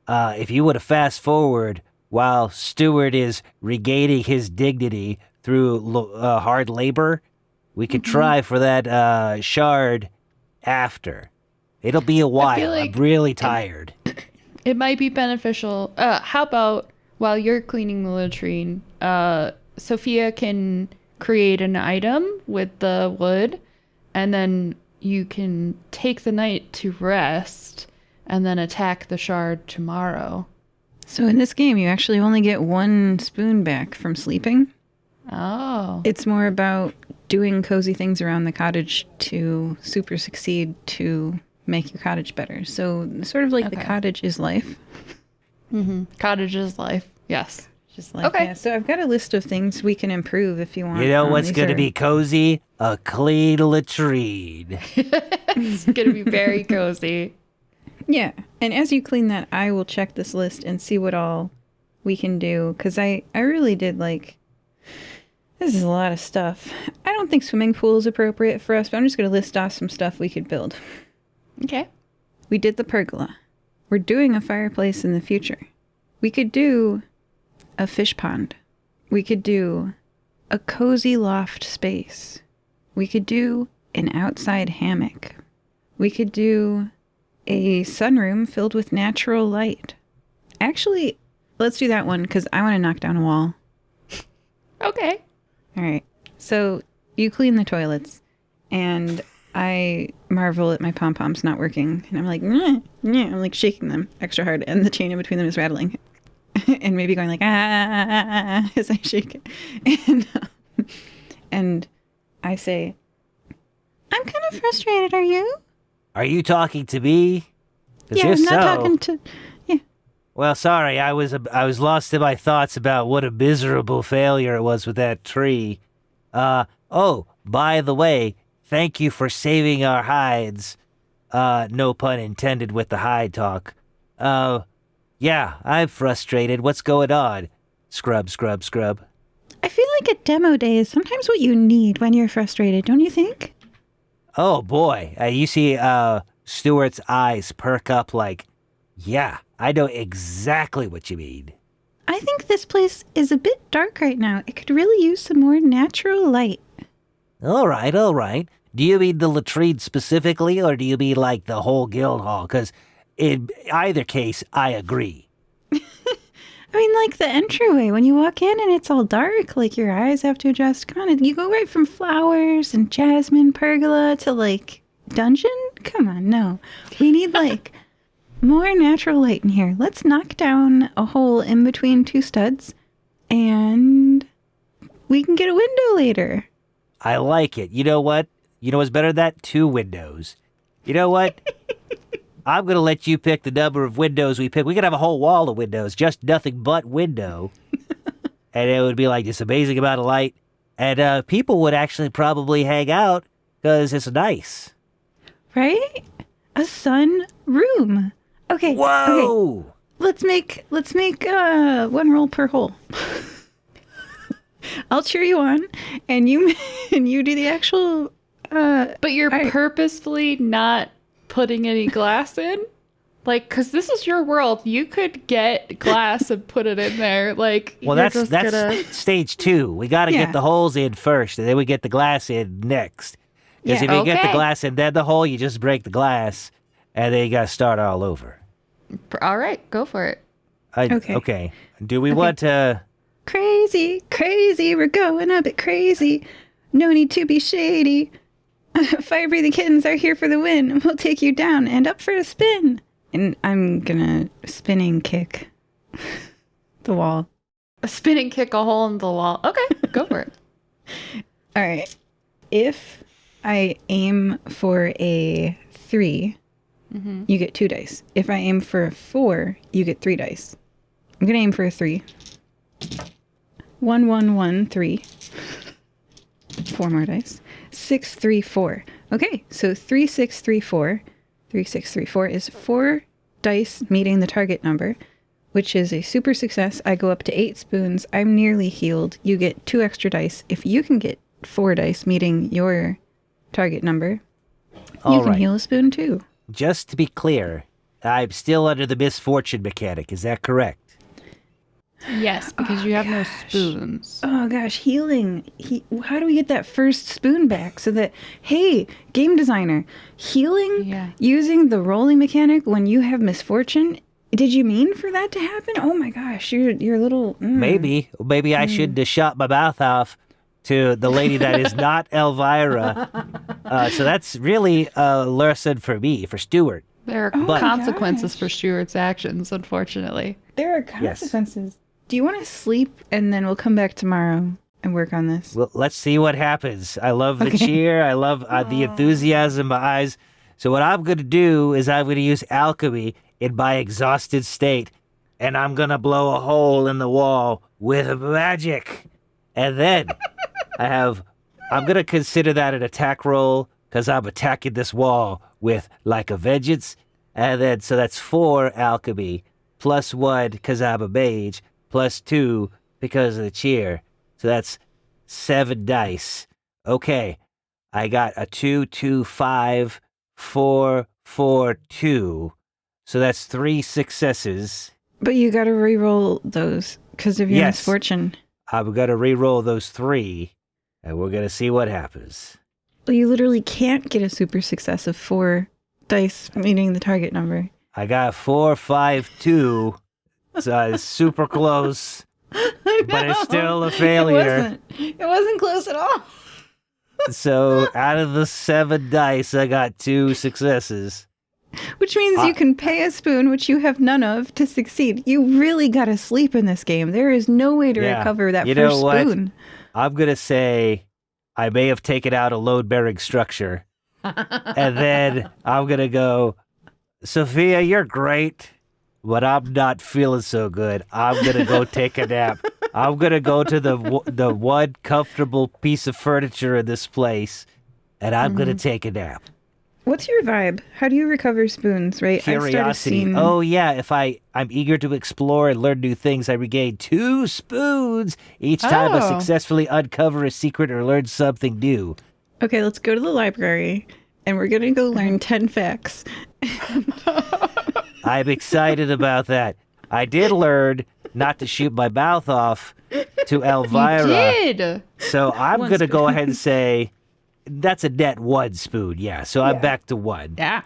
If you want to fast forward while Stewart is regaining his dignity through hard labor, we could try for that shard after. It'll be a while. like I'm really tired. It might be beneficial. How about while you're cleaning the latrine, Sophia can create an item with the wood, and then you can take the night to rest and then attack the shard tomorrow. So in this game, you actually only get 1 spoon back from sleeping. Oh. It's more about doing cozy things around the cottage to super succeed to make your cottage better. So sort of like the cottage is life. Mm-hmm. Cottage is life. Yes. Just like, yeah. So I've got a list of things we can improve if you want. You know what's going to be cozy? A clean latrine. It's going to be very cozy. Yeah. And as you clean that, I will check this list and see what all we can do. Because I really did this is a lot of stuff. I don't think swimming pool is appropriate for us, but I'm just going to list off some stuff we could build. Okay. We did the pergola. We're doing a fireplace in the future. We could do a fish pond. We could do a cozy loft space. We could do an outside hammock. We could do a sunroom filled with natural light. Actually, let's do that one because I want to knock down a wall. Okay. All right. So you clean the toilets, and I marvel at my pom-poms not working. And I'm like, nyeh, nyeh. I'm like shaking them extra hard, and the chain in between them is rattling. And maybe going like, ah, as I shake it. And I say, I'm kind of frustrated, are you? Are you talking to me? 'Cause Yeah, if I'm not so, talking to... Yeah. Well, sorry, I was lost in my thoughts about what a miserable failure it was with that tree. Oh, by the way, thank you for saving our hides. No pun intended with the hide talk. Yeah, I'm frustrated. What's going on? Scrub, scrub, scrub. I feel like a demo day is sometimes what you need when you're frustrated, don't you think? Oh boy, you see Stewart's eyes perk up like, yeah, I know exactly what you mean. I think this place is a bit dark right now. It could really use some more natural light. All right, all right. Do you mean the latrine specifically, or do you mean like the whole guild hall? Because in either case, I agree. I mean, like the entryway, when you walk in and it's all dark, like your eyes have to adjust. Come on, you go right from flowers and jasmine pergola to like dungeon? Come on, no. We need like more natural light in here. Let's knock down a hole in between 2 studs and we can get a window later. I like it. You know what? You know what's better than that? 2 windows. You know what? I'm going to let you pick the number of windows we pick. We could have a whole wall of windows, just nothing but window. And it would be like this amazing amount of light. And people would actually probably hang out because it's nice. Right? A sun room. Okay. Whoa! Okay. Let's make 1 roll per hole. I'll cheer you on, and you do the actual. But you're purposefully not putting any glass in? Like, because this is your world. You could get glass and put it in there. Like, well, that's stage 2. We got to get the holes in first, and then we get the glass in next. Because if you get the glass in, then the hole, you just break the glass, and then you got to start all over. All right, go for it. Okay. Do we want to... Crazy, we're going a bit crazy. No need to be shady. Fire-breathing kittens are here for the win. We'll take you down and up for a spin. And I'm gonna spinning kick the wall. A spinning kick a hole in the wall. Okay, go for it. All right. If I aim for a 3, you get 2 dice. If I aim for a 4, you get 3 dice. I'm going to aim for a 3. 1, 1, 1, 3. 4 more dice. 6, 3, 4. Okay, so 3, 6, 3, 4. 3, 6, 3, 4 is 4 dice meeting the target number, which is a super success. I go up to 8 spoons. I'm nearly healed. You get 2 extra dice. If you can get 4 dice meeting your target number, you can heal a spoon too. Just to be clear, I'm still under the misfortune mechanic. Is that correct? Yes, because you have no spoons. Oh gosh, healing. How do we get that first spoon back? So that, hey, game designer, healing using the rolling mechanic when you have misfortune. Did you mean for that to happen? Oh my gosh, you're a little. Maybe I should have shot my mouth off to the lady that is not Elvira. So that's really a lesson for me, for Stewart. There are consequences for Stewart's actions, unfortunately. There are consequences. Yes. Do you want to sleep and then we'll come back tomorrow and work on this? Well, let's see what happens. I love the cheer. I love the enthusiasm in my eyes. So what I'm going to do is I'm going to use alchemy in my exhausted state, and I'm going to blow a hole in the wall with magic. And then I'm going to consider that an attack roll because I'm attacking this wall with like a vengeance. And then, so that's 4 alchemy, plus 1 because I'm a mage, plus 2 because of the cheer. So that's 7 dice. Okay, I got a 2, 2, 5, 4, 4, 2. So that's 3 successes. But you got to re-roll those because of your misfortune. I'm going to re-roll those 3, and we're going to see what happens. Well, you literally can't get a super success of 4 dice meeting the target number. I got 4, 5, 2. So it's super close, but it's still a failure. It wasn't close at all. So out of the 7 dice, I got 2 successes. Which means you can pay a spoon, which you have none of, to succeed. You really got to sleep in this game. There is no way to recover that first spoon. I'm going to say I may have taken out a load-bearing structure. And then I'm going to go, Sophia, you're great, but I'm not feeling so good. I'm going to go take a nap. I'm going to go to the one comfortable piece of furniture in this place, and I'm going to take a nap. What's your vibe? How do you recover spoons, right? Curiosity. Oh, yeah. If I'm eager to explore and learn new things, I regain 2 spoons each time I successfully uncover a secret or learn something new. Okay, let's go to the library, and we're going to go learn 10 facts. I'm excited about that. I did learn not to shoot my mouth off to Elvira. You did! So I'm going to go ahead and say that's a net 1 spoon. Yeah, so I'm back to 1. Yeah.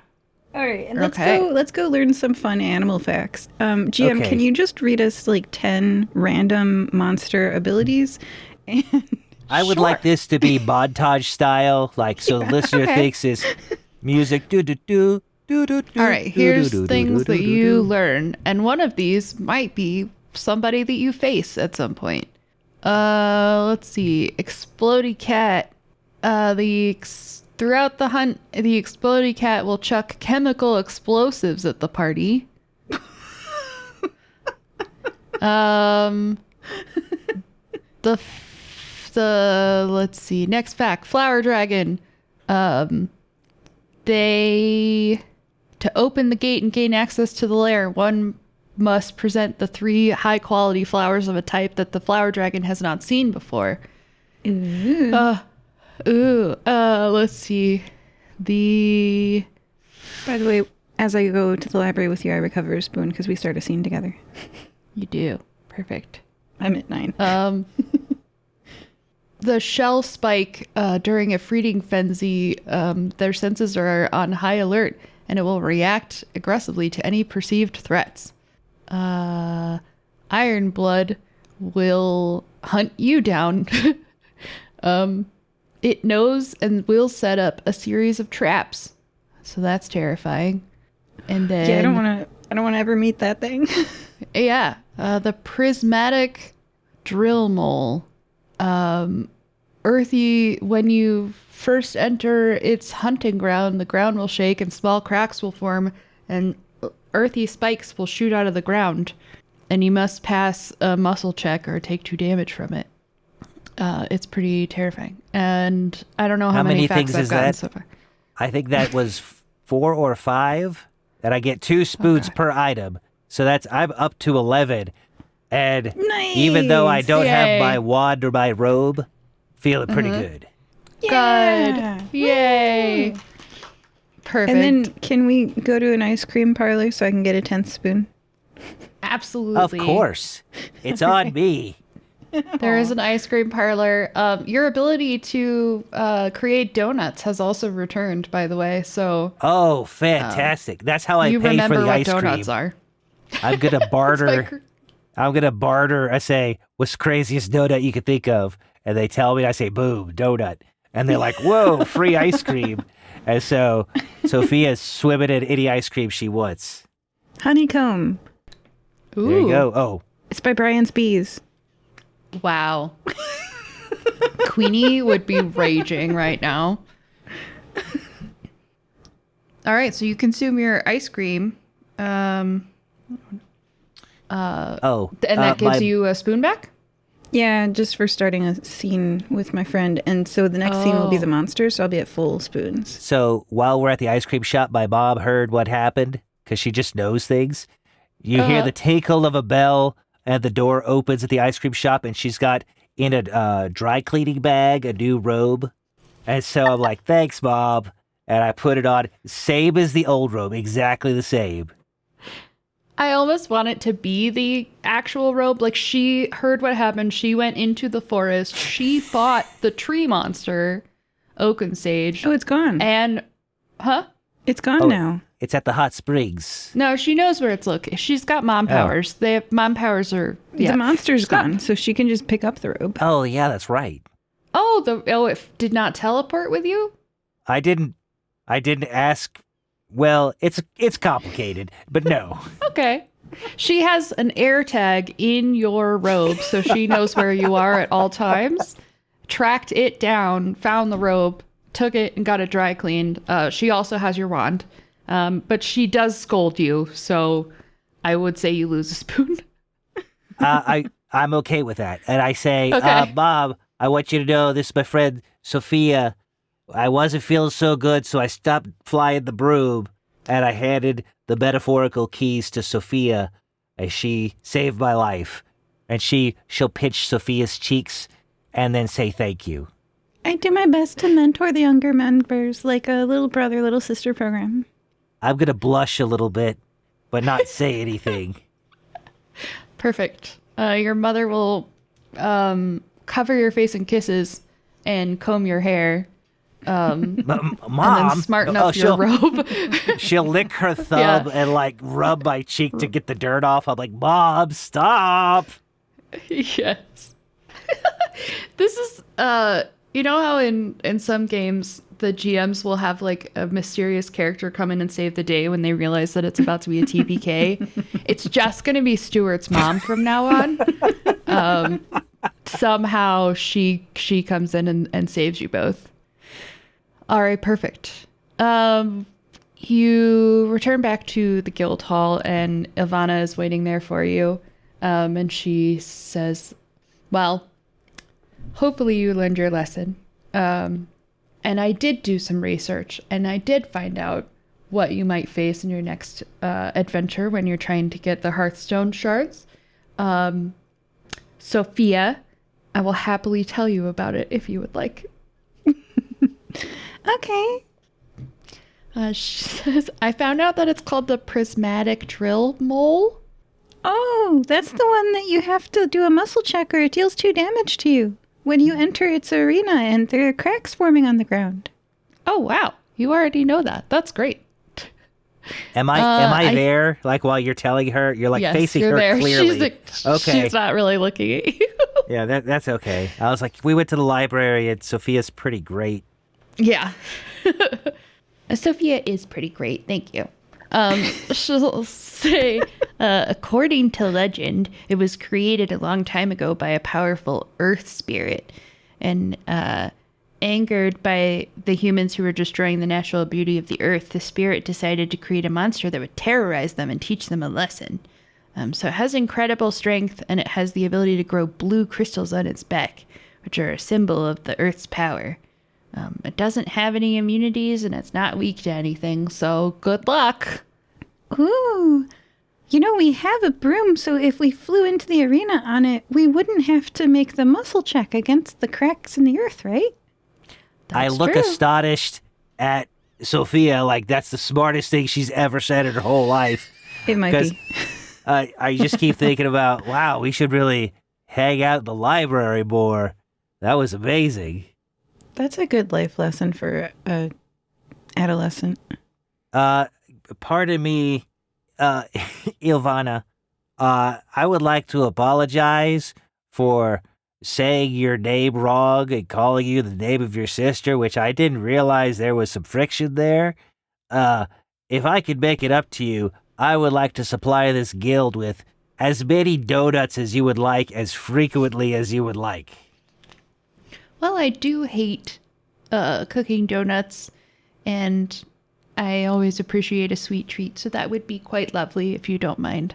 All right, and let's go learn some fun animal facts. GM, can you just read us like 10 random monster abilities? And I would like this to be montage style, like so the listener thinks it's music. Do do do do do. All right, here's things that you learn, and one of these might be somebody that you face at some point. Let's see, Explodey Cat. Throughout the hunt, the Explodey Cat will chuck chemical explosives at the party. Let's see, next fact, Flower Dragon. To open the gate and gain access to the lair, one must present the 3 high-quality flowers of a type that the Flower Dragon has not seen before. Let's see. By the way, as I go to the library with you, I recover a spoon because we start a scene together. You do. Perfect. I'm at 9. The shell spike, during a feeding frenzy, their senses are on high alert, and it will react aggressively to any perceived threats. Iron Blood will hunt you down. It knows and will set up a series of traps, so that's terrifying. And then I don't want to ever meet that thing. The prismatic drill mole. Earthy, when you first enter its hunting ground, the ground will shake and small cracks will form, and earthy spikes will shoot out of the ground, and you must pass a muscle check or take 2 damage from it. It's pretty terrifying, and I don't know how many facts things I've is gotten that? so far. I think that was 4 or 5, and I get 2 spoons per item. So I'm up to 11. And even though I don't have my wand or my robe, feeling pretty good. Good. Yay. Perfect. And then can we go to an ice cream parlor so I can get a 10th spoon? Absolutely. Of course. It's on me. There is an ice cream parlor. Your ability to create donuts has also returned, by the way. So Oh, fantastic. That's how I you pay for remember the what ice donuts cream. are. I'm going to barter. I say, what's the craziest donut you could think of? And they tell me, I say, boom, donut. And they're like, whoa, free ice cream. And so Sophia's swimming in any ice cream she wants. Honeycomb. Ooh. There you go. Oh, It's by Brian's Bees. Wow. Queenie would be raging right now. All right, so you consume your ice cream. And that gives you a spoon back? Yeah, just for starting a scene with my friend. And so the next scene will be the monster, so I'll be at full spoons. So while we're at the ice cream shop, my mom heard what happened because she just knows things. You hear the tinkle of a bell and the door opens at the ice cream shop and she's got in a dry cleaning bag a new robe. And so I'm like, thanks, Mom. And I put it on, same as the old robe, exactly the same. I almost want it to be the actual robe. Like, she heard what happened. She went into the forest. She fought the tree monster, Oaken Sage. Oh, it's gone. And, It's gone now. It's at the hot springs. No, she knows where it's located. She's got mom powers. Mom powers are, yeah. The monster's gone, so she can just pick up the robe. Oh, yeah, that's right. It did not teleport with you? I didn't ask. Well, it's complicated, but no. Okay. She has an air tag in your robe, so she knows where you are at all times. Tracked it down, found the robe, took it, and got it dry cleaned. She also has your wand. But she does scold you, so I would say you lose a spoon. I'm okay with that. And I say, Okay. Bob, I want you to know this is my friend Sophia. I wasn't feeling so good, so I stopped flying the broom, and I handed the metaphorical keys to Sophia, and she saved my life. And she'll pinch Sophia's cheeks and then say thank you. I do my best to mentor the younger members, like a little brother, little sister program. I'm going to blush a little bit, but not say anything. Perfect. Your mother will cover your face in kisses and comb your hair. Mom, and then smarten up your robe. She'll lick her thumb and like rub my cheek to get the dirt off. I'm like, Mom, stop. Yes. This is, you know how in some games the GMs will have like a mysterious character come in and save the day when they realize that it's about to be a TPK? It's just going to be Stewart's mom from now on. Somehow she comes in and saves you both. All right, perfect. You return back to the guild hall, and Ivana is waiting there for you. And she says, well, hopefully you learned your lesson. And I did do some research, and I did find out what you might face in your next adventure when you're trying to get the Hearthstone shards. Sophia, I will happily tell you about it if you would like. Okay. She says, I found out that it's called the Prismatic Drill Mole. Oh, that's the one that you have to do a muscle check or it deals 2 damage to you when you enter its arena and there are cracks forming on the ground. Oh, wow. You already know that. That's great. Am I there? Like while you're telling her, you're like yes, facing you're her there. clearly. Okay. She's not really looking at you. Yeah, that's okay. I was like, we went to the library and Sophia's pretty great. Yeah. Sophia is pretty great. Thank you. She'll say, according to legend, it was created a long time ago by a powerful earth spirit. And angered by the humans who were destroying the natural beauty of the earth, the spirit decided to create a monster that would terrorize them and teach them a lesson. So it has incredible strength, and it has the ability to grow blue crystals on its back, which are a symbol of the earth's power. It doesn't have any immunities, and it's not weak to anything, so good luck. Ooh. We have a broom, so if we flew into the arena on it, we wouldn't have to make the muscle check against the cracks in the earth, right? I look true. astonished at Sophia, like that's the smartest thing she's ever said in her whole life. It might 'Cause be. I just keep thinking about, wow, we should really hang out in the library more. That was amazing. That's a good life lesson for a adolescent. Pardon me, Ilvana. I would like to apologize for saying your name wrong and calling you the name of your sister, which I didn't realize there was some friction there. If I could make it up to you, I would like to supply this guild with as many donuts as you would like, as frequently as you would like. Well, I do hate cooking donuts, and I always appreciate a sweet treat, so that would be quite lovely if you don't mind.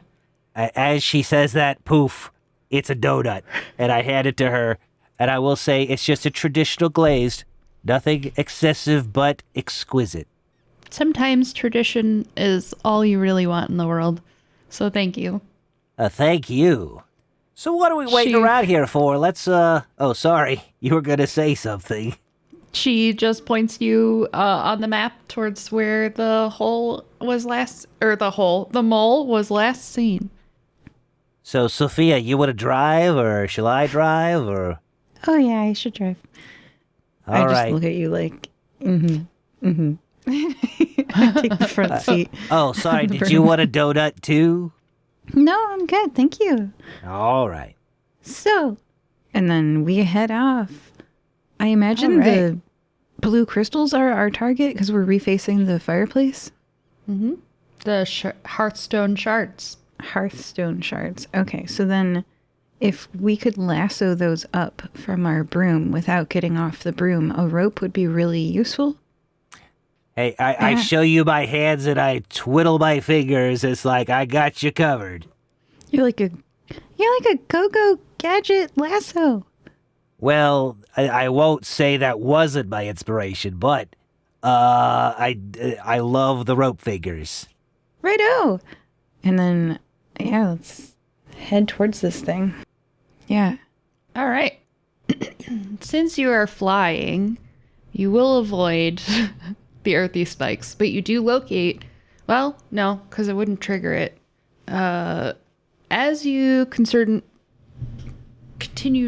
As she says that, poof, it's a donut, and I hand it to her, and I will say it's just a traditional glazed, nothing excessive but exquisite. Sometimes tradition is all you really want in the world, so thank you. Thank you. So what are we waiting She- around here for? Let's, oh, sorry, you were gonna say something. She just points you on the map towards where the mole was last seen. So, Sophia, you want to drive, or shall I drive, or? Oh, yeah, I should drive. I All just right. look at you like, I take the front seat. Oh, sorry, did you want a donut too? No, I'm good. Thank you. All right. So, and then we head off. I imagine All right. the blue crystals are our target because we're refacing the fireplace. The Hearthstone shards. Hearthstone shards. Okay, so then if we could lasso those up from our broom without getting off the broom, a rope would be really useful. Hey, I show you my hands and I twiddle my fingers. It's like, I got you covered. You're like a go-go gadget lasso. Well, I won't say that wasn't my inspiration, but I love the rope fingers. Righto. And then, yeah, let's head towards this thing. Yeah. All right. Since you are flying, you will avoid the earthy spikes, but you do locate. Well, no, because it wouldn't trigger it. As you continue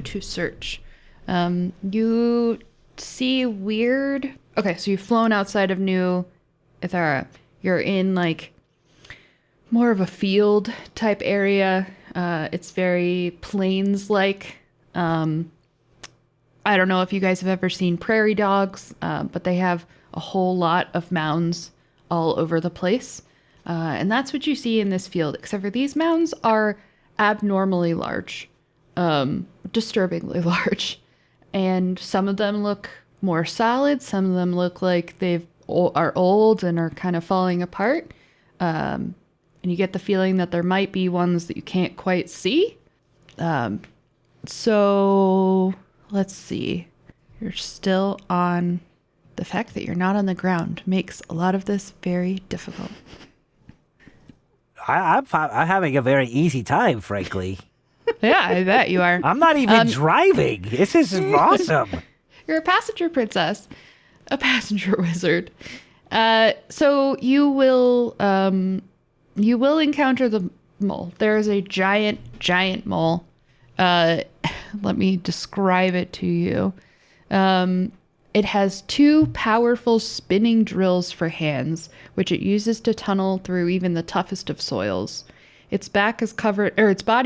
to search, you see weird. Okay, so you've flown outside of New Inthera. You're in like more of a field type area. It's very plains-like. I don't know if you guys have ever seen prairie dogs, but they have a whole lot of mounds all over the place. And that's what you see in this field, except for these mounds are abnormally large, disturbingly large. And some of them look more solid. Some of them look like are old and are kind of falling apart. And you get the feeling that there might be ones that you can't quite see. So let's see. You're still on. The fact that you're not on the ground makes a lot of this very difficult. I'm having a very easy time, frankly. Yeah, I bet you are. I'm not even driving. This is awesome. You're a passenger princess, a passenger wizard. So you will encounter the mole. There is a giant mole. Let me describe it to you. It has two powerful spinning drills for hands, which it uses to tunnel through even the toughest of soils. Its body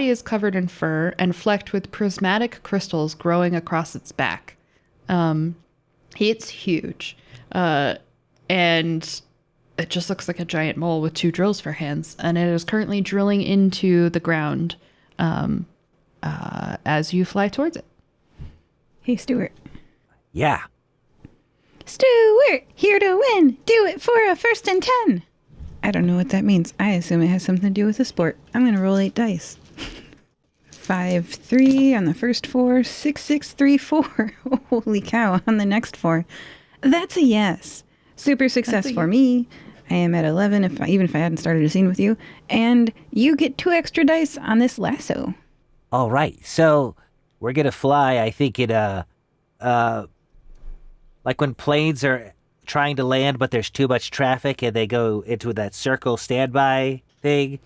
is covered in fur and flecked with prismatic crystals growing across its back. It's huge. And it just looks like a giant mole with two drills for hands, and it is currently drilling into the ground as you fly towards it. Hey, Stewart. Yeah. Stewart, here to win. Do it for a 1st and 10. I don't know what that means. I assume it has something to do with a sport. I'm going to roll 8 dice. 5, 3 on the first 4, 6, 6, 3, 4. Holy cow, on the next 4. That's a yes. Super success for me. I am at 11, even if I hadn't started a scene with you. And you get 2 extra dice on this lasso. All right. So we're going to fly, I think, in like when planes are trying to land, but there's too much traffic and they go into that circle standby thing.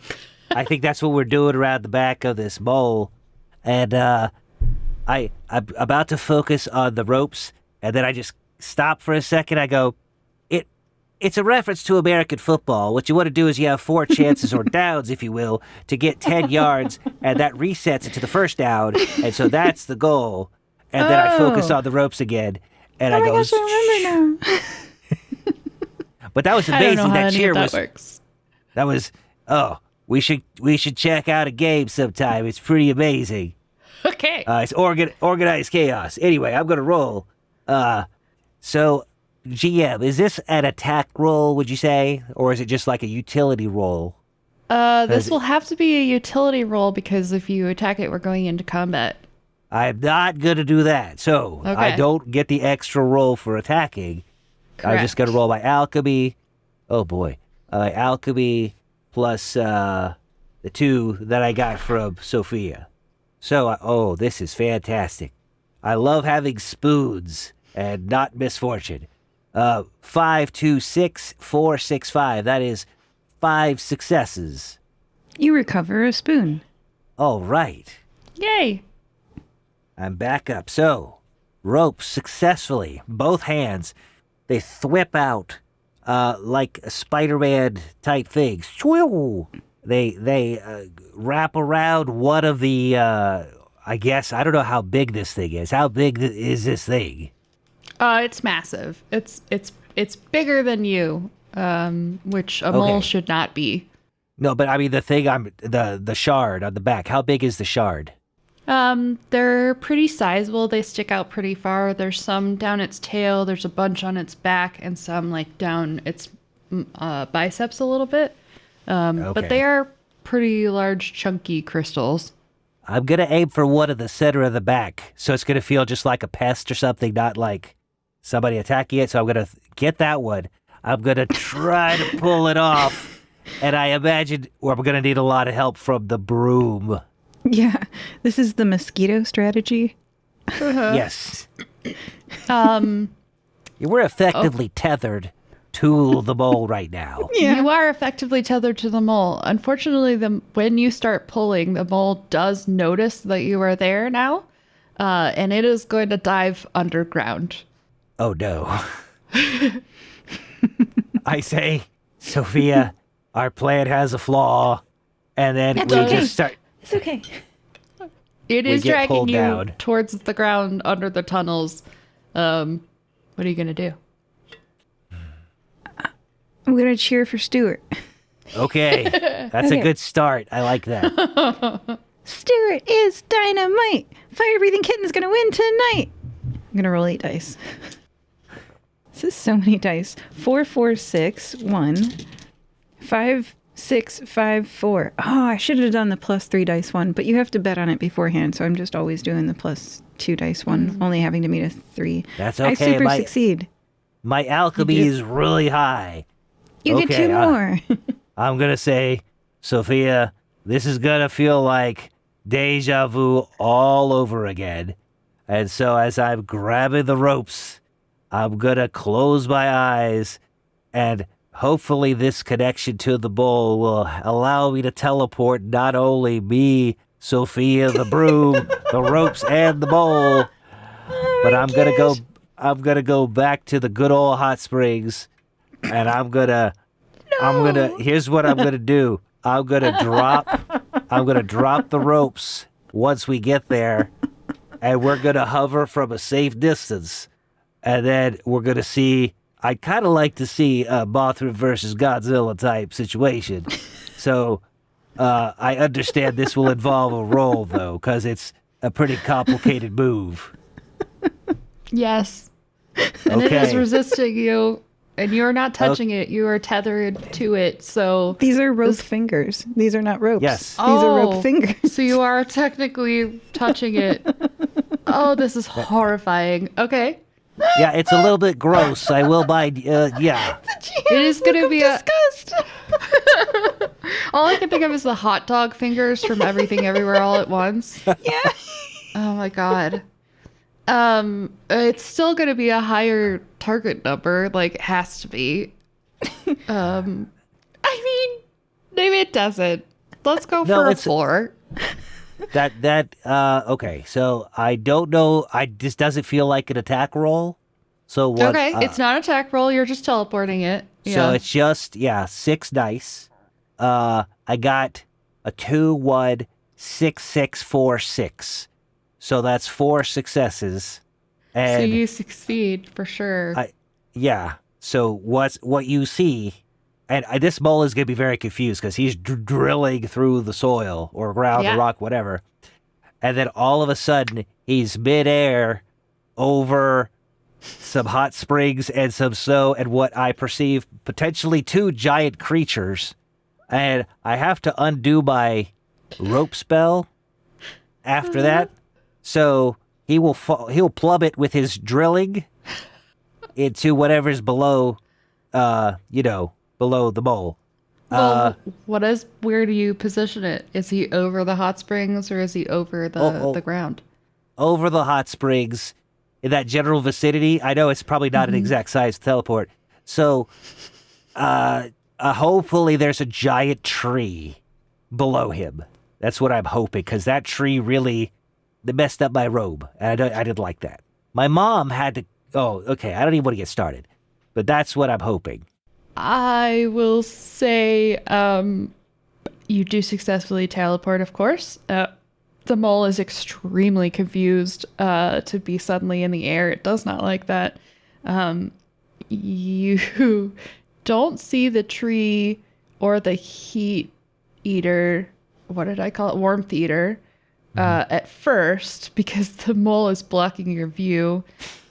I think that's what we're doing around the back of this mole. And I'm about to focus on the ropes, and then I just stop for a second. I go, it's a reference to American football. What you want to do is you have 4 chances or downs, if you will, to get 10 yards, and that resets it to the first down. And so that's the goal. And then I focus on the ropes again, and I go, gosh, I remember now. But that was I don't amazing. know how That any cheer of that was. works. That was. Oh, we should check out a game sometime. It's pretty amazing. Okay. It's organized chaos. Anyway, I'm gonna roll. So, GM, is this an attack roll? Would you say, or is it just like a utility roll? This will have to be a utility roll because if you attack it, we're going into combat. I'm not gonna do that. So I Okay. don't get the extra roll for attacking. I'm just gonna roll my alchemy. Oh boy, alchemy plus the 2 that I got from Sofia. So, this is fantastic. I love having spoons and not misfortune. 5, 2, 6, 4, 6, 5. That is 5 successes. You recover a spoon. All right. Yay. I'm back up. So, ropes successfully. Both hands. They thwip out like a Spider-Man type thing. They wrap around one of the, I guess, I don't know how big this thing is. How big is this thing? It's massive. It's bigger than you, which a mole should not be. No, but I mean the thing the shard on the back. How big is the shard? They're pretty sizable. They stick out pretty far. There's some down its tail. There's a bunch on its back, and some like down its biceps a little bit. But they are pretty large, chunky crystals. I'm gonna aim for one in the center of the back, so it's gonna feel just like a pest or something, not like somebody attacking it. So I'm gonna get that one. I'm gonna try to pull it off, and I imagine we're gonna need a lot of help from the broom. Yeah, this is the mosquito strategy. Yes. We're effectively tethered to the mole right now. Yeah. You are effectively tethered to the mole. Unfortunately, when you start pulling, the mole does notice that you are there now, and it is going to dive underground. Oh no. I say, Sophia, our plan has a flaw, and then That's we okay. just start. It's okay. It We is get dragging pulled you down. towards the ground under the tunnels. What are you going to do? I'm going to cheer for Stewart. Okay, that's a good start. I like that. Stewart is dynamite. Fire-breathing kitten's going to win tonight. I'm going to roll 8 dice. This is so many dice. 4, 4, 6, 1, 5, 6, 5, 4. Oh, I should have done the plus 3 dice one, but you have to bet on it beforehand, so I'm just always doing the plus 2 dice one, only having to meet a 3. That's I okay. super succeed. My alchemy is really high. You get 2 more. I'm going to say, Sophia, this is going to feel like deja vu all over again. And so as I'm grabbing the ropes, I'm going to close my eyes, and hopefully this connection to the bowl will allow me to teleport not only me, Sophia, the broom, the ropes, and the bowl, but I'm going to go back to the good old hot springs, and here's what I'm going to do. I'm going to drop the ropes once we get there, and we're going to hover from a safe distance. And then we're going to see, I'd kind of like to see a Mothra versus Godzilla type situation. So I understand this will involve a roll, though, because it's a pretty complicated move. Yes. And it is Okay. resisting you. And you're not touching it. You are tethered to it. So These are rope fingers. These are not ropes. Yes. These are rope Oh, fingers. So you are technically touching it. Oh, this is horrifying. Okay. Yeah, it's a little bit gross. I will buy. Yeah. It is going to be a. disgust. All I can think of is the hot dog fingers from Everything Everywhere All at Once. Yeah. Oh my god. It's still going to be a higher target number. Like, it has to be. I mean, maybe it doesn't. Let's go No, for a it's- 4. Okay. So I don't know. This doesn't feel like an attack roll. So what? Okay, it's not attack roll. You're just teleporting it. So it's just 6 dice. I got a 2, 1, 6, 6, 4, 6. So that's 4 successes. So And you succeed for sure. yeah. So what you see, and this mole is going to be very confused because he's drilling through the soil or ground Yeah. or rock, whatever. And then all of a sudden, he's midair over some hot springs and some snow and what I perceive potentially 2 giant creatures. And I have to undo my rope spell after that. So he will he'll plummet with his drilling into whatever's below, below the mole. Well, where do you position it? Is he over the hot springs or is he over the ground? Over the hot springs, in that general vicinity. I know it's probably not an exact size teleport. So, hopefully there's a giant tree below him. That's what I'm hoping, because that tree really messed up my robe, and I didn't like that. My mom had to. Oh, okay. I don't even want to get started, but that's what I'm hoping. I will say you do successfully teleport, of course. The mole is extremely confused to be suddenly in the air. It does not like that. You don't see the tree or the heat eater. What did I call it? Warmth eater. At first, because the mole is blocking your view.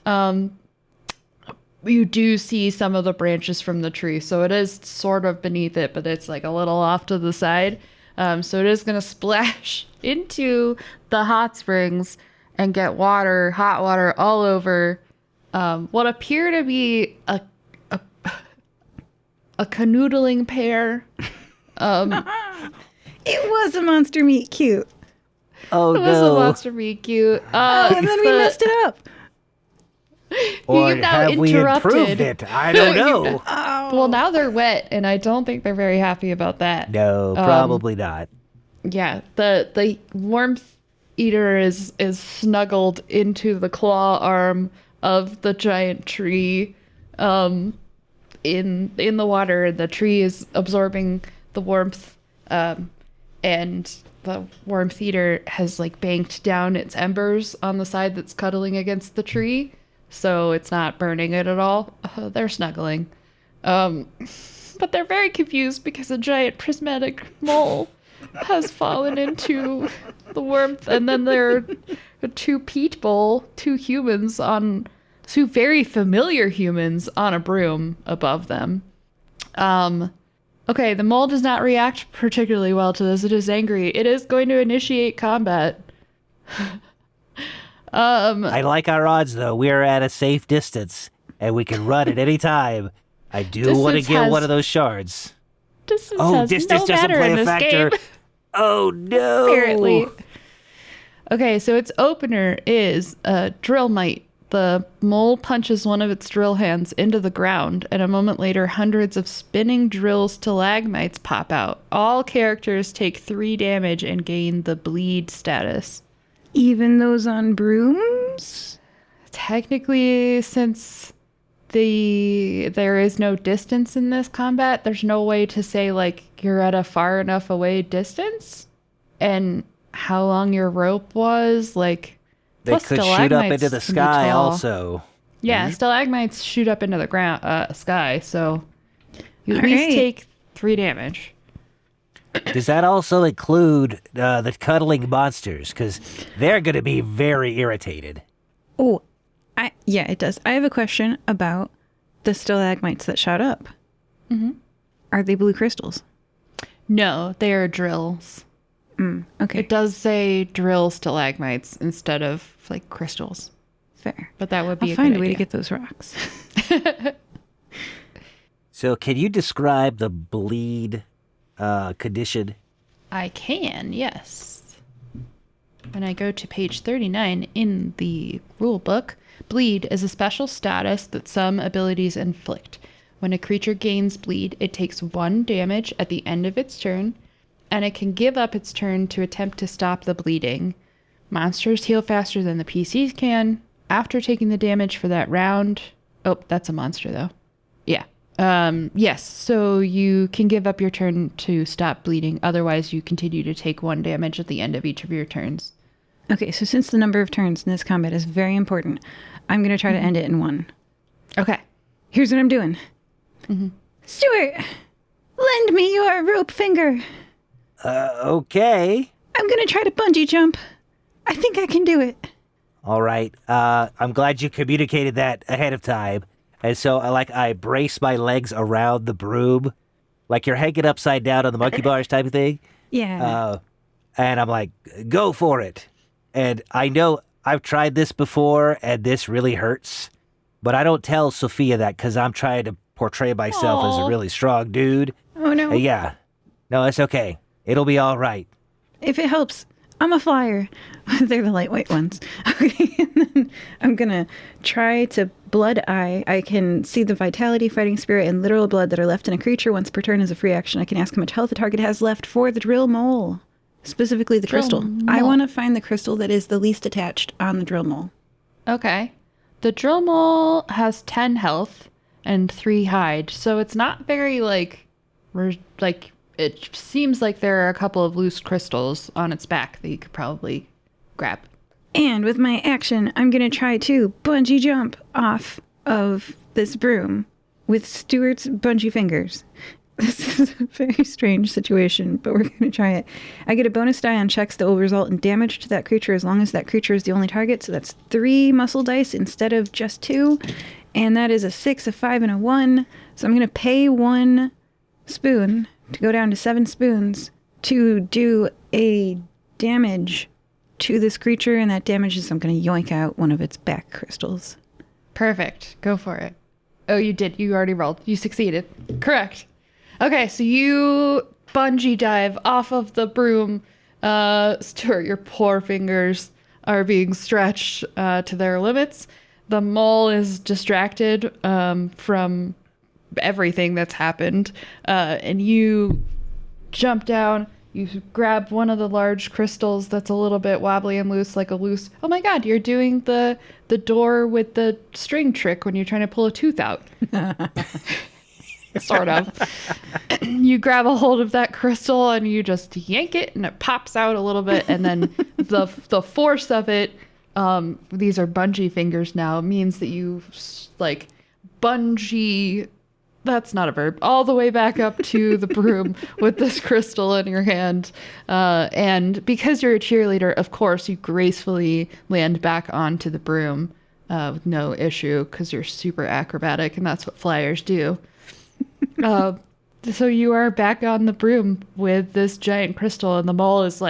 You do see some of the branches from the tree, so it is sort of beneath it, but it's like a little off to the side. So it is going to splash into the hot springs and get hot water all over what appear to be a canoodling pair. It was a monster meat cute. Oh It was a no! monster meat cute. And then we messed it up. Or You've now have we improved interrupted. it? I don't know. Well, now they're wet, and I don't think they're very happy about that. No, probably not. Yeah, the warmth eater is snuggled into the claw arm of the giant tree, in the water. The tree is absorbing the warmth, and the warmth eater has like banked down its embers on the side that's cuddling against the tree, so it's not burning it at all. They're snuggling, but they're very confused because a giant prismatic mole has fallen into the warmth, and then there are two very familiar humans on a broom above them. Okay, the mole does not react particularly well to this. It is angry. It is going to initiate combat. I like our odds, though. We're at a safe distance, and we can run at any time. I do want to Distance get has- one of those shards. Distance Oh, has distance no doesn't matter play in a this factor. game. Oh, no. Apparently. Okay, so its opener is Drill Might. The mole punches one of its drill hands into the ground, and a moment later, hundreds of spinning drill stalagmites pop out. All characters take 3 damage and gain the bleed status. Even those on brooms? Technically, since there is no distance in this combat, there's no way to say, like, you're at a far enough away distance, and how long your rope was, like... They Plus could shoot up stalagmites into the can be sky tall. also. Yeah, stalagmites shoot up into the ground, sky, so you at All least right. take 3 damage. Does that also include the cuddling monsters? Because they're going to be very irritated. Oh, Yeah, it does. I have a question about the stalagmites that shot up. Mm-hmm. Are they blue crystals? No, they are drills. Okay. It does say drill stalagmites instead of like crystals. Fair. But that would be I'll find a good way to idea. get those rocks. So, can you describe the bleed condition? I can, yes. When I go to page 39 in the rule book, bleed is a special status that some abilities inflict. When a creature gains bleed, it takes 1 damage at the end of its turn, and it can give up its turn to attempt to stop the bleeding. Monsters heal faster than the PCs can. After taking the damage for that round... Oh, that's a monster, though. Yeah. Yes, so you can give up your turn to stop bleeding. Otherwise, you continue to take 1 damage at the end of each of your turns. Okay, so since the number of turns in this combat is very important, I'm going to try to end it in 1. Okay. Here's what I'm doing. Stewart, lend me your rope finger. Okay. I'm going to try to bungee jump. I think I can do it. All right. I'm glad you communicated that ahead of time. And so, I brace my legs around the broom, like you're hanging upside down on the monkey bars type of thing. Yeah. And I'm like, go for it. And I know I've tried this before, and this really hurts. But I don't tell Sophia that because I'm trying to portray myself as a really strong dude. Oh, no. Yeah. No, it's okay. It'll be all right. If it helps, I'm a flyer. They're the lightweight ones. Okay, and then I'm going to try to blood eye. I can see the vitality, fighting spirit, and literal blood that are left in a creature once per turn as a free action. I can ask how much health the target has left for the drill mole, specifically the crystal. I want to find the crystal that is the least attached on the drill mole. Okay. The drill mole has 10 health and 3 hide, so it's not very, it seems like there are a couple of loose crystals on its back that you could probably grab. And with my action, I'm going to try to bungee jump off of this broom with Stewart's bungee fingers. This is a very strange situation, but we're going to try it. I get a bonus die on checks that will result in damage to that creature as long as that creature is the only target. So that's 3 muscle dice instead of just 2. And that is a 6, a 5, and a 1. So I'm going to pay 1 spoon to go down to 7 spoons to do a damage to this creature. And that damage is I'm going to yoink out one of its back crystals. Perfect. Go for it. Oh, you did. You already rolled. You succeeded. Correct. Okay, so you bungee dive off of the broom. Stuart, your poor fingers are being stretched to their limits. The mole is distracted from everything that's happened. And you jump down. You grab one of the large crystals that's a little bit wobbly and loose, like a loose... Oh my god, you're doing the door with the string trick when you're trying to pull a tooth out. Sort of. You grab a hold of that crystal and you just yank it and it pops out a little bit, and then the force of it, these are bungee fingers now, means that you bungee, that's not a verb, all the way back up to the broom with this crystal in your hand. And because you're a cheerleader, of course, you gracefully land back onto the broom with no issue because you're super acrobatic and that's what flyers do. So you are back on the broom with this giant crystal, and the mole is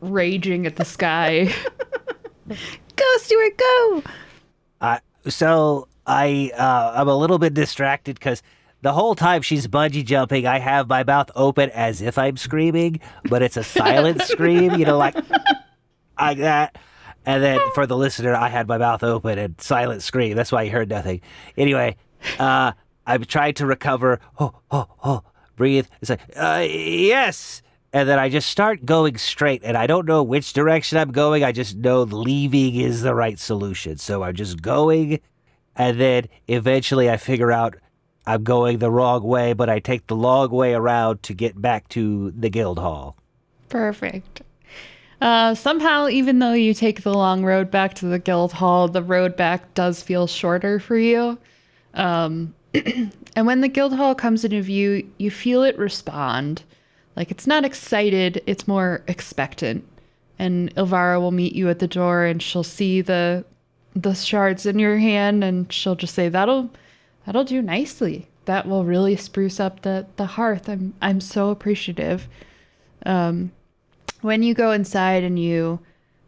raging at the sky. Go, Stewart, go! I'm a little bit distracted because the whole time she's bungee jumping, I have my mouth open as if I'm screaming, but it's a silent scream, like that. And then for the listener, I had my mouth open and silent scream. That's why you heard nothing. Anyway, I'm trying to recover. Breathe. It's like, yes. And then I just start going straight, and I don't know which direction I'm going. I just know leaving is the right solution. So I'm just going, and then eventually I figure out I'm going the wrong way, but I take the long way around to get back to the guild hall. Perfect. Somehow, even though you take the long road back to the guild hall, the road back does feel shorter for you. And when the guild hall comes into view, you feel it respond. It's not excited, it's more expectant. And Ilvara will meet you at the door, and she'll see the the shards in your hand, and she'll just say, that'll do nicely. That will really spruce up the hearth. I'm so appreciative. When you go inside and you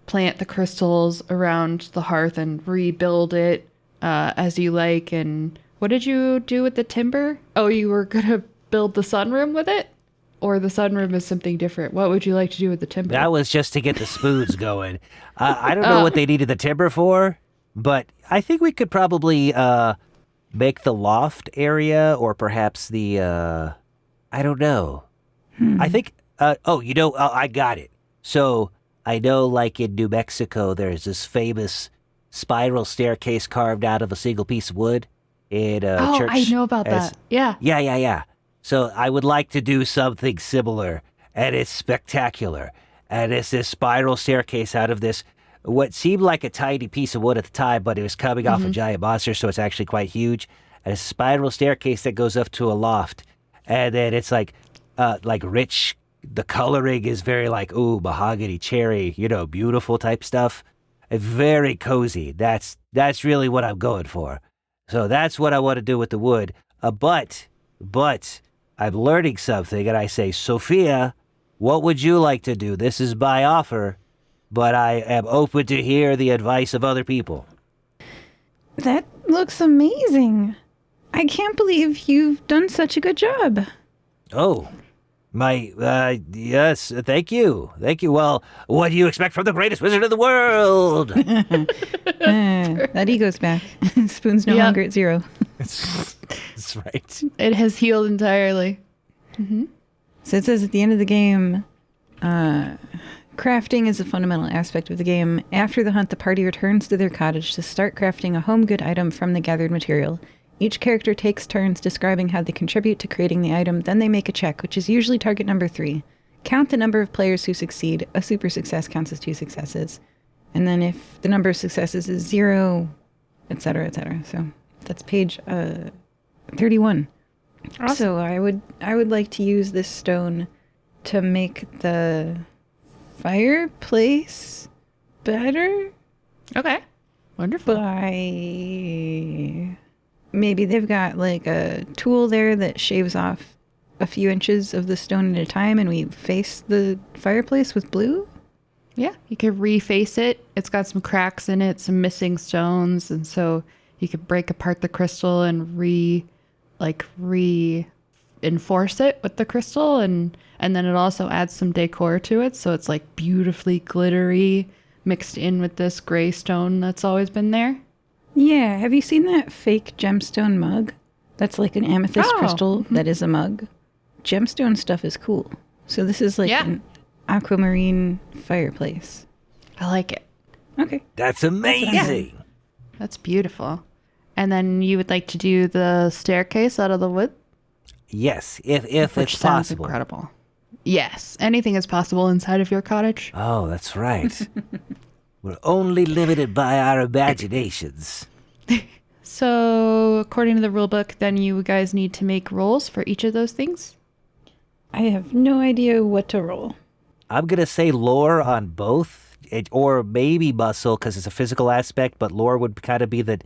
plant the crystals around the hearth and rebuild it as you like, and what did you do with the timber? Oh, you were gonna build the sunroom with it? Or the sunroom is something different? What would you like to do with the timber? That was just to get the spoons going. I don't know what they needed the timber for, but I think we could probably make the loft area, or perhaps the, I don't know. I think, I got it. So I know, like in New Mexico, there's this famous spiral staircase carved out of a single piece of wood in a church. I know about that. Yeah. Yeah. So I would like to do something similar, and it's spectacular. And it's this spiral staircase out of this, what seemed like a tiny piece of wood at the time, but it was coming off a giant monster, so it's actually quite huge. And a spiral staircase that goes up to a loft. And then it's like rich, the coloring is very like, mahogany, cherry, beautiful type stuff. And very cozy. That's really what I'm going for. So that's what I want to do with the wood. But I'm learning something, and I say, Sophia, what would you like to do? This is my offer, but I am open to hear the advice of other people. That looks amazing. I can't believe you've done such a good job. Oh, yes, thank you. Thank you. Well, what do you expect from the greatest wizard in the world? That ego's back. Spoon's no longer at 0. That's right. It has healed entirely. So it says at the end of the game, crafting is a fundamental aspect of the game. After the hunt, the party returns to their cottage to start crafting a home good item from the gathered material. Each character takes turns describing how they contribute to creating the item, then they make a check, which is usually target number 3. Count the number of players who succeed. A super success counts as 2 successes. And then if the number of successes is 0, etc., etc. So that's page 31. Awesome. So I would like to use this stone to make the fireplace better. Okay. Wonderful. By maybe they've got like a tool there that shaves off a few inches of the stone at a time, and we face the fireplace with blue. Yeah, you could reface it. It's got some cracks in it, some missing stones, and so you could break apart the crystal and reinforce it with the crystal, and then it also adds some decor to it, so it's like beautifully glittery mixed in with this gray stone that's always been there. Yeah, have you seen that fake gemstone mug? That's like an amethyst crystal that is a mug. Gemstone stuff is cool. So this is like an aquamarine fireplace. I like it. Okay. That's amazing. That's beautiful. And then you would like to do the staircase out of the wood? Yes, if Which it's sounds possible. incredible. Yes, anything is possible inside of your cottage. Oh, that's right. We're only limited by our imaginations. So, according to the rule book, then you guys need to make rolls for each of those things? I have no idea what to roll. I'm going to say lore on both, or maybe muscle because it's a physical aspect, but lore would kind of be the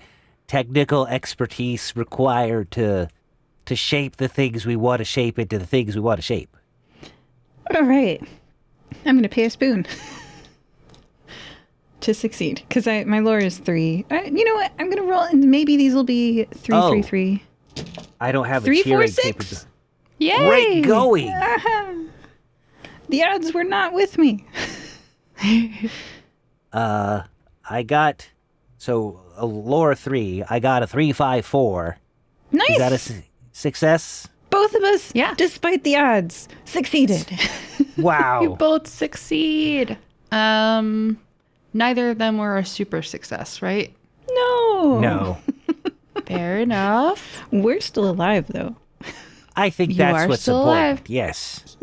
technical expertise required to shape the things we want to shape into the things we want to shape. All right. I'm going to pay a spoon to succeed because my lore is 3. You know what? I'm going to roll, and maybe these will be 3, 3, 3. I don't have 3, a cheering 4, 6. capability. Yay! Great going. The odds were not with me. I got, a lore 3. I got a 3, 5, 4. Nice. Is that a success? Both of us, Yeah. despite the odds, succeeded. Wow. You both succeed. Neither of them were a super success, right? No. Fair enough. We're still alive, though. I think You that's are what's still important. alive. Yes.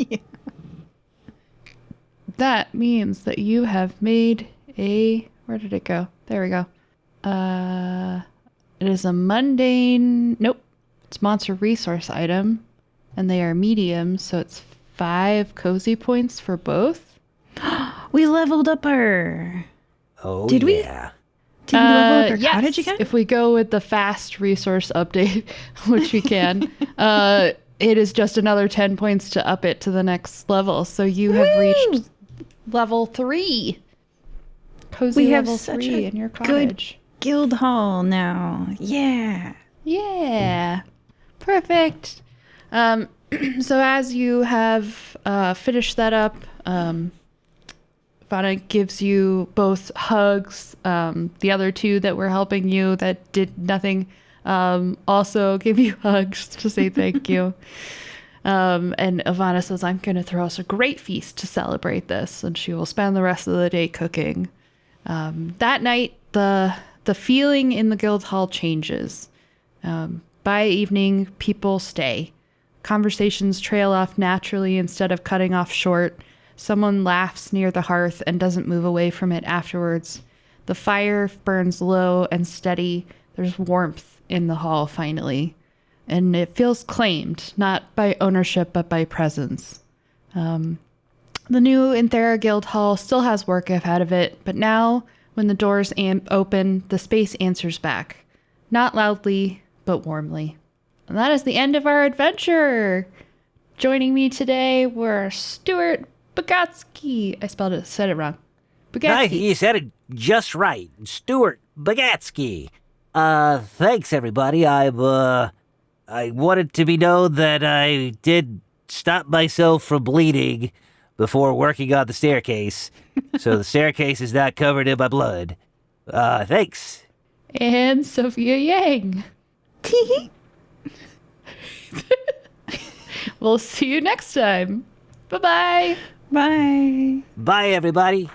That means that you have made a... Where did it go? There we go. It is a mundane... Nope. It's monster resource item. And they are medium, so it's 5 cozy points for both. We leveled up our... Oh, Did we? yeah. Did we level up our Yes, cottage again? if we go with the fast resource update, which we can, it is just another 10 points to up it to the next level. So you have reached level 3. Cozy We have level such 3 a in your good cottage. guild hall now. Yeah. Yeah. Perfect. So as you have finished that up, Vanna gives you both hugs. The other two that were helping you that did nothing also give you hugs to say thank you. And Ivana says, I'm going to throw us a great feast to celebrate this. And she will spend the rest of the day cooking. That night, the feeling in the guild hall changes. By evening, people stay. Conversations trail off naturally instead of cutting off short. Someone laughs near the hearth and doesn't move away from it afterwards. The fire burns low and steady. There's warmth in the hall finally. And it feels claimed, not by ownership, but by presence. The new Inthera Guild Hall still has work ahead of it, but now, when the doors open, the space answers back. Not loudly, but warmly. And that is the end of our adventure. Joining me today were Stewart Bagatsky. Said it wrong. Bagatsky. You said it just right. Stewart Bagatsky. Thanks, everybody. I wanted to be known that I did stop myself from bleeding before working on the staircase. So the staircase is not covered in my blood. Thanks. And Sophia Yang. We'll see you next time. Bye-bye. Bye. Bye, everybody.